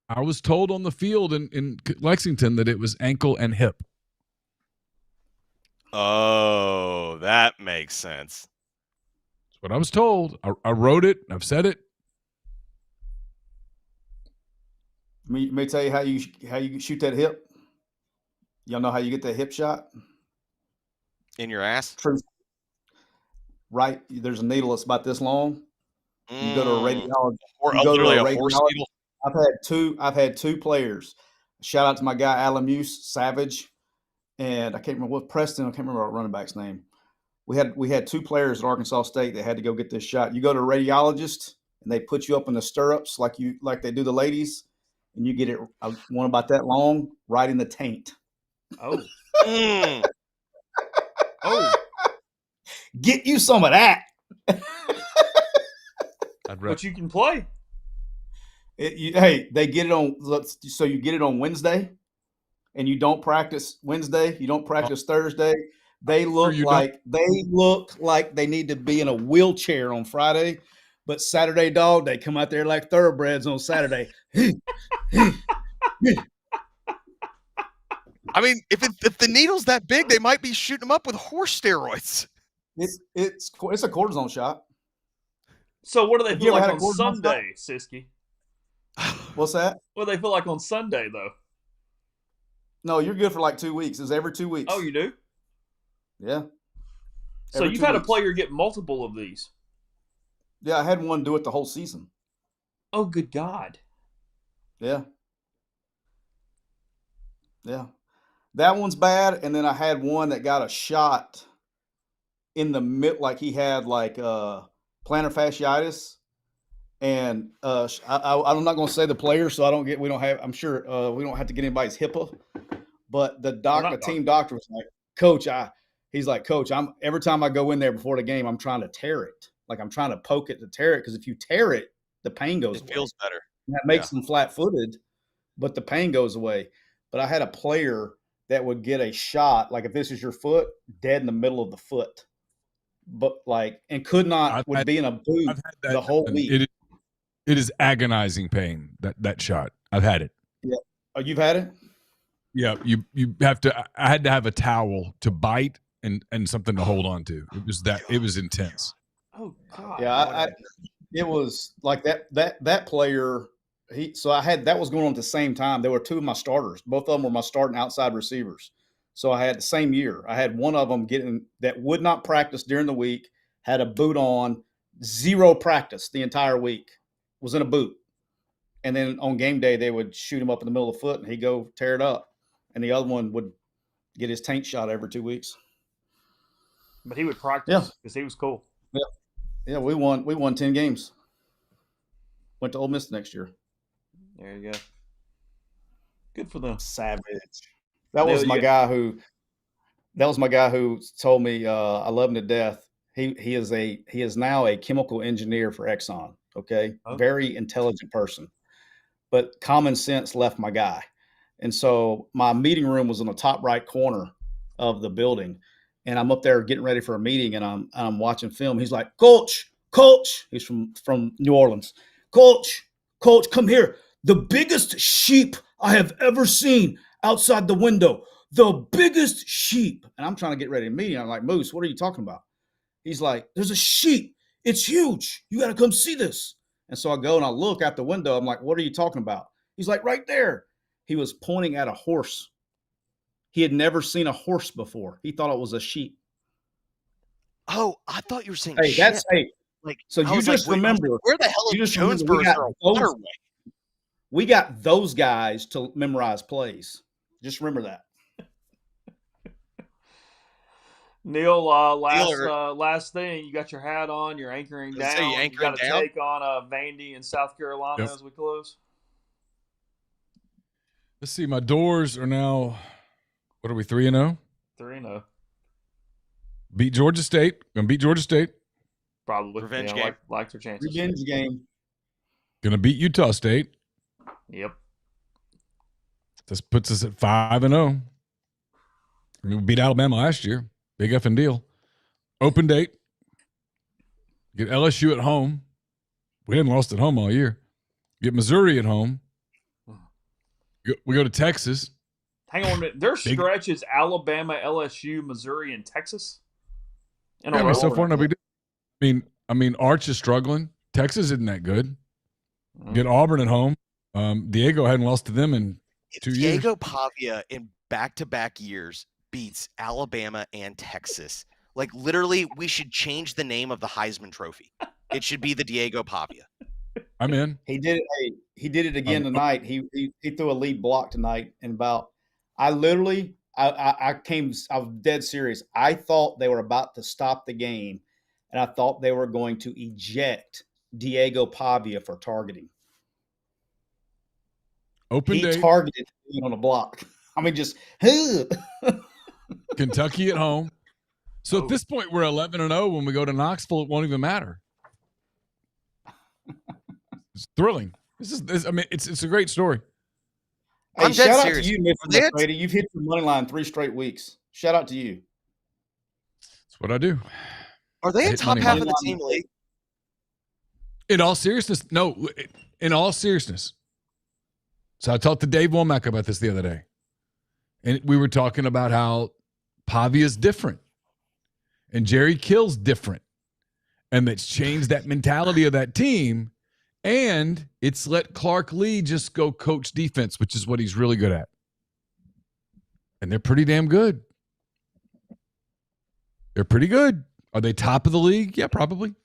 I was told on the field in Lexington that it was ankle and hip. Oh, that makes sense. That's what I was told. I wrote it. I've said it. Let me tell you how you shoot that hip. Y'all know how you get that hip shot? In your ass? True. Right. There's a needle that's about this long. You go to a radiologist. Or literally a horse needle. I've had two players. Shout out to my guy Alan Muse, Savage, and I can't remember what Preston. I can't remember our running back's name. We had two players at Arkansas State that had to go get this shot. You go to a radiologist and they put you up in the stirrups like they do the ladies, and you get it one about that long right in the taint. Oh. Oh. Get you some of that. But you can play. Hey, they get it on. So you get it on Wednesday, and you don't practice Wednesday. You don't practice Thursday. They look like they need to be in a wheelchair on Friday, but Saturday, dog, they come out there like thoroughbreds on Saturday. I mean, if the needle's that big, they might be shooting them up with horse steroids. It's a cortisone shot. So what do they feel like on Sunday, Siski? What's that? What do they feel like on Sunday, though? No, you're good for like 2 weeks. It's every 2 weeks. Oh, you do? Yeah. So you've had a player get multiple of these? Yeah, I had one do it the whole season. Oh, good God. Yeah. Yeah. That one's bad. And then I had one that got a shot in the mid, like he had like plantar fasciitis. And I'm not going to say the player, so I'm sure we don't have to get anybody's HIPAA. But the team doctor was like, Coach, he's like, Coach, every time I go in there before the game, I'm trying to tear it. Like I'm trying to poke it to tear it. Because if you tear it, the pain goes away. It feels better. And that makes them flat-footed, but the pain goes away. But I had a player that would get a shot, like if this is your foot, dead in the middle of the foot. But and could not, would be in a boot the whole week. It is agonizing pain, that shot. I've had it. Yeah. Oh, you've had it? Yeah. You have to, I had to have a towel to bite and something to hold on to. It was intense. Oh God. Yeah. It was like that player. That was going on at the same time. There were two of my starters. Both of them were my starting outside receivers. So I had the same year. I had one of them that would not practice during the week, had a boot on, 0 practice the entire week, was in a boot. And then on game day, they would shoot him up in the middle of the foot and he'd go tear it up. And the other one would get his taint shot every 2 weeks. But he would practice because he was cool. Yeah. Yeah, we won 10 games. Went to Ole Miss next year. There you go. Good for them. Savage. That was my guy who told me I love him to death. He is now a chemical engineer for Exxon. Okay. Very intelligent person. But common sense left my guy. And so my meeting room was in the top right corner of the building. And I'm up there getting ready for a meeting and I'm watching film. He's like, Coach, he's from New Orleans. Coach, come here. The biggest sheep I have ever seen outside the window. The biggest sheep. And I'm trying to get ready to meet him. I'm like, Moose, what are you talking about? He's like, there's a sheep. It's huge. You got to come see this. And so I go and I look out the window. I'm like, what are you talking about? He's like, right there. He was pointing at a horse. He had never seen a horse before. He thought it was a sheep. Oh, I thought you were saying shit. So you just remember. Where the hell is Jonesboro for a waterway? We got those guys to memorize plays. Just remember that. Neil, last thing, you got your hat on, you're anchoring down. You got to take on Vandy in South Carolina as we close. Let's see. My Doors are now, what are we, 3-0? 3-0. Beat Georgia State. Gonna beat Georgia State. Probably. Revenge game. Like their chances. Revenge game. Gonna beat Utah State. Yep. This puts us at 5-0. We beat Alabama last year. Big effing deal. Open date. Get LSU at home. We hadn't lost at home all year. Get Missouri at home. We go to Texas. Hang on a minute. Their stretch is Alabama, LSU, Missouri, and Texas. So far, no big deal. I mean, Arch is struggling. Texas isn't that good. Get Auburn at home. Diego hadn't lost to them in 2 years. Diego Pavia in back-to-back years beats Alabama and Texas. Like, literally, we should change the name of the Heisman Trophy. It should be the Diego Pavia. I'm in. He did it. He did it again tonight. He threw a lead block tonight, and I was dead serious. I thought they were about to stop the game, and I thought they were going to eject Diego Pavia for targeting. He targeted on a block. I mean, just Kentucky at home. So at this point, we're 11-0. When we go to Knoxville, it won't even matter. It's thrilling. It's a great story. Hey, I'm shout out to you, Mr. McGrady. You've hit your money line 3 straight weeks. Shout out to you. That's what I do. Are they in top half of the team league? In all seriousness, no. In all seriousness. So I talked to Dave Womack about this the other day. And we were talking about how Pavia's different. And Jerry Kill's different. And that's changed that mentality of that team. And it's let Clark Lee just go coach defense, which is what he's really good at. And they're pretty damn good. They're pretty good. Are they top of the league? Yeah, probably.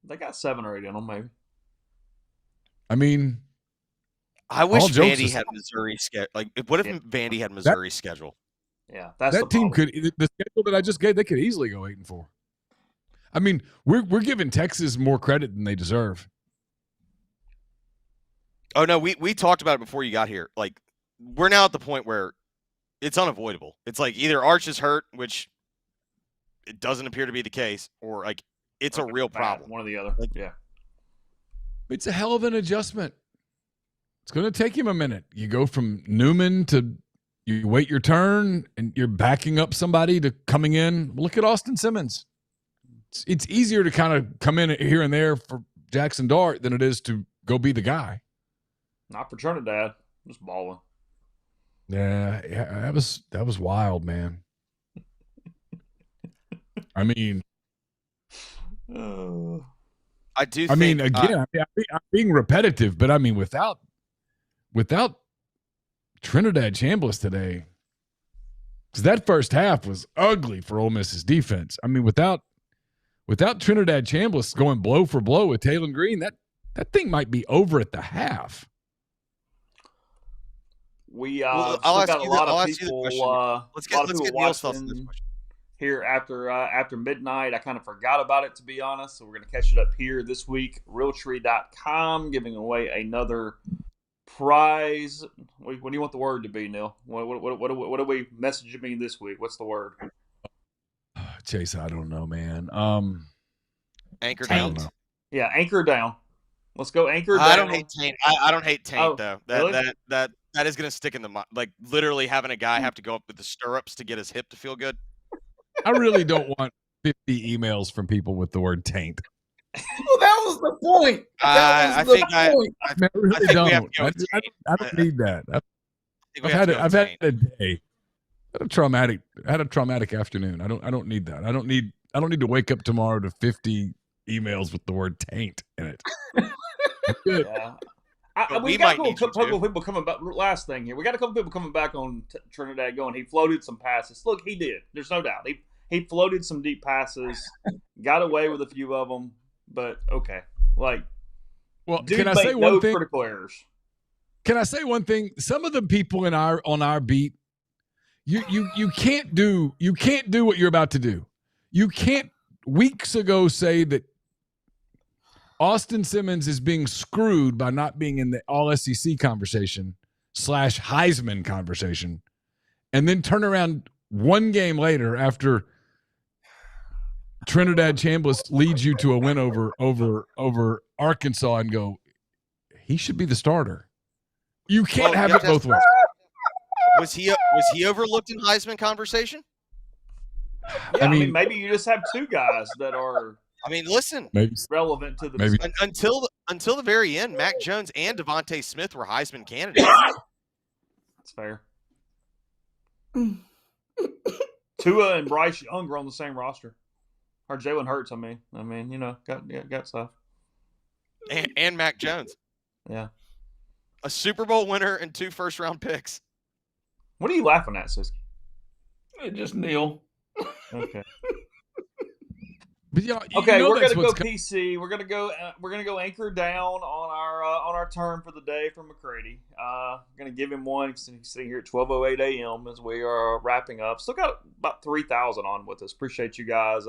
They got 7 or 8 in them, maybe. I mean, I wish All jokes Vandy aside. had Missouri schedule. Like, what if Vandy had Missouri schedule? Yeah, that's that team could. The schedule that I just gave, they could easily go 8-4. I mean, we're giving Texas more credit than they deserve. Oh no, we talked about it before you got here. Like, we're now at the point where it's unavoidable. It's like either Arch is hurt, which it doesn't appear to be the case, or like it's a real problem. One or the other. Like, yeah. It's a hell of an adjustment. It's going to take him a minute. You go from Newman to you wait your turn, and you're backing up somebody to coming in. Look at Austin Simmons. It's easier to kind of come in here and there for Jackson Dart than it is to go be the guy. Not for Trinidad. Just balling. Yeah, that was wild, man. I mean, I do. I mean, again, I'm being repetitive, but I mean, without Trinidad Chambliss today, because that first half was ugly for Ole Miss's defense. I mean, without Trinidad Chambliss going blow for blow with Taylor Green, that thing might be over at the half. We I'll got ask a you lot I'll of ask you the people. question. Let's get Neil's thoughts on this watching question. here after midnight. I kind of forgot about it, to be honest. So we're going to catch it up here this week. Realtree.com giving away another prize. What do you want the word to be, Neil? What are we messaging this week? What's the word? Chase, I don't know, man. Anchor Taint. down. Yeah, anchor down. Let's go anchor down. I don't hate Taint. I don't hate Taint though. Really? That is going to stick in the mind. Like literally having a guy have to go up with the stirrups to get his hip to feel good. I really don't want 50 emails from people with the word taint. Well, that was the point. I think I really I think don't. we have to go with I don't need that. think we have to go I've with had Taint. a day. I had a traumatic afternoon. I don't need that. I don't need to wake up tomorrow to 50 emails with the word taint in it. Good. Yeah. We We got might a need you couple to. people coming back. Last thing here, we got a couple people coming back on Trinidad going. He floated some passes. Look, he did. There's no doubt. He floated some deep passes, got away with a few of them. But okay, like, Well, dude can I made say no one thing? critical errors. Can I say one thing? Some of the people on our beat, you can't do what you're about to do. You can't weeks ago say that Austin Simmons is being screwed by not being in the All SEC conversation / Heisman conversation, and then turn around one game later after Trinidad Chambliss leads you to a win over Arkansas and go, he should be the starter. You can't have it both ways. Was he overlooked in Heisman conversation? Yeah, I mean, maybe you just have two guys that are I mean, listen. Maybe. relevant to the Maybe. discussion. Until the very end, Mac Jones and Devontae Smith were Heisman candidates. That's fair. Tua and Bryce Young were on the same roster. Or Jalen Hurts, I mean, you know, got stuff. and Mac Jones. Yeah. A Super Bowl winner and 2 first-round picks. What are you laughing at, Siski? Just Neil. Okay. But you Okay, know we're that's gonna go what's PC. We're gonna go anchor down on our turn for the day from McCready. Gonna give him one. He's sitting here at 12:08 a.m. as we are wrapping up. Still got about 3,000 on with us. Appreciate you guys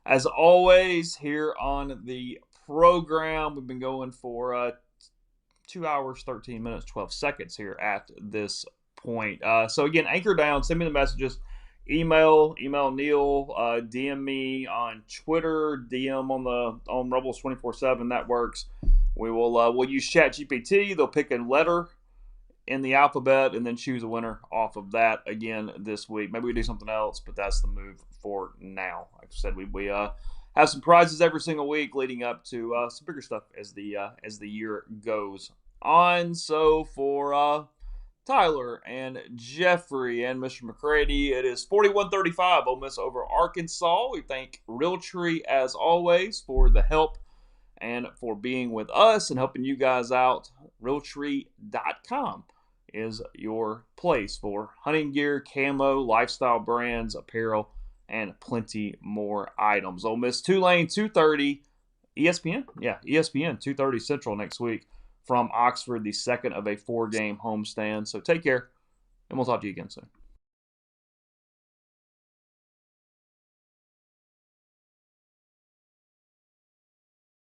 as always here on the program. We've been going for 2 hours, 13 minutes, 12 seconds here at this point. So again, anchor down. Send me the messages. Email Neil, DM me on Twitter, DM on Rebels 24/7. That works. We'll use ChatGPT. They'll pick a letter in the alphabet and then choose a winner off of that again this week. Maybe we do something else, but that's the move for now. Like I said, we have some prizes every single week leading up to some bigger stuff as the year goes on. So for Tyler and Jeffrey and Mr. McCready, it is 41-35 Ole Miss over Arkansas. We thank Realtree as always for the help and for being with us and helping you guys out. Realtree.com is your place for hunting gear, camo, lifestyle brands, apparel, and plenty more items. Ole Miss Tulane 2:30 ESPN. Yeah, ESPN 2:30 Central next week from Oxford, the second of a 4-game homestand. So take care, and we'll talk to you again soon.